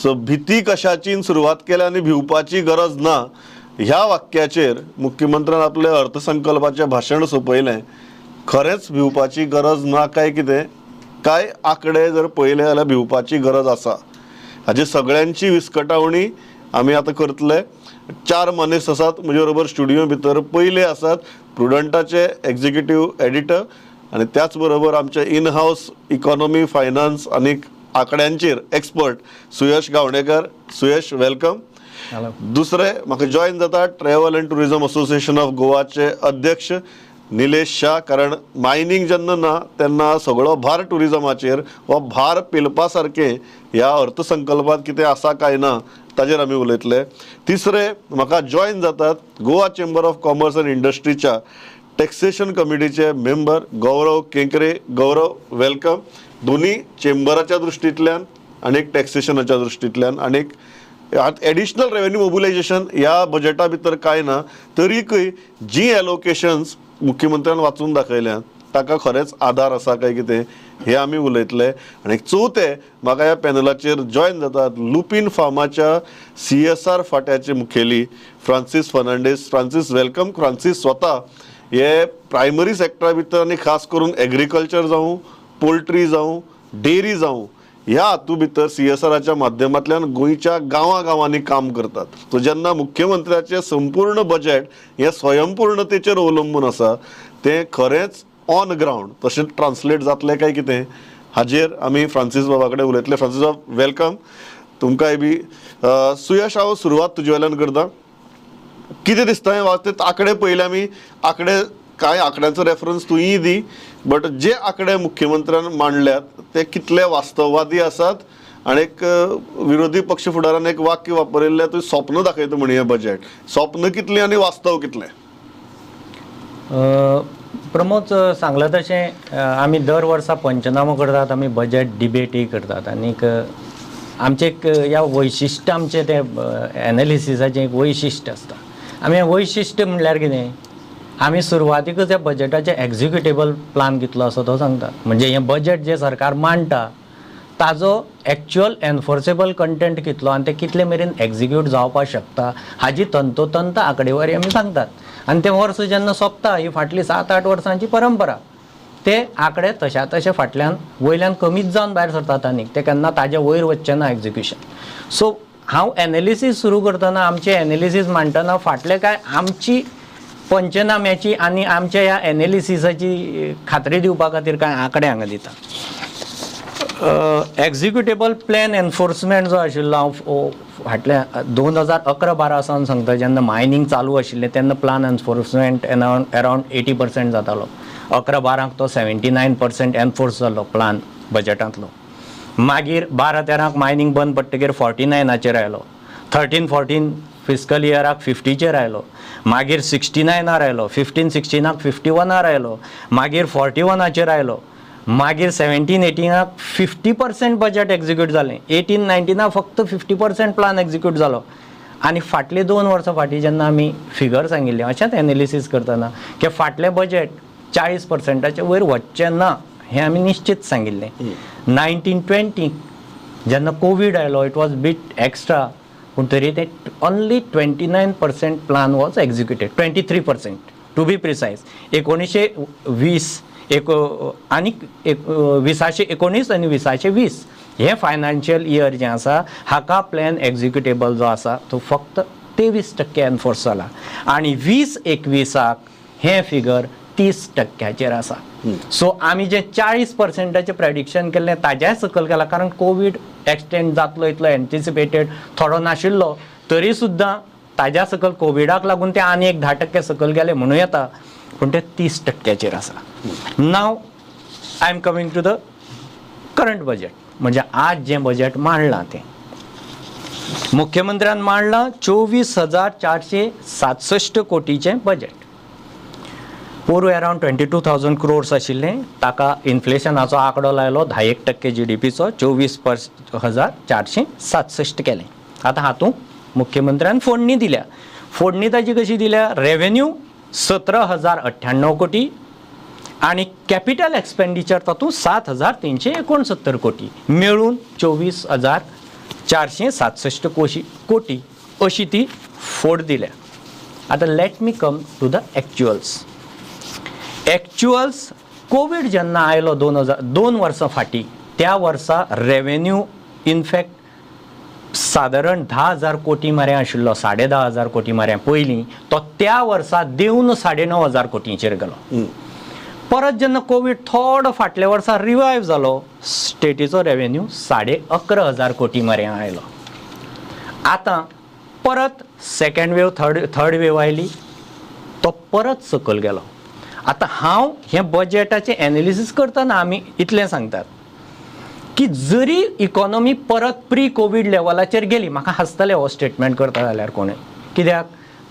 सो भीती कशाची सुरवात केली आनी भिवपाची गरज ना ह्या वाक्याचेर मुख्यमंत्र्यान आपले अर्थसंकल्पाचें भाशण सोंपयलें. खरेंच भिवपाची गरज ना काय कितें, काय आंकडे जर पळयले जाल्यार भिवपाची गरज आसा. हाजी सगळ्यांची विस्कटावणी आमी आतां करतले. 4 मनीस आसात म्हजे बरोबर स्टुडियो भितर. पयले आसात प्रुडंटाचे एक्झिक्युटीव एडिटर आनी त्याच बरोबर आमचे इन हावस इकॉनॉमी फायनान्स आनी आंकड्यांचेर एक्सपर्ट सुयश गावणेकर. सुयश, वेलकम. दुसरे म्हाका जॉइन जाता travel and tourism association of गोवाचे अध्यक्ष निलेश शाह. कारण मायनिंग जेन्ना ना तेन्ना सगळो भार टुरिझमाचेर हो भार पेलपा सारकें ह्या अर्थसंकल्पांत कितें आसा काय ना ताजेर आमी उलयतले. तिसरे म्हाका जॉइन जातात Goa chamber of commerce and इंडस्ट्रीच्या टॅक्सेशन कमिटीचे मेंबर गौरव केंकरे. गौरव, वेलकम. दोन्ही चेंबराच्या दृश्टींतल्यान आणि टॅक्सेशनाच्या दृश्टींतल्यान आणि एडिशनल रेव्हेन्यू मोबिलायझेशन ह्या बजेटा भितर कांय ना, तरीकय जी एलोकेशन्स मुख्यमंत्र्यान वाचून दाखयल्यात ताका खरेंच आधार आसा काय कितें हे आमी उलयतले. आनी चवथे म्हाका ह्या पॅनलाचेर जॉयन जातात लुपीन फार्माच्या CSR फाट्याचे मुखेली Francis Fernandes. Francis welcome. Francis स्वता हे प्रायमरी सेक्टरा भितर आनी खास करून एग्रीकल्चर जावं, पोल्ट्री जावं, डेरी जावं ह्या हातू भितर CSRच्या माध्यमांतल्यान गोंयच्या गांवांनी काम करतात. सो जेन्ना मुख्यमंत्र्याचें संपूर्ण बजेट हें स्वयंपूर्णतेचेर अवलंबून आसा तें खरेंच ऑन ग्रावंड तशें ट्रान्सलेट जातलें काय कितें हाजेर आमी फ्रांसीस बाबा कडेन उलयतले. फ्रांसीस बाब वेलकम. तुमकांय बी सुयश हांव सुरवात तुजे वयल्यान करता. कितें दिसता हें वाचत आंकडे पयले आमी आंकडे कांय आंकड्यांचो रेफरन्स तुयी दी, बट जे आंकडे मुख्यमंत्र्यान मांडल्यात ते कितले वास्तववादी आसात. आनी एक विरोधी पक्ष फुडारान एक वाक्य वापरिल्लें तुवें स्वप्न दाखयता म्हण हें बजेट. स्वप्न कितलें आनी वास्तव कितलें? प्रमोद सांगलां तशें आमी दर वर्सा पंचनामो करतात, आमी बजेट डिबेटूय करतात. आनीक आमचें एक ह्या वैशिश्ट आमचें तें एनालिसिसाचें एक वैशिश्ट आसता. आमी हें वैशिश्ट म्हणल्यार कितें, आमी सुरवातीकच ह्या बजेटाचें एग्जिक्युटेबल प्लान कितलो आसा तो सांगतात. म्हणजे हें बजेट जें सरकार मांडटा ताजो एक्चुअल एनफोर्सेबल कंटेंट कितलो आनी ते कितले मेरेन एग्जिक्यूट जावपाक शकता हाजी तंतोतंत आंकडेवारी आमी सांगतात. आनी तें वर्स जेन्ना सोंपता, ही फाटली 7-8 वर्सांची परंपरा, ते आंकडे तशा तशे फाटल्यान वयल्यान कमीच जावन भायर सरतात आनीक ते केन्ना ताजे वयर वचचें ना एग्जिक्युशन. सो हांव एनालिसीस सुरू करतना आमचें एनालिसीस मांडटना फाटले काय आमची पंचनाम्याची आनी आमच्या ह्या एनालिसिसाची खात्री दिवपा खातीर कांय आंकडे हांगा दिता. एग्जिक्युटेबल प्लॅन एनफोर्समेंट जो आशिल्लो हांव फाटल्या 2011-12 सावन सांगता, जेन्ना मायनींग चालू आशिल्लें तेन्ना प्लान एनफोर्समेंट अरावंड 80% जातालो. 11-12 तो 79% एनफोर्स जालो प्लान बजेटांतलो. मागीर 12-13 मायनींग बंद पडटकीर 49चेर आयलो. 13-14 फिस्कल इयराक 50चेर आयलो. मागीर 69 आयलो. 15-16 51 आयलो. मागीर 41चेर आयलो. मागीर 17-18 50% बजेट एग्जिक्यूट जालें. 18-19 फक्त 50% प्लान एग्जिक्यूट जालो. आनी फाटले 2 वर्सां फाटीं जेन्ना आमी फिगर सांगिल्ले अशेंच एनालिसीस करतना की फाटलें बजेट 40%चे वयर वचचें ना हें आमी निश्चित सांगिल्लें. 19-20 जेन्ना कोवीड आयलो इट वॉज बीट एक्स्ट्रा, पूण तरी ते only 29% plan was executed. 23% to be precise. 1920 आनी 2019 आनी 2020 हे फायनान्शियल इयर जें आसा हाका प्लॅन एग्जिक्युटेबल जो आसा तो फक्त 23% एनफोर्स जाला. आनी 20-21 हें फिगर 30%चेर आसा. सो आमी जें 40%चे प्रेडिक्शन केल्लें ताज्याय सकयल केलां, कारण कोवीड एक्सटेंड जातलो इतलो एंटिसिपेटेड थोडो नाशिल्लो, तरी सुद्दां ताज्या सकयल कोविडाक लागून ते आनी एक 10% सकयल गेले म्हणूं येता, पूण ते 30%चेर आसा. Now I am coming to the current budget. म्हणजे आज जें बजेट मांडलां तें मुख्यमंत्र्यान मांडलां 24,467 कोटीचें बजेट. पूर्व अरावंड 22,000 crores आशिल्लें, ताका इन्फ्लेशनाचो आंकडो लायलो 10% GDPचो 24,467 केलें. आतां हातूंत मुख्यमंत्र्यान फोडणी दिल्या. फोडणी ताची कशी दिल्या, रेव्हेन्यू 17,098 कोटी आनी कॅपिटल एक्सपेंडिचर तातूंत 7,369 कोटी, मेळून 24,467 कोटी अशी ती फोड दिल्या. आतां let me come to the actuals. Covid जेन्ना आयलो 2 वर्सां फाटीं, त्या वर्सा रेव्हेन्यू इनफॅक्ट सादारण 10,000 कोटी मरे आशिल्लो, 10,500 कोटी मरे पयलीं, तो त्या वर्सा देंवन 9,500 कोटींचेर गेलो. परत जेन्ना कोवीड थोडो फाटल्या वर्सा रिवायव जालो, स्टेटीचो रेव्हेन्यू 11,500 कोटी मरे आयलो. आतां परत second wave third wave oily, तो परत सकयल गेलो. आतां हांव हें बजेटाचें एनालिसीस करतना आमी इतलें सांगतात की जरी इकॉनॉमी परत प्री कोवीड लेवलाचेर गेली, म्हाका हांसतलें हो स्टेटमेंट करता जाल्यार कोणूय, कित्याक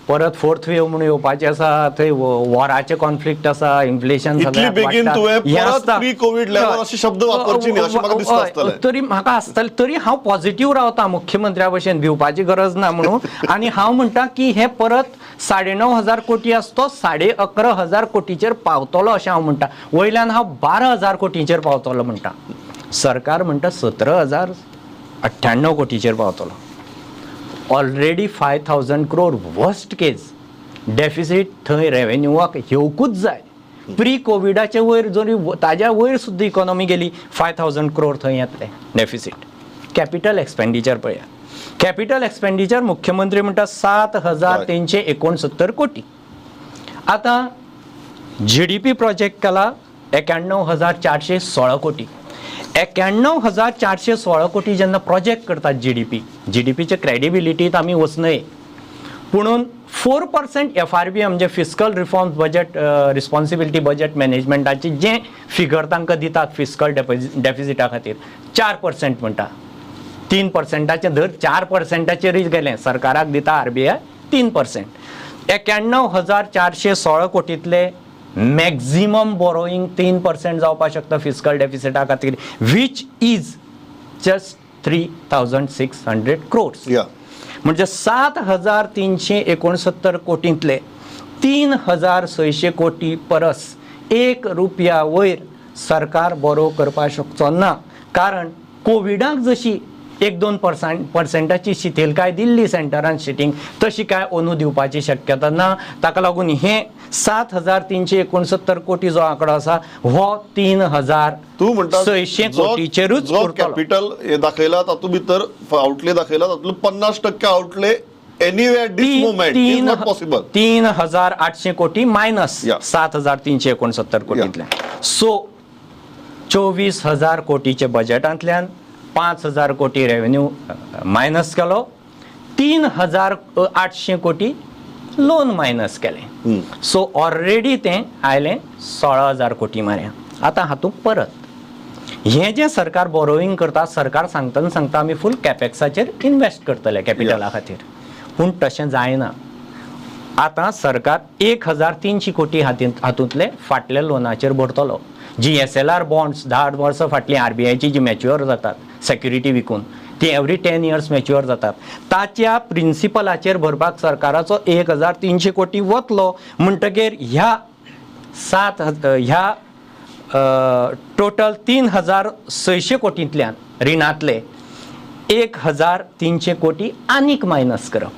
परत फोर्थ वेव म्हणून येवपाचे आसा, थंय वॉराचे कॉन्फ्लिक्ट आसा, इन्फ्लेशन इतली बेगीन तुवें परत प्री कोविड लेवल अशे शब्द वापरचे न्ही अशें म्हाका दिसता आसतलें. तरी म्हाका आसतलें, तरी हांव पॉझिटिव्ह रावता मुख्यमंत्र्या भशेन भिवपाची गरज ना म्हणून. आनी हांव म्हणटा की हे परत 9,500 कोटी आसा तो 11,500 कोटीचेर पावतलो अशें हांव म्हणटा. वयल्यान हांव 12,000 कोटीचेर पावतलो म्हणटा. सरकार म्हणटा 17,098 कोटीचेर पावतलो. Already 5,000 crore worst case deficit थंय रेव्हेन्यूवाक येवकूच जाय. प्री कोविडाचे वयर जरी ताज्या वयर सुद्दां इकॉनॉमी गेली 5,000 crore थंय येतले डेफिसीट. कॅपिटल एक्सपेंडिचर पळया, कॅपिटल एक्सपेंडिचर मुख्यमंत्री म्हणटा 7,369 कोटी. आतां GDP प्रोजेक्ट केला 91,416 कोटी. 91,416 कोटी जेन्ना प्रोजेक्ट करतात जीडीपीचे क्रेडिबिलिटीत आमी वचनय, पुणून 4% FRB म्हणजे fiscal reform budget responsibility budget मॅनेजमेंटाचे जे फिगर तांकां दितात फिस्कल डेफिसिटा खातीर 4% म्हणटा. 3%चे धर 4%चेरय गेलें, सरकाराक दिता RBI 3%. 91,416 कोटींतले मॅक्झिमम बोरोईंग 3% जावपाक शकता फिस्कल डेफिसिटा खातीर, वीच इज जस्ट 3,600 crores. म्हणजे 7,369 कोटींतले 3,600 कोटी परस ₹1 वयर सरकार बोरो करपाक शकचो ना. कारण कोविडाक जशी 1-2% शिथिलकाय दिल्ली सेंटरान सिटींग, तशी काय अंदू दिवपाची शक्यता ना. ताका लागून हे 7,369 कोटी जो आंकडो आसा हो 3,600 कोटीचेरूच कॅपिटल दाखयला तातूंत भितर आउटले दाखयला तातूंतलो 50% outlay anyway at this moment is not possible. 3,800 कोटी मायनस 7,369 कोटींतल्यान. सो 24,000 कोटीचे बजेटांतल्यान 5,000 कोटी रेव्हेन्यू मायनस केलो, 3,800 कोटी लोन मायनस केले. सो ऑलरेडी तें आयलें 16,000 कोटी मार्या. आतां हातूंत परत हें जें सरकार बोरोईंग करता, सरकार सांगता आमी फूल कॅपेक्साचेर इन्वेस्ट करतले कॅपिटला खातीर, पूण तशें जायना. आतां सरकार 1,300 कोटी हातूंतले फाटल्या लोनाचेर भरतलो. GSLR बॉन्ड्स 10 वर्सां फाटली RBIची जी मॅच्युअर जातात सेक्युरिटी विकून, ती एवरी 10 years मॅच्युअर जातात, ताच्या प्रिन्सिपलाचेर भरपाक सरकाराचो 1,300 कोटी वतलो. म्हणटकीर ह्या टोटल 3,600 कोटींतल्यान रिणांतले 1,300 कोटी आनीक मायनस करप.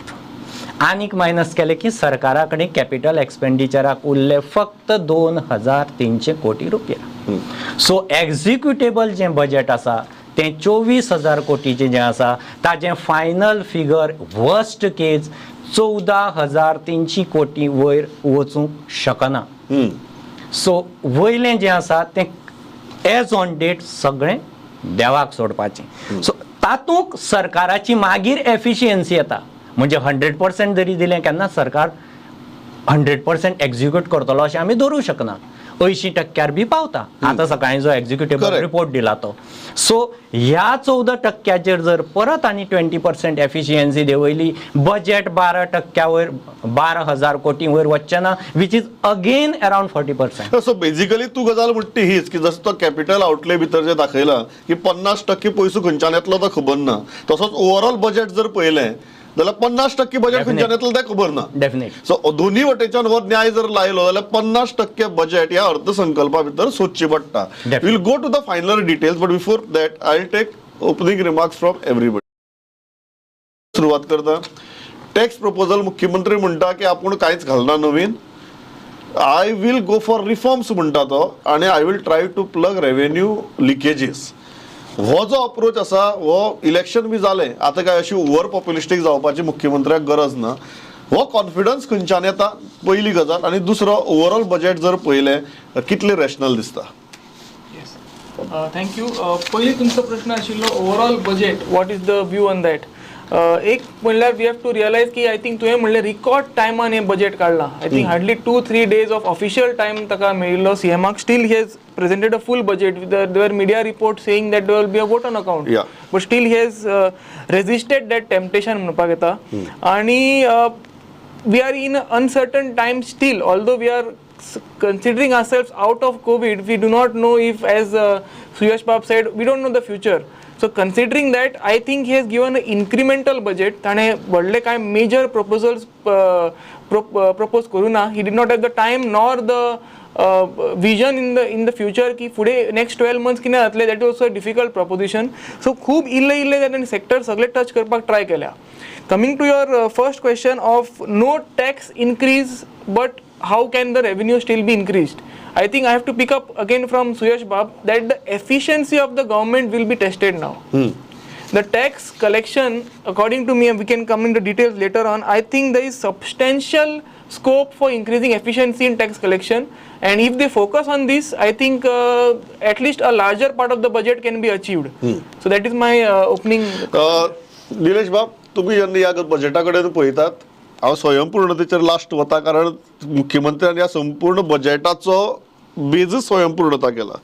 आनीक मायनस केले की सरकारा कडेन कॅपिटल एक्सपेंडिचराक उरले फक्त 2,300 कोटी रुपया. सो एक्झिक्युटेबल जें बजेट आसा तें 24,000 कोटीचें जें आसा ताजें फायनल फिगर वर्स्ट केस 14,300 कोटी वयर वचूंक शकना. सो वयलें जें आसा तें एज ऑन डेट सगळें देवाक सोडपाचें. सो तातूंत सरकाराची मागीर एफिशियन्सी येता. म्हणजे 100% जरी दिलें केन्ना सरकार 100% एक्झिक्यूट करतलो अशें आमी धरूं शकना. 80% बी पावता. आतां सकाळीं जो एक्झिक्युटिव्ह रिपोर्ट दिला तो. सो ह्या 14% जर परत आनी 20% एफिशियन्सी देंवयली, बजेट 12% वयर 12,000 कोटी वयर वचचें ना, which is again around 40%. So basically तू गजाल म्हणटी हीच की जसो तो कॅपिटल आउटले भितर जे दाखयला की 50% पयसो खंयच्यान येतलो तो खबर ना, तसोच ओवरऑल बजेट जर पळयलें जाल्यार 50% बजेट खंयच्यान येतलो तें खबर ना. डेफिनेट. सो दोन्ही वटेच्यान हो न्याय जर लायलो जाल्यार 50% बजेट ह्या अर्थसंकल्पा भितर सोदची पडटा. We'll go to the final details, but before that I will take opening remarks from everybody. सुरुवात करता. टॅक्स प्रपोजल मुख्यमंत्री म्हणटा की आपूण कांयच घालना नवीन. I will go for reforms म्हणटा तो, आनी I will try to plug revenue leakages. हो जो अप्रोच आसा हो इलेक्शन बी जालें, आतां काय अशी ओव्हर पॉप्युलिस्टीक जावपाची मुख्यमंत्र्याक गरज ना. हो कॉन्फिडन्स खंयच्यान येता पयली गजाल, आनी दुसरो ओवरऑल बजेट जर पळयलें कितले रॅशनल दिसता. थँक्यू. पयली तुमचो प्रश्न आशिल्लो overall budget, what is the view on that. एक म्हणल्यार वी हॅव टू रियलायज की आय थिंक तुवें म्हणलें रिकॉर्ड टायमान हें बजेट काडलां. I think hardly 2-3 days of official time ताका मेळिल्लो सीएमाक. Still he has presented a full budget. There were media reports saying that there will be a vote on account. But still he has resisted that temptation म्हणपाक येता. आनी we are in an uncertain time still, although we are considering ourselves out of COVID, we do not know if, as Suyash Bab said, we don't know the future. So considering that, I think he has given an incremental budget. ताणे व्हडले काय major proposals propose करूना. He did not have the time nor the vision in the future की पुढे next 12 months किने जातले. That is also a difficult proposition. So खूब इल्ले त्याने sector सगळे touch करपाक try केल्या. Coming to your first question of no tax increase, but how can the revenue still be increased? I think I have to pick up again from Suyash Bab that the efficiency of the government will be tested now. The tax collection, according to me, and we can come into details later on, I think there is substantial scope for increasing efficiency in tax collection, and if they focus on this, I think at least a larger part of the budget can be achieved. So that is my opening. Nilesh बाब, तुम्ही यांनी या बजेटाकडे पळयतात, हांव स्वयंपूर्णतेचेर last वता, कारण मुख्यमंत्र्यान या संपूर्ण बजेटाचो बेजच स्वयंपूर्णता केला.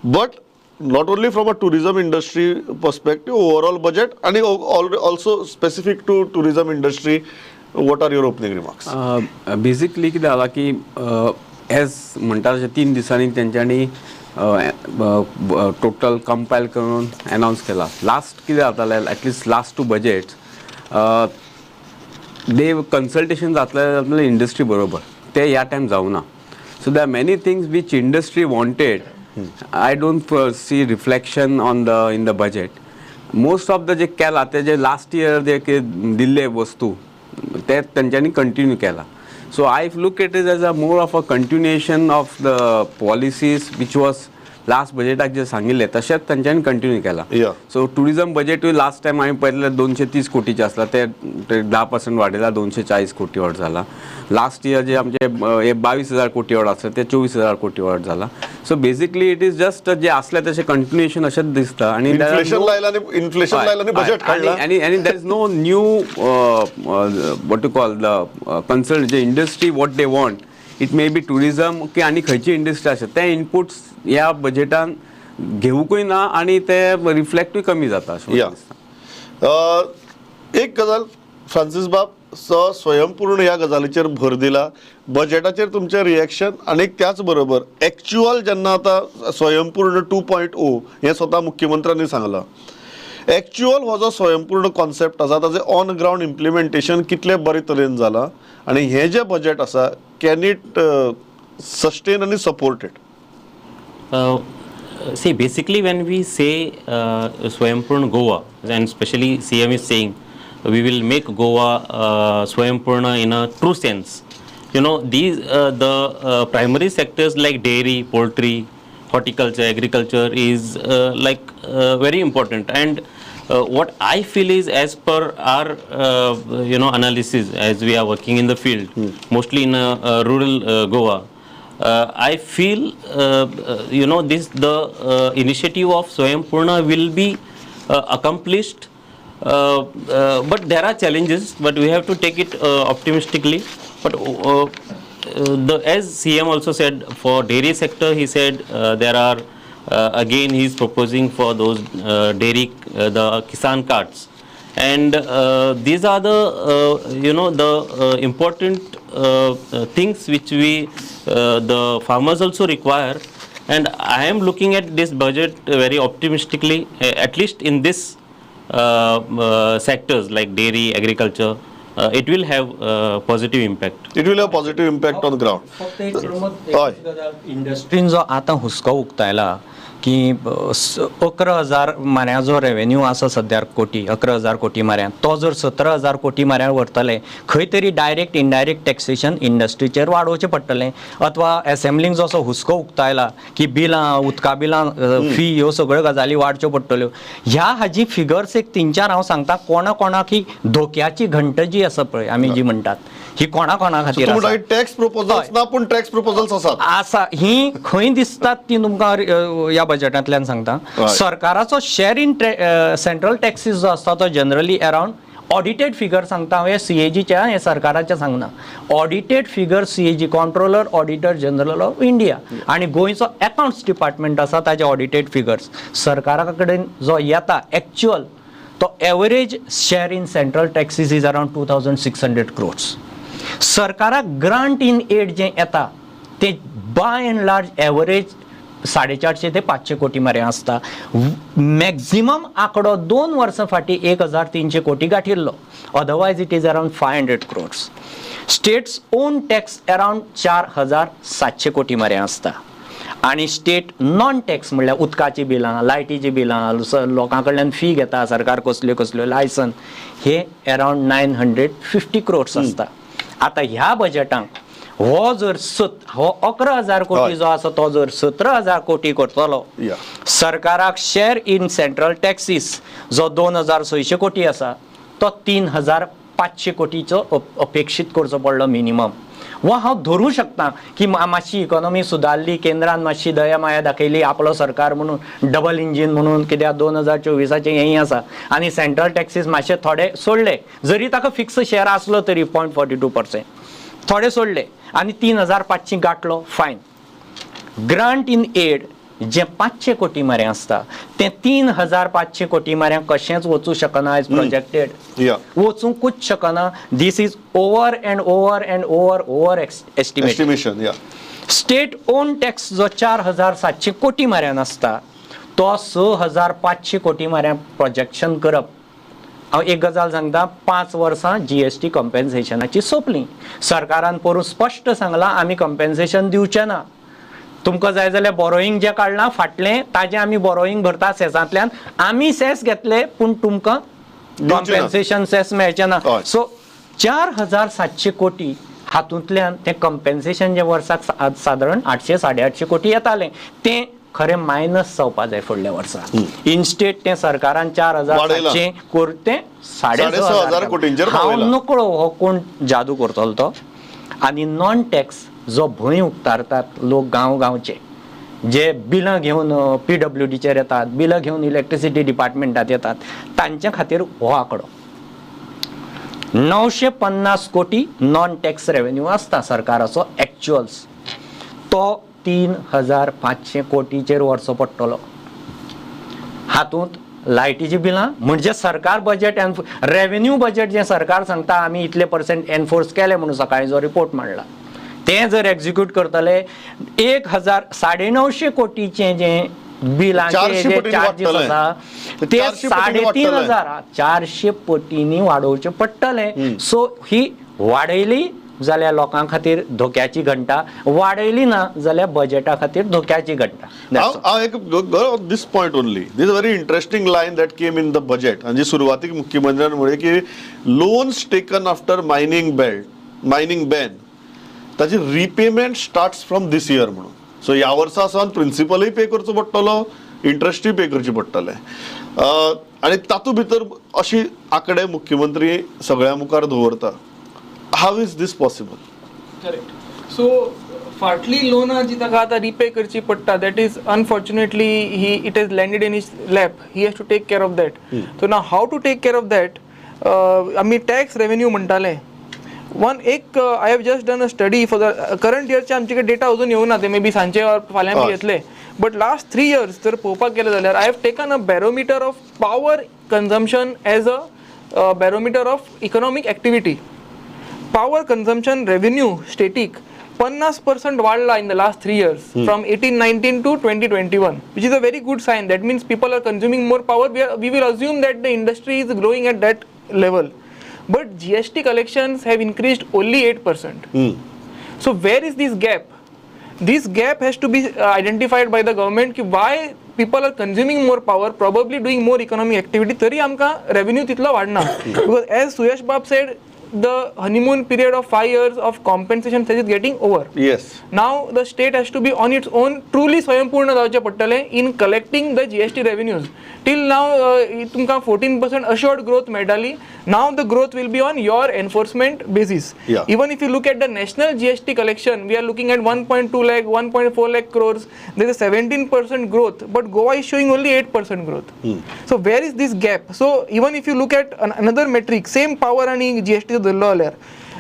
But not only from a tourism industry perspective, overall budget, and also specific to tourism industry, what are your opening remarks? Basically कितें जाला की एज म्हणटा तशें 3 दिसांनी तेंच्यांनी टोटल कंपायल करून अनाउन्स केला. लास्ट कितें जातालें, at least last 2 budgets they consultation जातलें इंडस्ट्री बरोबर, ते ह्या टायम जावना. So there are many things which industry wanted. I don't see reflection on in the budget. Most of the जे केला ते जे लास्ट इयर जे दिल्ले वस्तू ते तेंच्यांनी कंटिन्यू केला. So I look at it as a more of a continuation of the policies which was last बजेटाक जे सांगिल्ले तशेंच तेंच्यांनी कंटिन्यू केला. सो टुरिजम बजेटूय लास्ट टायम हांवें पळयलें 230 कोटीचें आसला, ते 10% वाडयला, 240 कोटी वाड जाला. लास्ट इयर जे आमचे 22,000 कोटी वाड आसले ते 24,000 कोटी वाड जाला. So basically it is just जे आसले तशें कंटिन्युएशन अशेंच दिसता. आनी इन्फ्लेशन लायला बजेट काडला, आनी there is no new what to call the concern जे industry what they want. It may be tourism की आनी खंयची इंडस्ट्री आसा ते इनपुट्स ह्या बजेटान घेवूंकूय ना आनी ते रिफ्लेक्टूय कमी जाता. एक गजाल फ्रांसीस बाब, स्वयंपूर्ण ह्या गजालीचेर भर दिला. बजेटाचेर तुमचें रिएक्शन, आनी त्याच बरोबर एक्चुअल जेन्ना आतां स्वयंपूर्ण 2.0 हें स्वता मुख्यमंत्र्यांनी सांगलां, एक्चुअल हो जो स्वयंपूर्ण कॉन्सेप्ट आसा ताजें ऑन ग्रावंड इम्प्लिमेंटेशन कितले बरे तरेन जालां, आनी हें जें बजेट आसा कॅन इट सस्टेन आनी support it? See, basically when we say Swayampurna Goa, and especially CM is saying we will make Goa Swayampurna in a true sense. You know, these the primary sectors like dairy, poultry, horticulture, agriculture is very important. And what I feel is, as per our analysis, as we are working in the field, mostly in rural Goa, I feel the initiative of Swayampurna will be accomplished, but there are challenges, but we have to take it optimistically. But as CM also said, for dairy sector, he said there are again he is proposing for those dairy the Kisan cards, and these are the important things which the farmers also require. And I am looking at this budget very optimistically, at least in this sectors like dairy, agriculture. It will have positive impact. It will have positive impact on ground. इंडस्ट्रीन जो आतां हुस्को उक्तायला की 11,000 म्हऱ्या जो revenue आसा सद्याक कोटी, 11,000 कोटी म्हऱ्या, तो जर 17,000 कोटी म्हऱ्यार व्हरतले, खंय तरी डायरेक्ट इनडायरेक्ट टॅक्सेशन इंडस्ट्रीचेर वाडोवचें पडटलें. अथवा एसेंब्लींक जसो हुस्को उक्तायला की बिलां, उदका बिलां, फी, ह्यो सगळ्यो गजाली वाडच्यो पडटल्यो. ह्या हाजी फिगर्स एक 3-4 हांव सांगता. कोणाक ही धोक्याची घंट जी आसा पळय आमी जी म्हणटात, ही कोणा खातीर टॅक्स प्रपोजल्स ना, पूण टॅक्स प्रपोजल्स आसा ही खंय दिसतात ती तुमकां ह्या बजेटांतल्यान सांगता. सरकाराचो शेअर इन सेंट्रल टॅक्सीस जो आसता तो जनरली अरावंड ऑडिटेड फिगर सांगता हांव, CAGच्या हे सरकाराचें सांगना. Audited figure CAG, controller auditor general of India, आनी गोंयचो अकाउंट्स डिपार्टमेंट आसा ताजे ऑडिटेड फिगर्स. सरकारा कडेन जो येता एक्चुअल, तो average share in central taxes is around 2,600 crores. सरकाराक ग्रांट इन एड जे येता ते बाय अँड लार्ज एव्हरेज 450 ते 500 कोटी मेरेन आसता. मॅक्झिमम आंकडो 2 वर्सां फाटीं 1300 कोटी गाठिल्लो. Otherwise it is around 500 crores. State's own tax around 4700 कोटी मेरेन आसता. आणि स्टेट नॉन टॅक्स म्हणल्यार उदकाची बिलां, लायटीची बिलां, लोकां कडल्यान फी घेता सरकार, कसल्यो लायसन, हे अराउंड 950 crores आसता. आतां ह्या बजेटांक हो जर 11,000 कोटी जो आसा तो जर 17,000 कोटी करतलो, सरकाराक शेअर इन सेंट्रल टॅक्सीस जो 2,600 कोटी आसा तो 3,500 कोटीचो अपेक्षित करचो पडलो मिनिमम. वा हांव धरूं शकता की मातशी इकॉनॉमी सुदारली, केंद्रान मातशी दया माया दाखयली, आपलो सरकार म्हणून डबल इंजीन म्हणून, कित्याक 2024 हेंय आसा, आनी सेंट्रल टॅक्सीस मातशे थोडे सोडले, जरी ताका फिक्स शेअर आसलो तरी 0.42%, थोडे सोडले आनी 3,500 गाठलो, फायन. ग्रांट इन एड जे 500 कोटी मेरेन आसता ते 3,500 कोटी मेरेन कशेंच वचूं शकना एज प्रोजेक्टेड, वचूंकूच शकना. This is over and over and over estimation. State own tax जो 4,700 कोटी मेरेन आसता तो 6,500 कोटी मेरेन प्रोजेक्शन करप. हांव एक गजाल सांगता, 5 वर्सां GST कंपेन्सेशनाची सोंपली. सरकारान परून स्पश्ट सांगलां आमी कंपेन्सेशन दिवचे ना. तुमकां जाय जाल्यार बोरोईंग जे काडलां फाटलें ताजें आमी बोरोईंग भरता सेसांतल्यान, आमी सेस घेतले पूण तुमकां कंपेन्सेशन सेस मेळचें ना. सो 4,700 कोटी हातूंतल्यान तें कंपेन्सेशन जे वर्साक सादारण 800-850 कोटी येतालें तें खरें मायनस जावपा जाय फुडल्या वर्सा. इनस्टेट तें सरकारान 4,700 तें 6,500 कोटींचेर हांव नकळो हो कोण जादू करतलो तो. आनी नॉन टॅक्स जो भंय उक्तारतात लोक गांवचे, जे बिलां घेवन PWDचेर येतात, बिलां घेवन इलेक्ट्रिसिटी डिपार्टमेंटात येतात, तांचे खातीर हो आंकडो 950 कोटी नॉन टॅक्स रेवेन्यू आसता सरकाराचो एक्च्युअल्स, तो 3,500 कोटीचेर व्हरचो पडटलो. हातूंत लायटीची बिलां म्हणजे सरकार बजेट रेवेन्यू बजेट जे सरकार सांगता आमी इतले % एनफोर्स केले म्हणून सकाळी जो रिपोर्ट मांडला ते जर एक्झिक्यूट करतले 1,950 कोटीचे जे बिलांचे जे चार्जीस आसा ते 3,500 400 कोटींनी वाडोवचे पडटले. सो ही वाडयली जाल्यार लोकां खातीर धोक्याची घंटा, वाडयली ना जाल्यार बजेटा खातीर धोक्याची घंटा. This point only, this very interesting line that came in the budget. आणि सुरवातीक मुख्यमंत्र्यान म्हळें की loans taken after mining ban ताची repayment starts from this year म्हणून. सो ह्या वर्सा सावन प्रिन्सिपलूय पे करचो पडटलो, इंट्रस्टूय पे करचे पडटले. आनी तातूंत भितर अशी आंकडे मुख्यमंत्री सगळ्या मुखार दवरता. How is this possible? Correct. So फाटली लोनां जी ताका आतां रिपे करची पडटा, that is unfortunately it is landed in his lap. He has to take care of that. So now how to take care of that? आमी tax revenue म्हणटाले. I have just done a study for the current इयरचे आमचे कडेन data अजून येवना, ते may be सांचे फाल्यां बी येतले. बट लास्ट 3 years जर पळोवपाक गेले जाल्यार I have taken a barometer of power consumption as a barometer of economic activity. Power consumption revenue स्टेटीक 50% वाढला in the last 3 years from 1819 to 2021, which is a very good sign. That means people are consuming more power. We will assume that the industry is growing at that level. But GST collections have increased only 8%. So where is this gap? This gap has to be identified by the government. Why people are consuming more power, probably doing more economic activity, tari amka revenue titla vadna. Because as Suyash Bab said, the honeymoon period of 5 years of compensation stage is getting over. Yes. Now the state has to be on its own truly स्वयंपूर्ण जावचे पडटले in collecting the GST revenues. Till now तुमकां 14% assured growth मेळटाली. Now the growth will be on your enforcement basis. Even if you look at the national GST collection, we are looking at 1.2 lakh, 1.4 lakh crores. There is a 17% growth, but Goa is showing only 8% growth. So where is this gap? So even if you look at another metric, same power and GST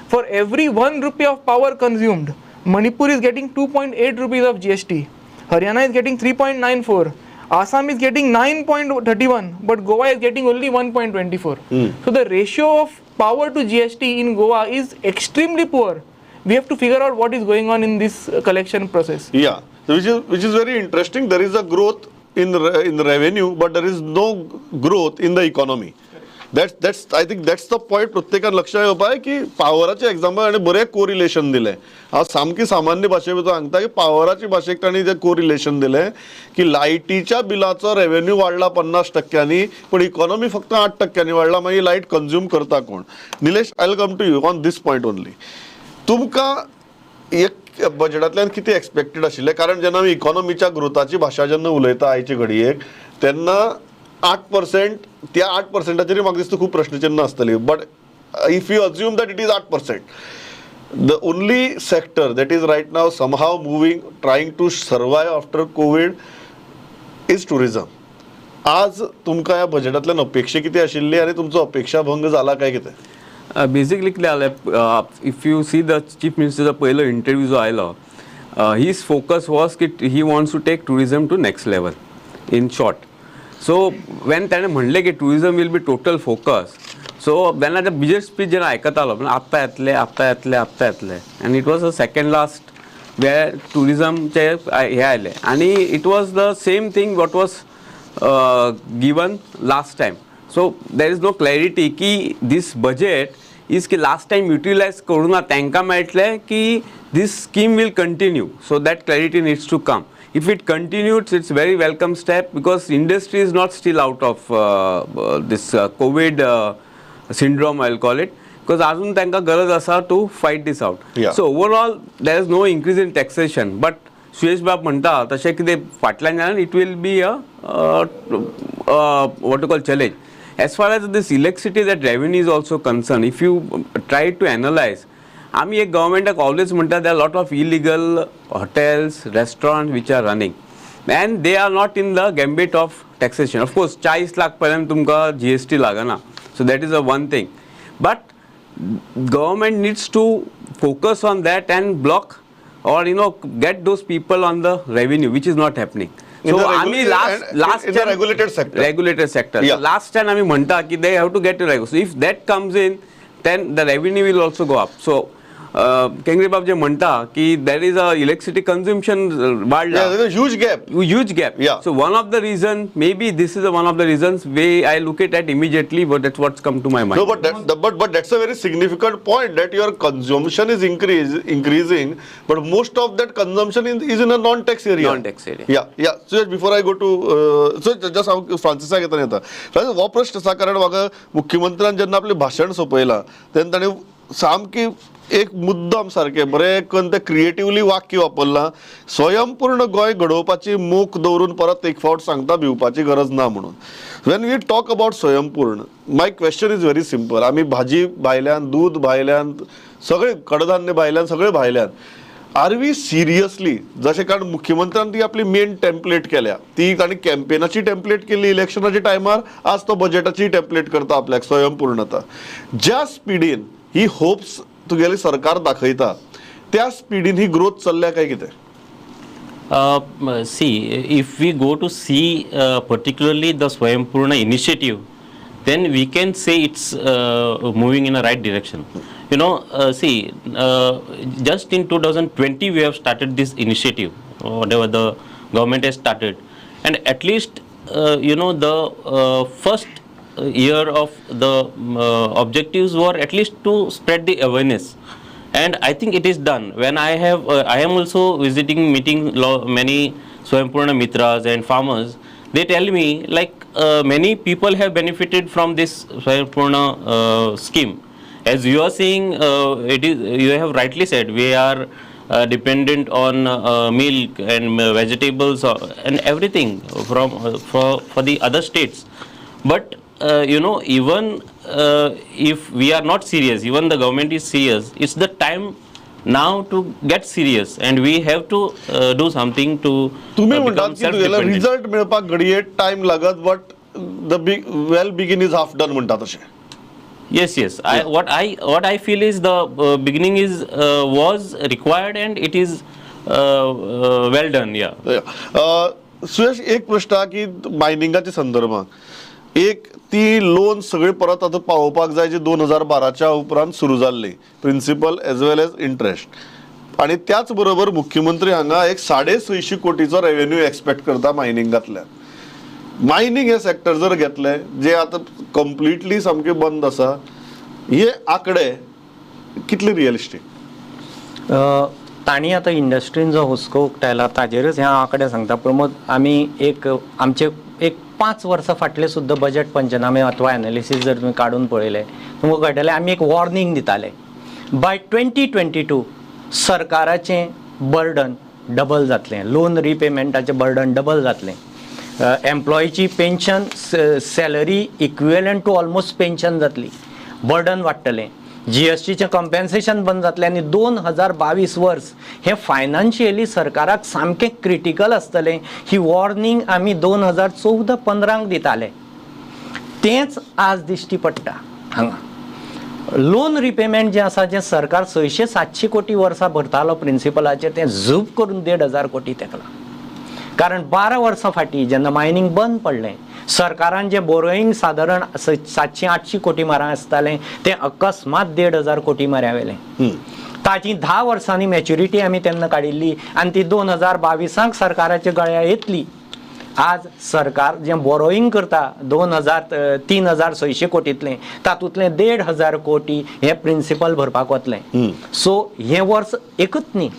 for every 1 rupee of power consumed, Manipur is getting 2.8 rupees of GST, Haryana is getting 3.94, Assam is getting 9.31, but Goa is getting only 1.24. So the ratio of power to GST in Goa is extremely poor. We have to figure out what is going on in this collection process. Yeah, which is very interesting. There is a growth in the revenue, but there is no growth in the economy. That's I think that's the point. प्रत्येकान लक्षात येवपा जाय की पावराचे example आनी बरें correlation दिलें. हांव सामकी सामान्य भाशेन सांगता की पावराची भाशेक तांणी जें कोरिलेशन दिलें की लायटीच्या बिलाचो रेव्हेन्यू वाडला 50%, पण इकॉनॉमी फक्त 8% वाडला. मागीर लायट कंज्यूम करता कोण? Nilesh, I will come to you on this point only. तुमकां एक बजेटांतल्यान कितें एक्सपेक्टेड आशिल्लें? कारण जेन्ना आमी इकॉनॉमीच्या ग्रोथाची भाशा जेन्ना उलयता आयचे घडयेक, तेन्ना 8%, त्या 8%चेर म्हाका दिसता खूब प्रश्नचिन्ह आसतलीं. But if you assume that it is 8%, the only sector that is right now somehow moving, trying to survive after COVID is tourism. आज तुमकां ह्या बजेटांतल्यान अपेक्षा कितें आशिल्ली आनी तुमचो अपेक्षा भंग जाला काय कितें? बेसिकली कितें जालें, if you see the chief मिनिस्टरचो पयलो इंटरव्यू जो आयलो, हीज फोकस वॉज की he wants to take tourism to next level in short. So when ताणें म्हणलें की tourism will be total focus, so तेन्ना ते बिजनेस स्पीच जेन्ना आयकतालो आत्तां येतले आनी it was the second last वेर टुरिझमचे हे आयले आनी it was the same thing what was given last time. So there is no clarity की दीस बजेट इज की लास्ट टायम युटिलायज करूं ना तांकां मेळटलें की this scheme will continue. So that clarity needs to come. If it continues, it's very welcome step because industry is not still out of this COVID syndrome, I'll call it, because अजून तांकां गरज आसा to fight this out. Yeah. So overall, there is no increase in taxation, but Suyesh बाब म्हणटा तशें कितें फाटल्यान it will be a what to call challenge. As far as this electricity, that revenue is also concerned. If you try to analyze, आम्ही एक गव्हर्मेंटाक always म्हणटा there are lot of illegal hotels, restaurants which are running and they are not in the gambit of taxation. Of course 40 lakh पर्यंत तुमकां GST लागना, so that is a one thing, but government needs to focus on that and block or get those people on the revenue, which is not happening. So आम्ही last in the regulated sector. Yeah. So last time आम्ही म्हणटा की they have to get to regulate. So if that comes in, then the revenue will also go up. So Kenkre बाब जे म्हणता की there is a electricity consumption वाढला. Yeah, there is a huge gap. Huge gap. Yeah. So one of the reason, maybe this is one of the reasons I look at immediately, but that's what's come to my mind. No, but that's a very significant point that your consumption is increasing, but most of that consumption is in a non-tax area. Non-tax area. Yeah. So before I go to so just फ्रांसिसा घेता येता. Francis हो प्रश्न आसा कारण म्हाका मुख्यमंत्र्यान जेन्ना आपलें भाशण सोंपयलां तेन्ना ताणें सामकी एक मुद्दम सारकें बरें करून तें क्रिएटिवली वाक्य वापरलां, स्वयंपूर्ण गोंय घडोवपाची मोख दवरून परत एक फावट सांगता भिवपाची गरज ना म्हणून. वेन वी टॉक अबाउट स्वयंपूर्ण, my question is very simple. आमी भाजी भायल्यान, दूध भायल्यान, सगळे कडधान्य भायल्यान, सगळे भायल्यान. आर वी सिरियसली, जशें कारण मुख्यमंत्र्यान ती आपली मेन टेम्पलेट केल्या, ती ताणी कॅम्पेनाची टेम्पलेट केली इलेक्शनाच्या टायमार, आज तो बजेटाची टेम्पलेट करता आपल्याक स्वयंपूर्णता. ज्या स्पिडीन ही होप्स तुगेली सरकार दाखयता त्या स्पिडीन ही ग्रोथ चल्ल्या काय कितें? See, if we go to see particularly the Swaympurna initiative, then we can say it's moving in a right direction. See, just in 2020 we have started this initiative, whatever the government has started, and at least the first year of the objectives were at least to spread the awareness, and I think it is done. When I am also visiting, meeting many Swaympurna Mitras and farmers, they tell me like many people have benefited from this Swaympurna scheme. As you are saying, you have rightly said, we are dependent on milk and vegetables and everything for the other states. But even if we are not serious, even the government is serious, it's the time now to get serious, and we have to do something to become self-dependent. Result मेळपाक घडये time लागत, but the begin is half done म्हणटा तशें. Yes. What I feel is the beginning was required and it is well done. Yeah. सुयश, एक प्रश्न की मायनिंगाच्या संदर्भात एक ती लोन सगळी परत आता पावोवपाक जाय जी 2012च्या उपरांत सुरू जाल्ली, principal as well as interest. आणि त्याच बरोबर मुख्यमंत्री हांगा एक 650 कोटीचो रेव्हेन्यू एक्सपेक्ट करता मायनिंगांतल्यान. मायनिंग हे सेक्टर जर घेतले जे आता कंप्लिटली सामके बंद आसा, हे आकडे कितले रिअलिस्टीक? तांणी आतां इंडस्ट्रीन जो हुस्को उक्तायला ताजेरच हे आंकडे सांगता. प्रमोद, आमी आमचे 5 वर्सां फाटले सुद्दां बजेट पंचनामे अथवा एनालिसीस जर तुमी काडून पळयले तुमकां कळटलें आमी एक वॉर्निंग दिताले. बाय 2022 सरकाराचें बर्डन डबल जातलें, लोन रिपेमेंटाचें बर्डन डबल जातलें. एम्प्लॉयची pension salary equivalent to almost pension जातली, बर्डन वाडटलें. GSTचें कॉम्पेन्सेशन बंद जातलें आनी 2022 वर्स हें फायनान्शियली सरकाराक सामकें क्रिटिकल आसतलें. ही वॉर्निंग आमी 2014-15 दिताले. तेंच आज दिश्टी पडटा हांगा. लोन रिपेमेंट जें आसा, जें सरकार 600-700 कोटी वर्सां भरतालो प्रिन्सिपलाचेर, तें झूप करून 1,500 कोटी तेकलां. कारण 12 वर्सां फाटीं जेन्ना मायनींग बंद पडलें, सरकारान जें बोरोईंग सादारण 700-800 कोटी मारा आसतालें तें अकस्मात 1,500 कोटी माऱ्यावेलें. ताची 10 वर्सांनी मॅच्युरिटी आमी तेन्ना काडिल्ली आनी ती 2022 सरकाराच्या गळ्या येतली. आज सरकार जें बोरोईंग करता 3,600 कोटींतलें, तातूंतलें 1,500 कोटी हें प्रिन्सिपल भरपाक वतलें. सो हें वर्स एकूच न्ही,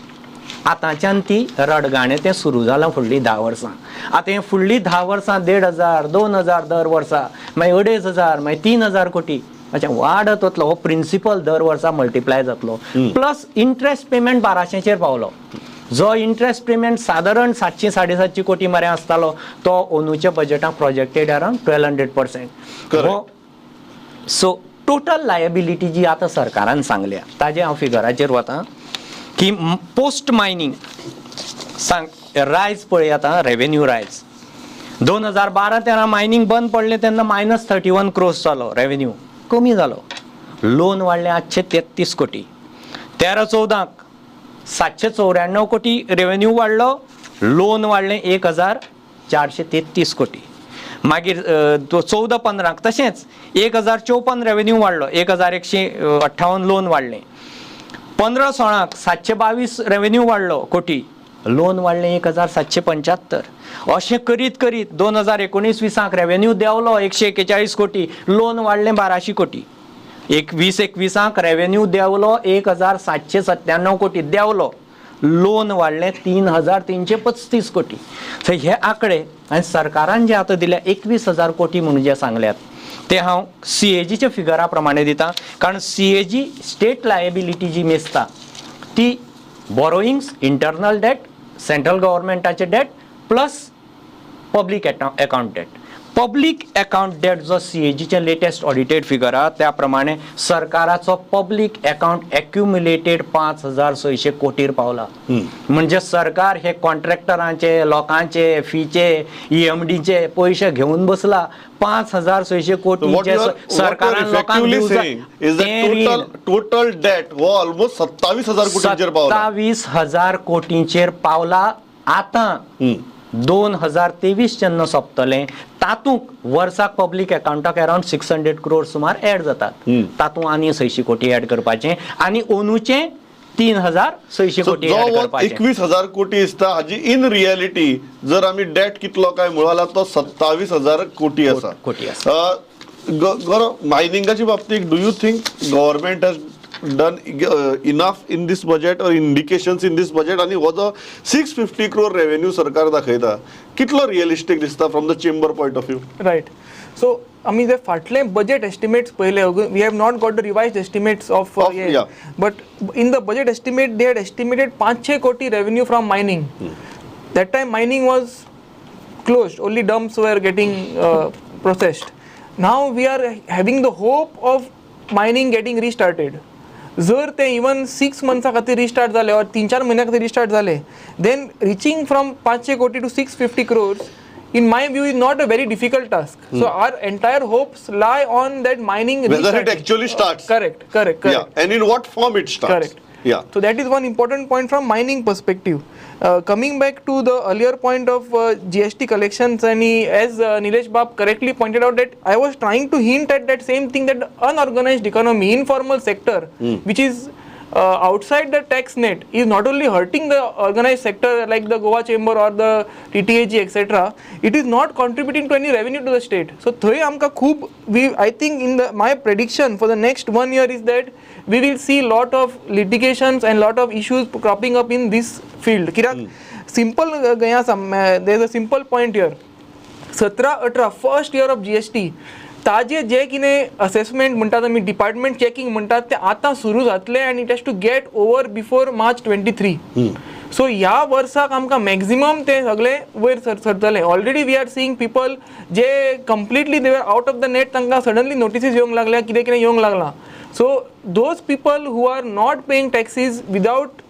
आतांच्यान ती रडगाणें तें सुरू जालां फुडलीं 10 वर्सां. आतां हें फुडलीं 10 वर्सां 1,500, 2,000 दर वर्सा, मागीर 2,500, मागीर 3,000 कोटी अशें वाडत वतलो. हो प्रिन्सिपल दर वर्सा मल्टिप्लाय जातलो. प्लस इंट्रेस्ट पेमेंट 1200चेर पावलो. जो इंट्रेस्ट पेमेंट सादारण 700-750 कोटी मेरेन आसतालो तो अंदूच्या बजेटाक projected around 1200%. So total liability जी आतां सरकारान सांगल्या ताजे हांव फिगराचेर वतां की पोस्ट मायनींग रायज पळय आतां रेवेन्यू रायज. 2012-13 मायनींग बंद पडलें तेन्ना -31 crores जालो रेवेन्यू, कमी जालो. लोन वाडलें 833 कोटी. 13-14 794 कोटी रेवेन्यू वाडलो, लोन वाडलें 1,433 कोटी. मागीर 14-15 तशेंच 1,054 रेवेन्यू वाडलो, 1,158 लोन वाडलें. 15-16 722 रेवेन्यू वाडलो कोटी, लोन वाडलें 1,775. अशें करीत करीत 2019-20 रेवेन्यू देंवलो 141 कोटी, लोन वाडलें 1,200 कोटी. 2021 रेवेन्यू देंवलो 1,797 कोटी देंवलो, लोन वाडलें 3,335 कोटी. सो हे आंकडे आनी सरकारान जे आतां दिल्या 21,000 कोटी म्हणून जे सांगल्यात ते हांव CAGच्या फिगरा प्रमाणे दितां. कारण CAG स्टेट लायबिलिटी जी मेजता ती बोरोईंग्स, इंटरनल डेट, सेंट्रल गव्हर्मेंटाचे debt plus public account debt. Public account debt जो CAGचे लेटेस्ट ऑडिटेड फिगर आहा त्या प्रमाणे सरकाराचो पब्लीक अकाउंट एक्युमुलेटेड 5,600 कोटीर पावला. म्हणजे सरकार हे कॉन्ट्रॅक्टरांचे, लोकांचे फीचे, EMDचे पयशे घेवन बसला. 5,600 कोटी सरकारान लोकांक टोटल डेट हो ऑलमोस्ट 27,000 कोटींचेर पावला. आतां 2023 जेन्ना सोंपतलें तातूंत वर्साक पब्लीक अकाउंटाक अरावंड 600 crores सुमार एड जातात. तातूंत आनी 600 कोटी एड करपाचें आनी अंदूचे 3,600 कोटी एड करपाचें. 21,000 कोटी दिसता हाजी इन रियलिटी जर आमी डेट कितलो काय म्हळाला तो 27,000 कोटी आसा. गौरव, मायनिंगाच्या बाबतीत do you think government has done enough in this budget or indications in this budget? आणि हो जो 650 crore रेवेन्यू सरकार दाखयता कितलो रिअलिस्टिक दिसता from the chamber point of view? Right. So आमी जे फाटले बजेट एस्टिमेट्स पळयले, we have not got the revised estimates of but in the budget estimate they had estimated 500 कोटी revenue from mining. That time mining was closed, only dumps were getting processed. Now we are having the hope of mining getting restarted. जर ते even 6 मंथ्सा खातीर restart जाले और 3-4 महिन्या खातीर restart जाले, then reaching from 500 कोटी to 650 crores in my view is not a very difficult task. So our entire hopes lie on that mining whether it actually starts. Correct. Yeah, and in what form it starts. Correct. Yeah. So that is one important point from mining perspective. Coming back to the earlier point of GST collections, and as Nilesh Bab correctly pointed out, that I was trying to hint at that same thing, that the unorganized economy, informal sector, which is outside the tax net, is not only hurting the organized sector like the Goa Chamber or the TTAG, etc. It is not contributing to any revenue to the state. So I think my prediction for the next 1 year is that we will see lot of litigations and lot of issues cropping up in this field. Simple, there is a simple point here. 17-18 first year of GST, ताजे जे कितें assessment म्हणटात आमी department checking म्हणटात ते आतां सुरू जातले आनी it has to get over before March 23. सो ह्या वर्साक आमकां मॅक्झिमम ते सगळे वयर सरतले. Already we are seeing people जे completely they were out of the net, तांकां सडनली नोटिसीस येवंक लागल्या, कितें कितें येवंक लागलां. So those people who are not paying taxes without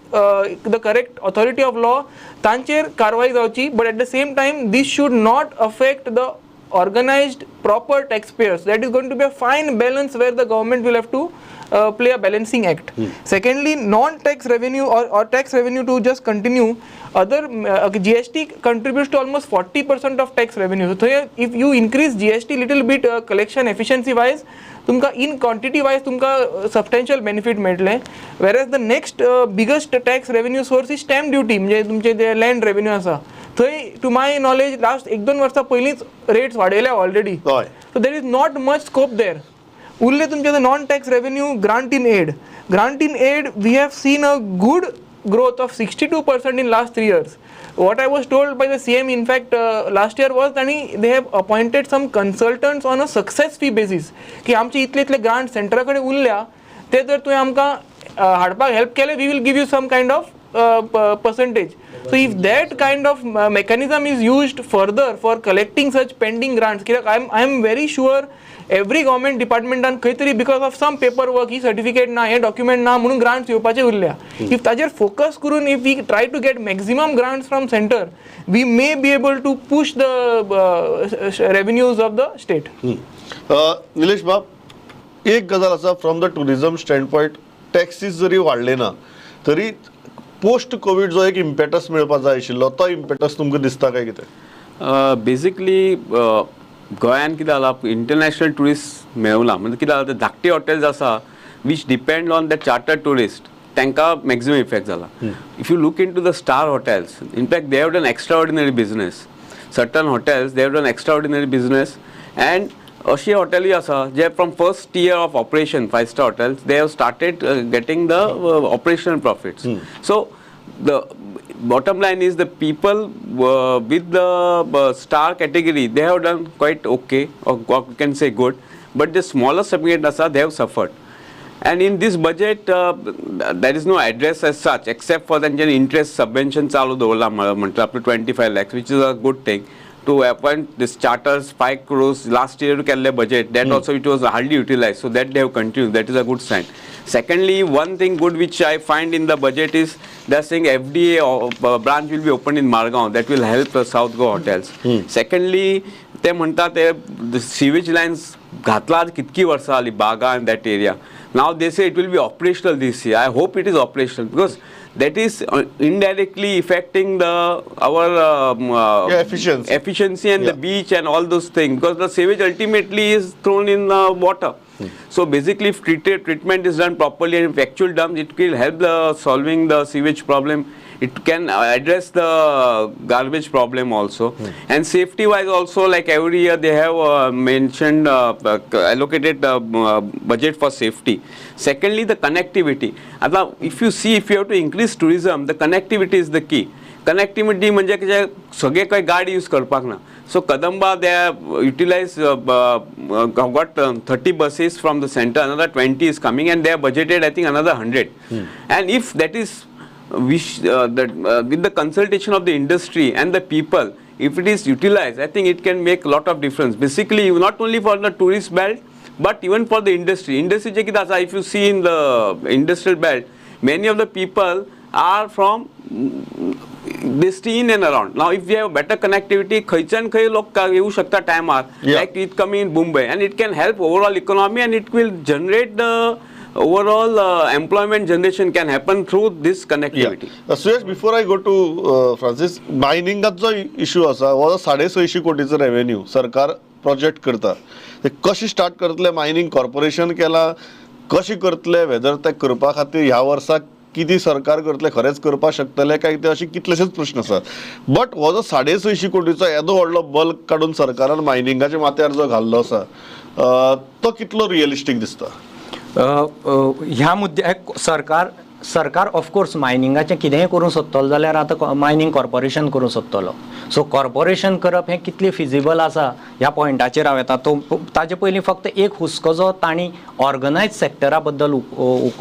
the correct authority of law, तांचेर कारवाई जावची. But at the same time this should not affect the organized proper taxpayers. That is going to be a fine balance where the government will have to play a balancing act. Secondly, non-tax revenue or tax revenue, to just continue, other GST contributes to almost 40% of tax revenue. So if you increase GST little bit collection efficiency wise, तुमका in quantity wise तुमका substantial benefit मेळटले. Whereas the next biggest tax revenue source is stamp duty, म्हणजे तुमचे जे land revenue आसा थंय to my knowledge last 1-2 वर्सां पयलींच rates वाडयल्या already. So there is not much scope there. उरले तुमचे non tax revenue, grant in aid. Grant in aid we have seen a good growth of 62% in last 3 years. What I was told by the CM in fact last year was that they have appointed some consultants on a success fee basis की आमचे इतले grant सेंटरा कडेन उरल्या ते जर तुवें आमकां हाडपाक हेल्प केले, we will give you some kind of percentage. So if that kind of mechanism is used further for collecting such pending grants, I am very sure every government department and खंय because of some paperwork, he certificate ना, हे document ना, म्हणून grants येवपाचे उरल्या. If ताजेर focus करून if we try to get maximum grants from center, we may be able to push the revenues of the state. Nilesh बाब, एक गजाल आसा, फ्रॉम द टुरिझम स्टँडपॉयंट टॅक्सीस जरी वाडले ना तरी पोस्ट कोविड जो एक इम्पॅटस मेळपा जाय आशिल्लो तो इम्पॅटस तुमकां दिसता काय कितें? बेसिकली गोंयान कितें जाला, इंटरनॅशनल टुरिस्ट मेळना. म्हणजे कितें जाला, ते धाकटे हॉटेल्स आसा which depend on the charter tourist, तांकां मॅक्झिमम इफेक्ट जाला. If you look in to the star hotels, in fact they have done extra ordinary business. Certain hotels they have done extra ordinary business. And अशी हॉटेली आसा जे from first year of operation, 5-star hotels, they have started getting the operational profits. So the bottom line is the people with the star category, they have done quite okay, or you can say good, but the smaller segment asa, they have suffered. And in this budget there is no address as such except for the interest subvention चालू दवरला म्हणटा up to 25 lakhs, which is a good thing. To appoint this charters 5 crores last year to केल्ले budget, that also it was hardly utilized, so that they have continued. That is a good sign. Secondly, one thing good which I find in the budget is they are saying FDA branch will be opened in Margaon. That will help the South Goa hotels. Secondly, ते म्हणतात ते the sewage lines घातला कितकी वर्सां जाली बागा and that area. Now they say it will be operational this year. I hope it is operational because that is indirectly affecting our efficiency and the beach and all those things, because the sewage ultimately is thrown in the water. So basically if treatment is done properly and if actual dumps, it will help the solving the sewage problem. It can address the garbage problem also. And safety wise also, like every year they have mentioned allocated budget for safety. Secondly, the connectivity. If you see, if you have to increase tourism, the connectivity is the key. Connectivity म्हणजे की सगळे काही गाडी use करपाक ना. So Kadamba, they have utilized, got 30 buses from the center, another 20 is coming, and they have budgeted I think another 100. And if that is with the consultation of the industry and the people, if it is utilized, I think it can make a lot of difference. Basically, not only for the tourist belt, but even for the industry. Industry, if you see in the industrial belt, many of the people are from this in and around. Now, if we have better connectivity, khaychan khay lok yewu shakta time like it coming in Mumbai, and it can help overall economy, and it will generate the overall employment generation can happen through this connectivity. Suyash, before I go to Francis, मायनिंगाचो जो issue आसा हो 650 कोटीचो revenue सरकार project करता, ते कशें start करतले? Mining corporation केला, कशें करतले? वेदर ते करपा खातीर ह्या वर्साक कितें सरकार करतले, खरेंच करपाक शकतले काय ते, अशे कितलेशेच प्रश्न आसात. बट हो जो 650 कोटीचो येदो व्हडलो बल्क काडून सरकारान मायनिंगाच्या माथ्यार जो घाल्लो आसा, तो कितलो रियलिस्टीक दिसता? ह्या मुद्द्याक सरकार ऑफकोर्स मायनिंगाचें कितेंय करूंक सोदतलो जाल्यार आतां मायनिंग कॉर्पोरेशन करूंक सोदतलो. सो कॉर्पोरेशन करप हें कितलें फिजिबल आसा ह्या पॉयंटाचेर हांव येता. ताजे पयलीं फक्त एक हुस्को जो तांणी ऑर्गनायज सेक्टरा बद्दल उपस्थित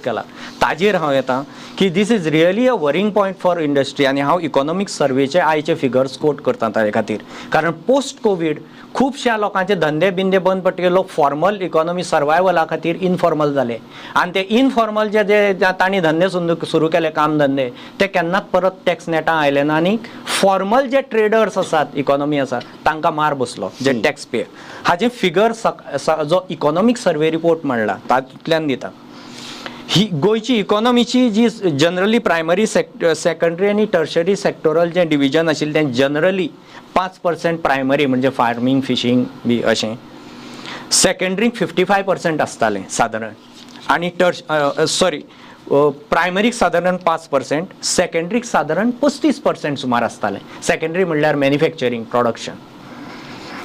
केला ताजेर हांव येता की this is really a worrying point for industry. आनी हांव इकॉनॉमिक्स सर्वेचे आयचे फिगर्स कोट करता ताजे खातीर, कारण पोस्ट कोवीड खुबश्या लोकांचे धंदे बिंदे बंद पडटकीर लोक फॉर्मल इकॉनॉमी सर्वायवला खातीर इनफॉर्मल जाले, आनी ते इनफॉर्मल जे तांणी धंदे सुरू केले काम धंदे ते केन्नाच परत टॅक्स नेटां आयले ना. आनी फॉर्मल जे ट्रेडर्स आसात, इकॉनॉमी आसा, तांकां मार बसलो जे टॅक्स पे. हाजे फिगर जो इकॉनॉमिक सर्वे रिपोर्ट म्हणला तातूंतल्यान दिता. ही गोंयची इकॉनॉमीची जी जनरली प्रायमरी सेकंडरी आनी टर्शरी सेक्टोरल जे डिविजन आशिल्लें तें जनरली 5% प्रायमरी म्हणजे फार्मींग फिशींग बी अशें, सेकंडरीक 55% आसतालें सादारण, आनी प्रायमरीक सादारण 5%, सेकंडरीक सादारण 35% सुमार आसतालें. सेकंडरी म्हणल्यार मॅन्युफॅक्चरींग प्रोडक्शन.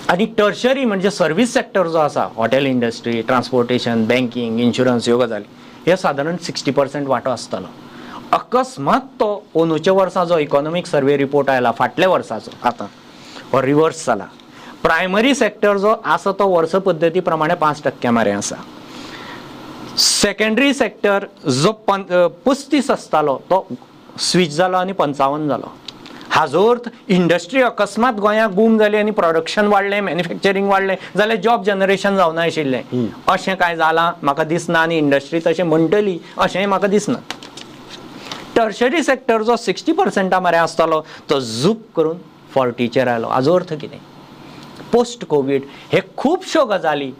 आनी टर्शरी म्हणजे सर्वीस सेक्टर जो आसा, hotel industry, transportation, banking, insurance ह्यो गजाली, हे सादारण 60% वांटो आसतलो. अकस्मात तो अंदूच्या वर्सा जो इकॉनॉमिक सर्वे रिपोर्ट आयला फाटल्या वर्साचो आतां हो रिवर्स जाला. प्रायमरी सेक्टर जो आसा तो वर्स पद्दती प्रमाणे 5% मारे आसा. सेकंडरी सेक्टर जो 35 आसतालो तो स्विच जालो आनी 55 जालो. हाजो अर्थ इंडस्ट्री अकस्मात गोंयांत बूम जाली आनी प्रोडक्शन वाडलें, मॅन्युफॅक्चरींग वाडलें जाल्यार जॉब जनरेशन जावना आशिल्लें अशें कांय जालां म्हाका दिसना, आनी इंडस्ट्री तशें म्हणटली अशेंय म्हाका दिसना. टर्शरी सेक्टर जो 60% मारे आसतालो तो झूप करून 40चेर आयलो. हाजो अर्थ कितें? पोस्ट कोवीड हे खुबश्यो गजाली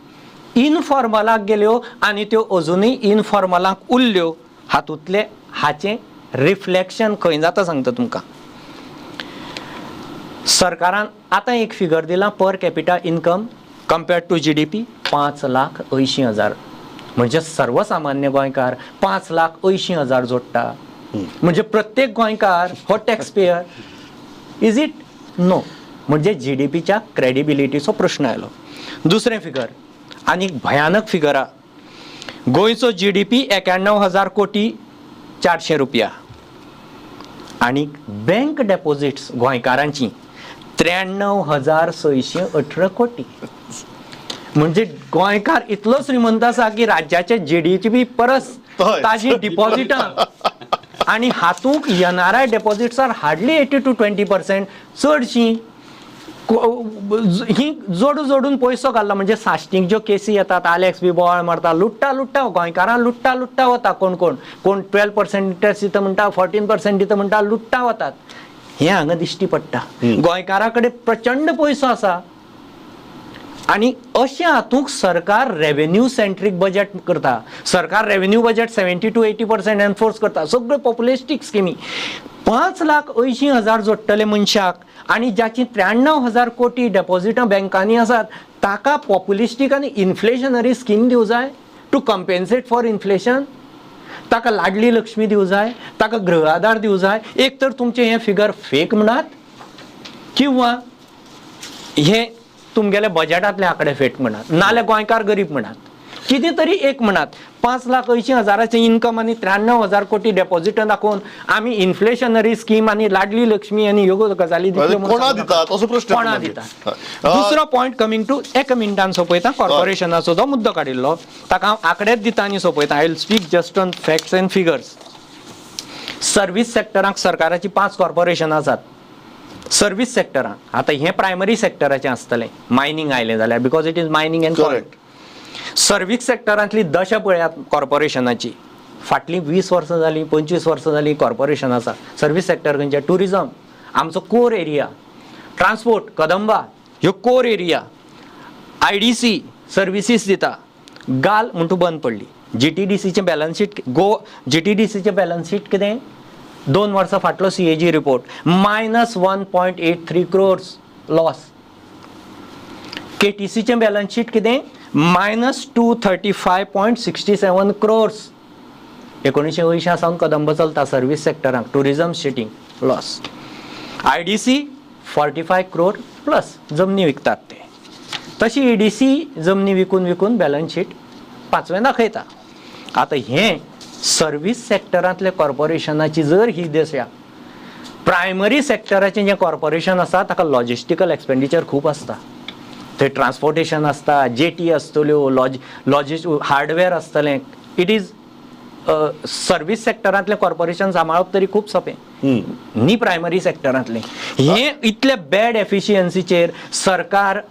इनफॉर्मलाक गेल्यो आनी त्यो अजुनूय इनफॉर्मलाक उरल्यो. हाचें रिफ्लेक्शन खंय जाता सांगता तुमकां. सरकारान आतां एक फिगर दिला per capita income compared to GDP 5,80,000. म्हणजे सर्वसामान्य गोंयकार 5,80,000 जोडटा. म्हणजे प्रत्येक गोंयकार हो tax payer. Is it? No. म्हणजे GDPच्या क्रेडिबिलिटीचो प्रश्न आयलो. दुसरें फिगर आनी भयानक फिगर आहा. गोंयचो GDP 91,000 कोटी 400 रुपया आनी बँक डेपॉझिट्स गोंयकारांची 93,618 कोटी. म्हणजे गोंयकार इतलो श्रीमंत आसा की राज्याचे GDP परस ताजी डिपॉझिटां आनी हातूंक येणाऱ्या डेपॉझिट्स आर हार्डली 80 to 20%. चडशीं ही जोडून पयसो घाल्ला. म्हणजे साश्टीक ज्यो केसी येतात, आलेक्स बी बोवाळ मारता, लुट्टा गोंयकारां लुट्टा वता. कोण 12% इंट्रस्ट दिता म्हणटा, 14% दिता म्हणटा, लुट्टा वतात. हें हांगा दिश्टी पडटा. गोंयकारा कडेन प्रचंड पयसो आसा आनी अशें हातूंक सरकार रेव्हेन्यू सेंट्रीक बजेट करता. सरकार रेव्हेन्यू बजेट 70 to 80% एनफोर्स करता. सगळ्यो पॉप्युलिस्टीक स्किमी 5,80,000 जोडटले मनशाक आनी ज्याची 93,000 कोटी डेपॉझिटां बँकांनी आसात ताका पॉप्युलिस्टीक आनी इन्फ्लेशनरी स्कीम दिवं जाय टू कंपेन्सेट फॉर इन्फ्लेशन. ताका लाडली लक्ष्मी दिवं जाय, ताका गृह आधार दिवं जाय. एक तर तुमचे हे फिगर फेक म्हणात किंवा हे तुमगेले बजेटांतले आंकडे फेक म्हणात, नाल्यार गोंयकार गरीब म्हणात. कितें तरी एक म्हणात. 5,80,000 इन्कम आनी 93,000 कोटी डेपॉझिटां दाखोवन आमी इन्फ्लेशनरी स्कीम आनी लाडली लक्ष्मी आनी ह्यो गजाली कोणा दितात असो प्रश्न कोणा दितात. दुसरो पॉयंट कमिंग टू एका मिनटान सोपयता. कॉर्पोरेशनाचो जो मुद्दो काडिल्लो ताका हांव आंकडेच दिता आनी सोपयता. I will speak just on facts and figures. Service सेक्टराक सरकाराची 5 कॉर्पोरेशनां आसात. सर्वीस सेक्टराक आतां हें प्रायमरी सेक्टराचें आसतलें, मायनिंग आयलें जाल्यार, because it is mining and correct. Service सेक्टरांतली दशा पळयात कॉर्पोरेशनाची. फाटलीं 20 वर्सां जालीं, 25 वर्सां जालीं कॉर्पोरेशन आसा. सर्वीस सेक्टर खंयचे? टुरिजम आमचो कोर एरिया, ट्रान्सपोर्ट कदंबा ह्यो कोर एरिया, IDC सर्विसीस दिता, गाल म्हणून बंद पडली. GTDCचें बॅलन्स शीट GTDCचें बॅलन्स शीट कितें 2 वर्सां फाटलो CAG रिपोर्ट -1.83 crores लॉस. KTCचें बॅलन्स शीट कितें -235.67 crores. 1980 सावन कदंब चलता सर्वीस सेक्टराक टुरिझम स्टेटींग लॉस. IDC 45 crore प्लस जमनी विकतात ते. तशी EDC जमनी विकून बॅलन्स शीट 5वें दाखयता. आतां हें सर्वीस सेक्टरांतल्या कॉर्पोरेशनाची जर ही दशा, प्रायमरी सेक्टराचें जें कॉर्पोरेशन आसा ताका लॉजिस्टिकल एक्सपेंडिचर खूब आसता. थंय ट्रान्सपोर्टेशन आसता, जेटी आसतल्यो, हार्डवेअर आसतलें. इट इज सर्वीस सेक्टरांतलें कॉर्पोरेशन सांबाळप तरी खूब सोंपें न्ही प्रायमरी सेक्टरांतलें. हें इतले बॅड एफिशियन्सीचेर सरकार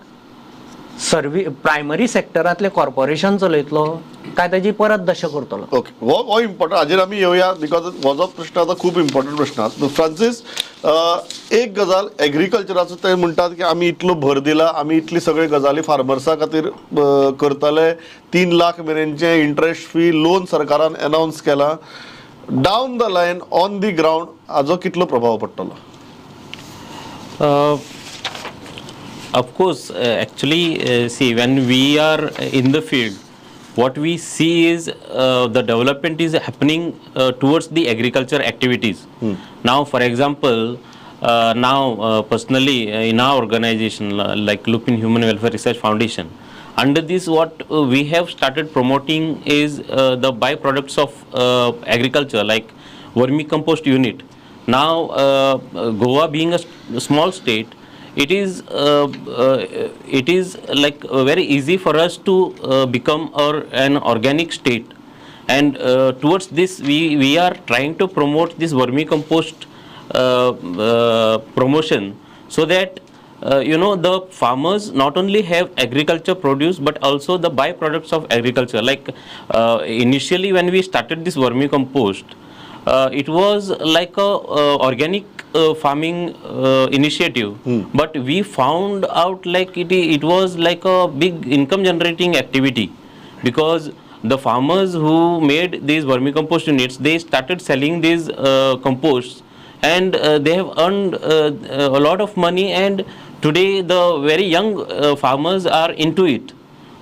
प्रायमरी सेक्टरांतले कॉर्पोरेशन चलयतलो काय ताजी परत दशा करतलो. ओके, हो इम्पॉर्टंट. हाजेर आमी येवया बिकॉज हो प्रश्न आतां खूब इम्पॉर्टंट प्रश्न आसा. फ्रांसीस, एक गजाल एग्रीकल्चराचो ते म्हणटात की आमी इतलो भर दिला, आमी इतली सगळे गजाली फार्मर्सा खातीर करतले. 3 लाख मेरेनचे इंट्रस्ट फ्री लोन सरकारान अनाउन्स केला. Down the line on the ground हाजो कितलो प्रभाव पडटलो? Of course, actually, see, when we are in the field, what we see is the development is happening towards the agriculture activities. Now, for example, personally in our organization, like Lupin Human Welfare Research Foundation, under this what we have started promoting is the byproducts of agriculture, like vermicompost unit. Now, Goa being a small state, it is like very easy for us to become an organic state, and towards this we are trying to promote this vermicompost promotion, so that the farmers not only have agriculture produce but also the byproducts of agriculture. Like initially when we started this vermicompost, it was like a organic farming initiative, but we found out like it was like a big income generating activity, because the farmers who made these vermicompost units, they started selling these composts, and they have earned a lot of money, and today the very young farmers are into it.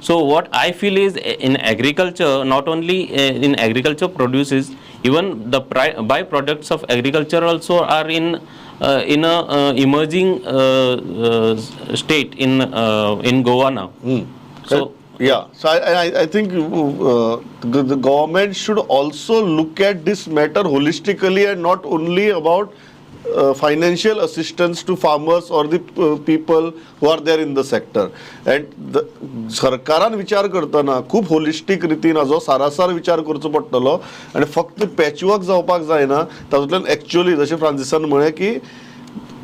So what I feel is in agriculture, not only in agriculture produces, even the byproducts of agriculture also are in a emerging state in Goa now. So yeah, so I think the government should also look at this matter holistically and not only about financial assistance to farmers or the people who are there in the sector. And सरकारान विचार करतना खूब होलिस्टीक रितीन हाजो सारासार विचार करचो पडटलो, आनी फक्त पॅचवर्क जावपाक जायना. तातूंतल्यान एक्चुअली जशें फ्रांसिसान म्हळें की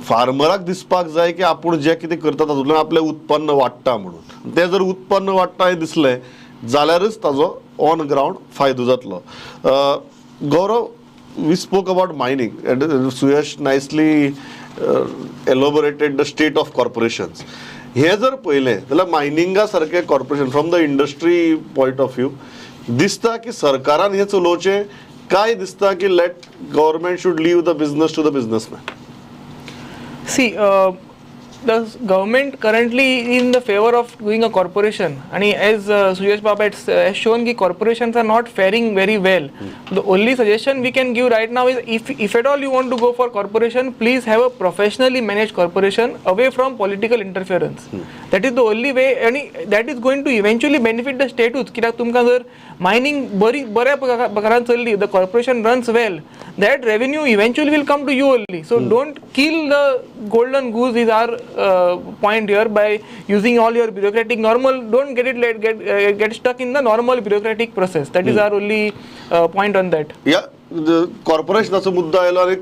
फार्मराक दिसपाक जाय की आपूण जें कितें करता तातूंतल्यान आपलें उत्पन्न वाडटा म्हणून. तें जर उत्पन्न वाडटा हें दिसलें जाल्यारच ताजो ऑन ग्राउंड फायदो जातलो. गौरव, we spoke about mining, and Suyash nicely elaborated the state of corporations. हे जर पळयलें जाल्यार मायनिंगा सारखे corporation from the industry point of view दिसता की सरकारान हें चलोवचें, काय दिसता की let government should leave the business to the businessman? See, the government currently in the favor of doing a corporation, and as Suyash Baba has shown, that corporations are not faring very well. The only suggestion we can give right now is, if at all you want to go for corporation, please have a professionally managed corporation away from political interference. That is the only way, and that is going to eventually benefit the status. कित्याक तुमकां जर mining बऱ्या प्रकारान चल्ली, the corporation runs well, that revenue eventually will come to you only. So don't kill the golden goose is our point here by using all your bureaucratic normal. Don't get stuck in the normal bureaucratic process. That is our only point on that. Yeah, कॉर्पोरेशनाचो मुद्दो आयलो, आनी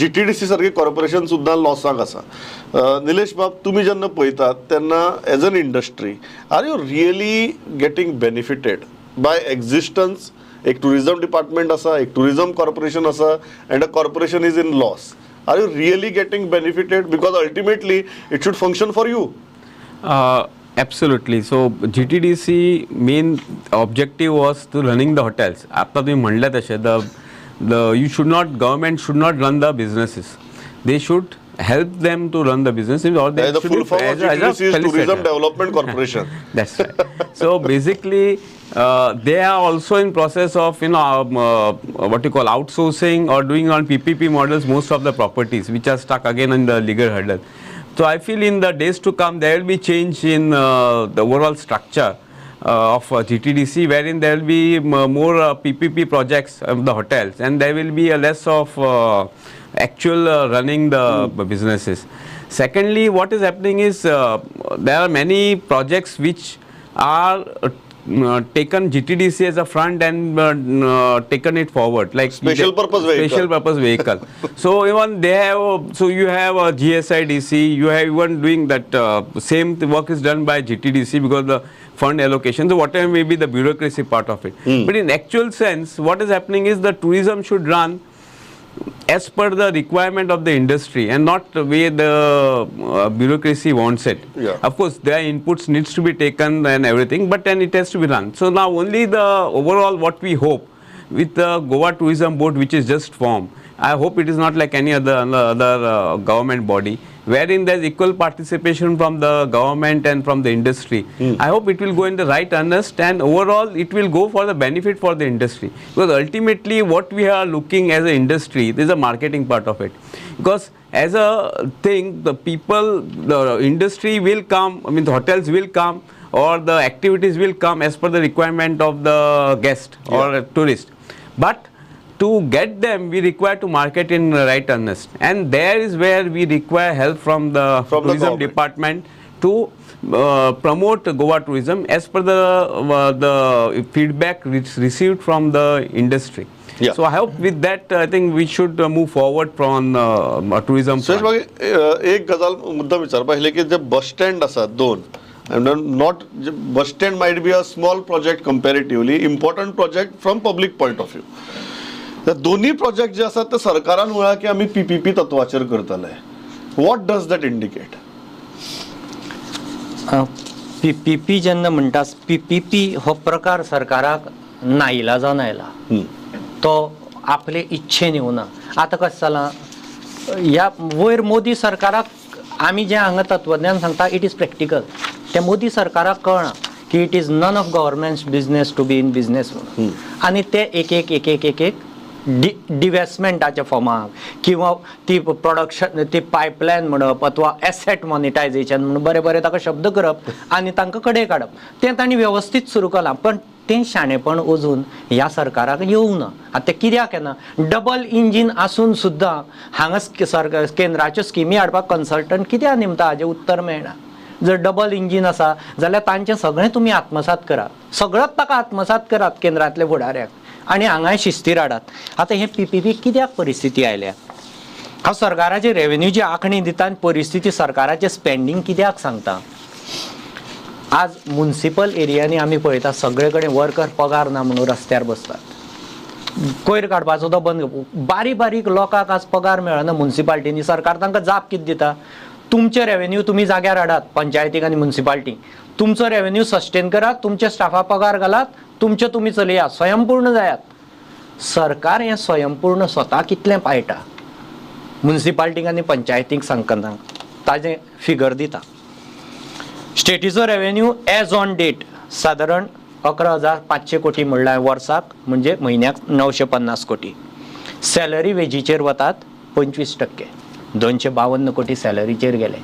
GTDC सारखे corporation सुद्दां लॉसाक आसा. निलेश बाब, तुमी जेन्ना पळयतात तेन्ना as an industry are you really getting benefited by existence? एक टुरिझम डिपार्टमेंट आसा, एक टुरिझम कॉर्पोरेशन आसा, and a corporation is in loss. Are you really getting benefited? Because ultimately it should function for you. Absolutely. So GTDC main objective was to running the hotels. आता तुम्ही म्हणलं तसे you should not, government should not run the businesses. They should help them to run the businesses, or they the should full be form of GTDC is Tourism Development Corporation. That's right. So basically, they are also in process of what you call outsourcing or doing on PPP models most of the properties which are stuck again in the legal hurdle. So I feel in the days to come there will be change in the overall structure of GTDC, wherein there will be more PPP projects of the hotels, and there will be a less of actual running the businesses. Secondly, what is happening is there are many projects which are taken GTDC as a front and taken it forward, like special purpose vehicle. So even they have, so you have a GSIDC, you have even doing that same work is done by GTDC because the fund allocation, so whatever may be the bureaucracy part of it. But in actual sense, what is happening is the tourism should run as per the requirement of the industry and not the way the bureaucracy wants it. Of course, their inputs needs to be taken and everything, but then it has to be run. So now only the overall what we hope with the Goa Tourism Board, which is just formed, I hope it is not like any other government body, wherein there is equal participation from the government and from the industry. I hope it will go in the right earnest, and overall it will go for the benefit for the industry. Because ultimately what we are looking as an industry, there is a marketing part of it. Because as a thing, the people, the industry will come, I mean the hotels will come, or the activities will come as per the requirement of the guest or tourist. But to get them, we require to market in right earnest, and there is where we require help from the tourism department to promote Goa tourism as per the feedback received from the industry. So I hope with that, I think we should move forward from tourism. सुयश बागे एक गजाल मुद्दा विचार पाहिले की जे bus stand असतात दोन, not bus stand might be a small project comparatively, important project from public point of view. तर दोन्ही प्रोजेक्ट जे असतात ते सरकारान म्हळा की आम्ही PPP तत्वाचेर करतले. What does that indicate? PPP जेन्ना म्हणटा, PPP हो प्रकार सरकाराक नाइलाजान आयला. तो आपले इच्छेन येवना. आता कशें जालां, ह्या वयर मोदी सरकाराक आमी जे हांगा तत्वज्ञान सांगता, इट इज प्रॅक्टिकल. त्या मोदी सरकाराक कळना की it is none of government's business to be in business म्हणून, आनी ते एक डिवेस्टमेंटाच्या फॉर्माक किंवा ती प्रोडक्शन, ती पायपलायन म्हणप अथवा एसेट मॉनिटायझेशन म्हणून बरे बरे ताका शब्द करप आनी तांकां कडे काडप, तें तांणी वेवस्थीत सुरू केलां. पण तें शाणेपण अजून ह्या सरकाराक येवंक ना. आतां तें कित्याक येना? डबल इंजीन आसून सुद्दां हांगा सरकार केंद्राच्यो स्किमी हाडपाक कन्सल्टंट कित्याक नेमता, हाजें उत्तर मेळना. जर डबल इंजीन आसा जाल्यार तांचें सगळें तुमी आत्मसात करात, सगळोच ताका आत्मसात करात केंद्रांतल्या फुडाऱ्याक, आनी हांगाय शिस्तीर हाडात. आतां हे PPP कित्याक परिस्थिती आयल्या? हांव सरकाराची रेव्हेन्यूची आंखणी दिता आनी परिस्थिती सरकाराचें स्पेंडींग कित्याक सांगता. आज म्युनिसिपल एरियांनी आमी पळयता सगळे कडेन वर्कर पगार ना म्हणून रस्त्यार बसतात. कोयर काडपाचो तो बंद. बारीक बारीक लोकांक आज पगार मेळना म्युनिसिपालिटीनी. सरकार तांकां जाप कितें दिता? तुमचे रेव्हेन्यू तुमी जाग्यार हाडात, पंचायतीक आनी म्युनिसिपालिटी. तुमचो रेव्हेन्यू सस्टेन करात, तुमच्या स्टाफाक पगार घालात, तुमचे तुमी चलयात, स्वयंपूर्ण जायात. सरकार हें स्वयंपूर्ण स्वता कितलें पाळटा म्युनिसिपालिटीक आनी पंचायतीक सांगतना ताजें फिगर दिता. स्टेटीचो रेव्हेन्यू एज ऑन डेट सादारण 11,500 कोटी म्हणल्यार वर्साक, म्हणजे म्हयन्याक 950 कोटी. सॅलरी वेजीचेर वतात 25%, 252 कोटी सॅलरीचेर गेले.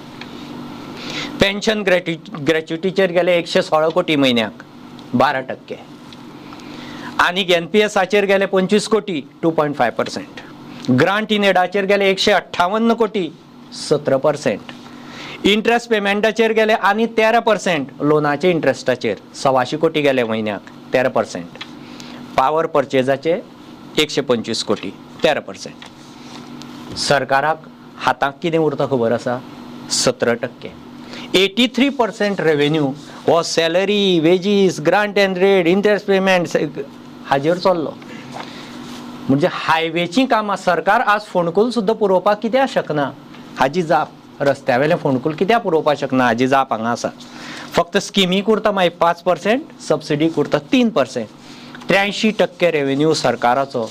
पेन्शन ग्रॅच्युटीचेर गेले 116 कोटी म्हयन्याक, 12%. आनी NPSचेर गेले 25 कोटी, 2.5%. ग्रांट इन एडाचेर गेले 158 कोटी, 17%. इंट्रेस्ट पेमेंटाचेर गेले आनी 13%. लोनाचे इंट्रेस्टाचेर 126 कोटी गेले म्हयन्याक, 13%. पावर परचेजाचे 125 कोटी, 13%. सरकाराक हाताक कितें उरता खबर आसा? 17%. 83% रेव्हेन्यू हो salary, wages, grant and rate, interest payment हाजेर चल्लो. म्हणजे हायवेची कामां सरकार आज फोंडकूल सुद्दां पुरोवपाक कित्याक शकना? हाजी जाप रस्त्यावेले फोंडकूल कित्याक पुरोवपाक शकना हाजी जाप हांगा आसा. फक्त स्किमीक उरता मागीर 5%, सबसिडीक उरता 3%. 83% रेव्हेन्यू सरकाराचो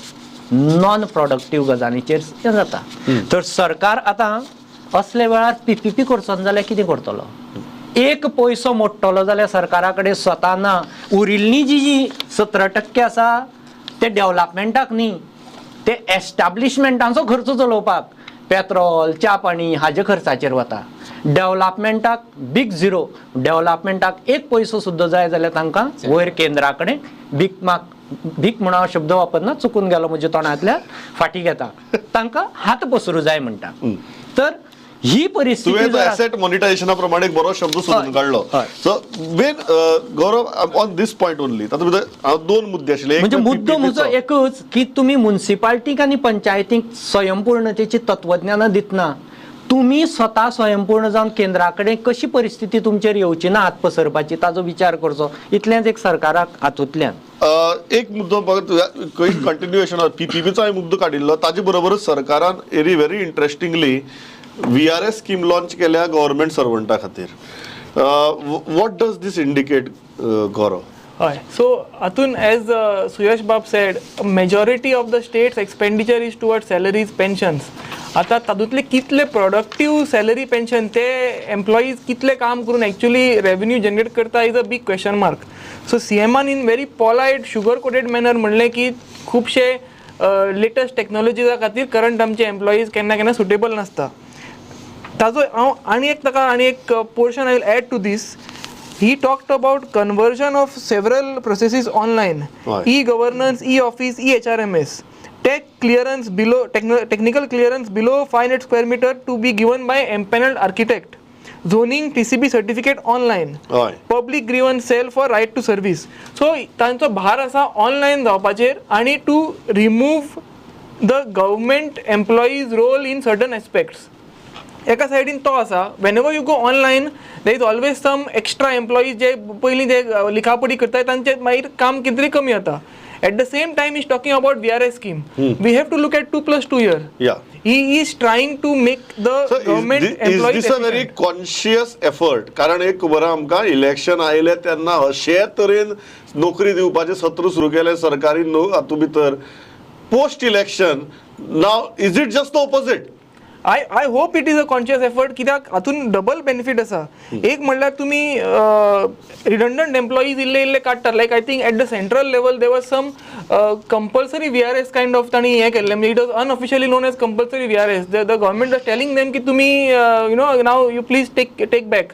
नॉन प्रोडक्टीव गजालींचेर जाता. तर सरकार आतां असले वेळार PPP करचो जाल्यार कितें करतलो? एक पयसो मोडटलो जाल्यार सरकारा कडेन स्वता ना. उरिल्ली जी 17% आसा ते डेव्हलपमेंटाक न्ही, ते एस्टाब्लिशमेंटाचो खर्च चलोवपाक, पेट्रोल च्या पाणी हाजे खर्चाचेर वता. डेव्हलपमेंटाक बिग झिरो. डेव्हलपमेंटाक एक पयसो सुद्दां जाय जाल्यार तांकां वयर केंद्रा कडेन भीक म्हणून शब्द वापरना, चुकून गेलो म्हज्या तोंडांतल्या, फाटी घेता, तांकां हात पसरू जाय म्हणटा. तर ही परिस्थिती एसेट मॉनिटायझेशना प्रमाणे एक बरो शब्द सोदून काढलो. So main Gaurav on this point only, तातूंत दोन मुद्दे आशिल्ले. म्हणजे मुद्दो म्हजो एकच की तुमी म्युनिसिपालिटीक आनी पंचायतीक स्वयंपूर्णतेची तत्वज्ञानां दितना तुमी स्वता स्वयंपूर्ण जावन केंद्रा कडेन कशी परिस्थिती तुमचेर येवची ना हात पसरपाची ताचो विचार करचो, इतलेंच एक सरकाराक हातूंतल्यान. एक मुद्दो कंटिन्युएशन PPPचो मुद्दो काडिल्लो, ताजे बरोबरच सरकारान very interestingly VRS scheme launch केल्या गव्हर्नमेंट सर्वंटा खातीर. What does this indicate Gaurav? हय, सो हातून as Suyash baab said, majority of the state's expenditure is toward salaries, pensions. आतां तातूंतले कितले प्रोडक्टीव सॅलरी पेन्शन ते एम्प्लॉईज कितले काम करून एक्चुअली रेव्हेन्यू जनरेट करता is a big question mark. So CMान in very polite sugar coated manner म्हणलें की खुबशे लेटस्ट टेक्नॉलॉजीजा खातीर करंट आमचे एम्प्लॉईज केन्ना केन्ना सुटेबल नासता. ताजो हांव आनी एक portion I will add to this. He talked about conversion of several processes online, e-governance, e-office, e-HRMS, technical clearance below 500 square meter to be given by empaneled architect, zoning TCB certificate online, public grievance cell for right to service. So तांचो भार आसा online जावपाचेर आनी to remove the government employees role in certain aspects. एका सायडीन तो आसा, wherever you go online there is always some extra employees जे पयलीं जे लिखापडी करतात तांचे मागीर काम कितें तरी कमी जाता. At the same time is talking about VRS scheme. We have to look at 2+2 year. He is trying to make the government employees. Is this a very conscious effort? कारण एक खबर आमकां इलेक्शन आयले तेन्ना अशे तरेन नोकरी दिवपाचे सत्र सुरू केले सरकारी हातूंत भितर. Post election now is it just the opposite? I hope it is a conscious effort. कित्याक हातून डबल बेनिफिट आसा. एक म्हणल्यार तुमी रिडंडंट एम्प्लॉईज इल्ले काडटात. Like I think at the central level there was some compulsory VRS kind of तांणी हें केल्लें. It was unofficially known as compulsory VRS. The government was telling them की तुमी now you please take back.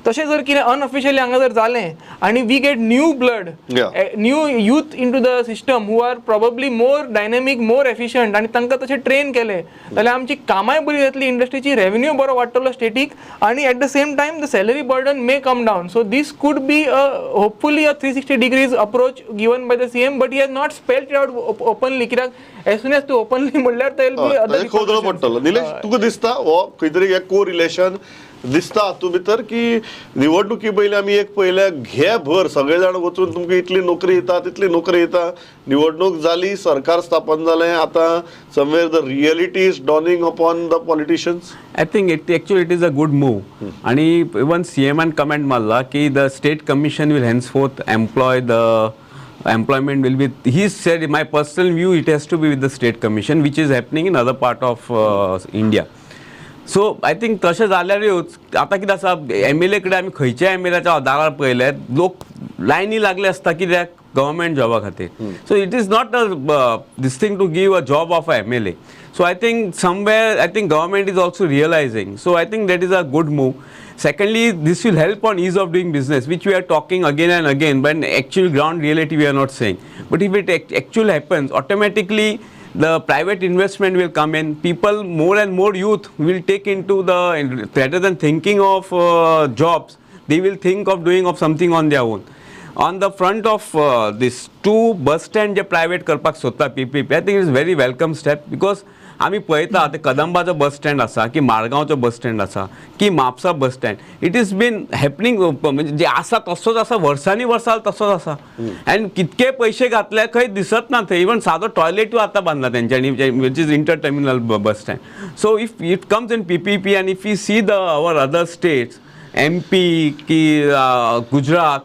तशें जर कितें unofficially हांगा जर जालें आनी we get new blood, new youth in to the system who are probably more dynamic, more efficient आनी तांकां तशें ट्रेन केलें जाल्यार आमची कामाय बरी जातली, इंडस्ट्रीची रेव्हेन्यू बरो वाडटलो स्टेटीक, आनी at the same time the salary burden may come down. So this could be hopefully a 360 degrees approach given by the CM, but he has not spelled it out openly. कित्याक as soon as तूं openly म्हणल्यार ते खोदळ पडटलो. निलेश, तुका दिसता हो खंय तरी एक को रिलेशन दिसता हातूंत भितर की निवडणुकी पयलीं आमी एक पयल्या घे भर सगळे जाण वचून तुमकां इतली नोकरी येता तितली नोकरी येता, निवडणूक जाली, सरकार स्थापन जालें, आतां somewhere the reality is dawning upon the politicians? I think it is a good move. And even CM comment marla ki the state commission will henceforth employ the employment will be, he said, my personal view, it has to be with the state commission, which is happening in other part of India. So I think तशें जाल्यारूच आतां कितें आसा, MLA कडेन आमी खंयच्या MLAच्या आदारार पळयले लोक लायनी लागले आसता कित्याक गव्हर्मेंट जॉबा खातीर. So it is not this thing to give a job of a MLA. So I think somewhere, I think government is also realizing. So I think that is a good move. Secondly, this will help on ease of doing business, which we are talking again and again, but actual ground reality we are not saying. But if it actually happens, automatically the private investment will come in. People, more and more youth will take into the, rather than thinking of jobs, they will think of doing of something on their own. On the front of this two bus stand je private karpak sota PPP, I think it is very welcome step, because आमी पळयता ते कदंबाचो bus stand आसा की मारगांवचो bus stand आसा की Mapusa bus stand it is been happening म्हणजे जे आसा तसोच आसा वर्सांनी वर्सां तसोच आसा आनी कितके पयशे घातले खंय दिसत ना थंय इवन सादो टॉयलेटूय आतां बांदला तेंच्यांनी which is inter terminal bus stand so if it comes in PPP and if we see our other states MP की गुजरात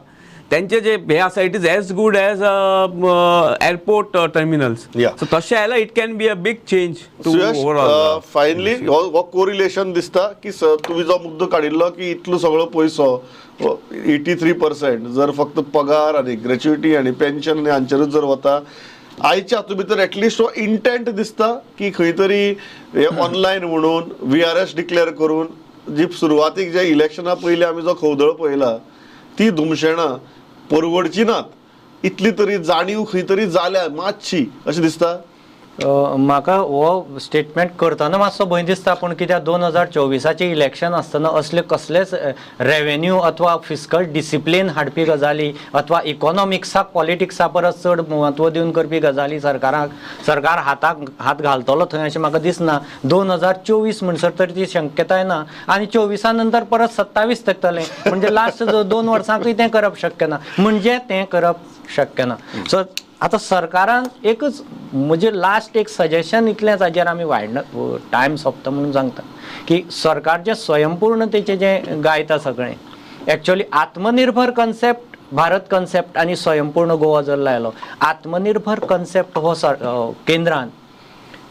त्यांचे जे हे आसा it is as good as airport terminals so तशें आयला it can be a big change to overall finally हो correlation दिसता की तुमी जो मुद्दो काडिल्लो की इतलो सगळो पयसो 83% जर फक्त पगार आनी ग्रॅच्युइटी आनी पेन्शन आनी हांचेरूच जर वता आयच्या हातूंत भितर एटलिस्ट हो इंटेंट दिसता की खंय तरी हे ऑनलायन म्हणून VRS डिक्लेअर करून जी सुरवातीक जे इलेक्शना पयलीं आमी जो खवदळ पळयला ती धुमशेणां परवडची नात इतली तरी जाणीव खंय तरी जाल्या मातशी अशें दिसता म्हाका हो स्टेटमेंट करतना मातसो भंय दिसता पूण कित्याक 2024चे इलेक्शन आसतना असले कसलेच रेवेन्यू अथवा फिस्कल डिसिप्लीन हाडपी गजाली अथवा इकॉनॉमिक्साक पॉलिटिक्सा परस चड म्हत्व दिवन करपी गजाली सरकार हात घालतलो थंय अशें म्हाका दिसना 2024 म्हणसर तरी ती शक्यताय ना आनी 24 नंतर परत 27 तेंकतलें म्हणजे लास्ट 2 वर्सांकूय तें करप शक्य ना म्हणजे तें करप शक्य ना सो आता सरकारान एकच म्हणजे लास्ट एक सजेशन इतलेंच हाजेर आमी वायड टायम सोंपता म्हणून सांगता की सरकारचे स्वयंपूर्णतेचे जे गायता सगळें एक्चुअली आत्मनिर्भर कन्सेप्ट भारत कन्सेप्ट आनी स्वयंपूर्ण गोवा जर लायलो आत्मनिर्भर कन्सेप्ट हो केंद्रान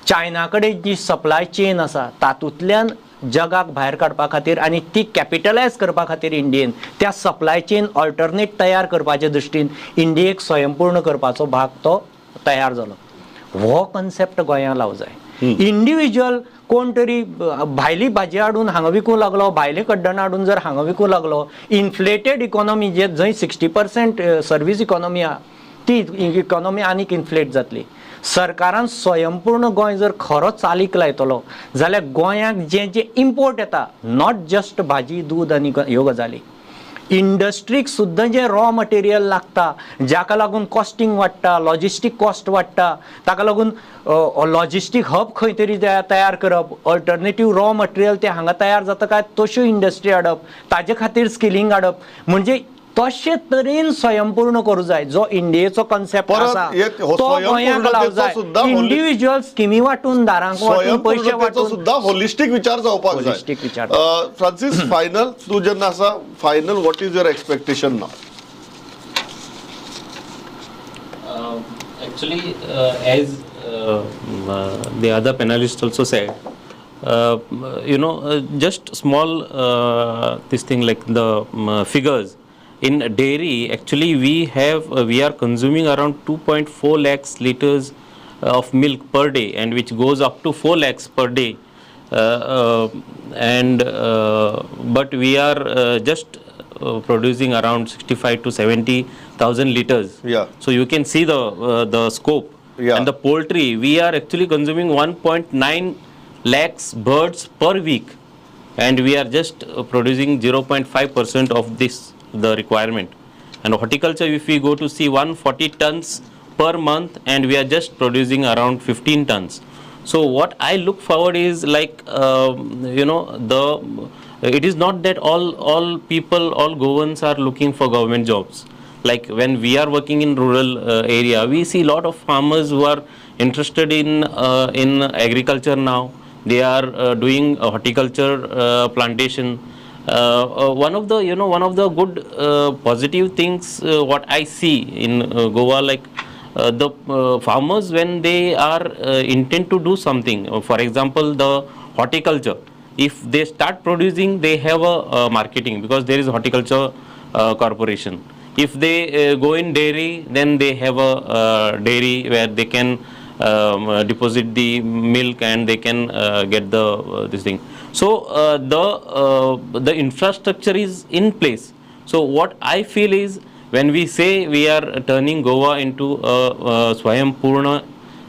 चायना कडेन जी सप्लाय चेन आसा तातूंतल्यान जगाक भायर काडपा खातीर आनी ती कॅपिटलायज करपा खातीर इंडियेन त्या सप्लाय चेन ऑल्टरनेट तयार करपाचे दृश्टीन इंडियेक स्वयंपूर्ण करपाचो भाग तो तयार जालो हो कन्सेप्ट गोंयांत लावं जाय इंडिविज्युअल कोण तरी भायली भाजी हाडून हांगा विकूंक लागलो भायले कड्डण हाडून जर हांगा विकूंक लागलो इन्फ्लेटेड इकॉनॉमी जे जंय 60% सर्वीस इकॉनॉमी आहा ती इकॉनॉमी आनीक इन्फ्लेट जातली सरकारान स्वयंपूर्ण गोंय जर खरो चालीक लायतलो जाल्यार गोंयांक जे इम्पोर्ट येता नॉट जस्ट भाजी दूद आनी ह्यो गजाली इंडस्ट्रीक सुद्दां जे रॉ मटेरियल लागता जाका लागून कॉस्टिंग वाडटा लॉजिस्टीक कॉस्ट वाडटा ताका लागून लॉजिस्टीक हब खंय तरी तयार करप ऑल्टरनेटीव रॉ मटेरियल ते हांगा तयार जाता काय तश्यो इंडस्ट्री हाडप ताजे खातीर स्किलिंग हाडप म्हणजे तशे तरेन स्वयंपूर्ण करूं जाय जो इंडियेचो कन्सेप्ट आसा तो गोंयांक लावं जाय इंडिविज्युअल स्किमी वाटून दारांक वाटून पयशे वाटून सुद्दां होलिस्टीक विचार जावपाक जाय फ्रांसीस फायनल तूं जेन्ना आसा final what is your expectation now actually as the other panelists also said just small this thing like the figures in dairy actually we are consuming around 2.4 lakhs liters of milk per day and which goes up to 4 lakhs per day but we are just producing around 65 to 70,000 liters. So you can see the scope. And the poultry, we are actually consuming 1.9 lakhs birds per week, and we are just producing 0.5% of the requirement. And horticulture, if we go to see 140 tons per month, and we are just producing around 15 tons. So what I look forward is like it is not that all people, all Goans are looking for government jobs. Like when we are working in rural area, we see a lot of farmers who are interested in agriculture now. They are doing horticulture plantation. One of the good positive things what I see in Goa, like the farmers when they are intent to do something, for example the horticulture, if they start producing they have a marketing because there is a horticulture corporation. If they go in dairy, then they have a dairy where they can deposit the milk and they can get this thing. So the infrastructure is in place. So what I feel is when we say we are turning Goa into a Swayam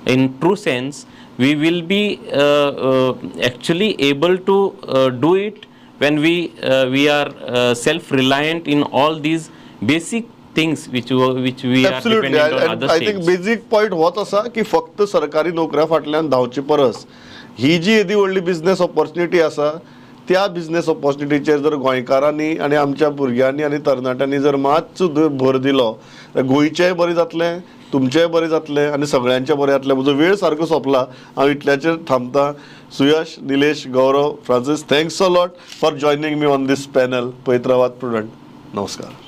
in true sense, we will be actually able to do it when we are self-reliant in all these basic things which we are dependent on other states. I think basic point होत असा की फक्त सरकारी नोकऱ्या फाटल्यान धांवचे परस ही जी येदी व्हडली business opportunity आसा त्या बिझनेस ऑपॉर्च्युनिटीचेर जर गोंयकारांनी आनी आमच्या भुरग्यांनी आनी तरणाट्यांनी जर मातसो भर दिलो तर गोंयचेंय बरें जातलें, तुमचेंय बरें जातलें आनी सगळ्यांचें बरें जातलें. म्हजो वेळ सारको सोंपला, हांव इतल्याचेर थांबतां. Suyash, Nilesh, Gaurav, Francis, thanks a lot for joining me on this panel. पळयत रावात प्रुडंट. नमस्कार.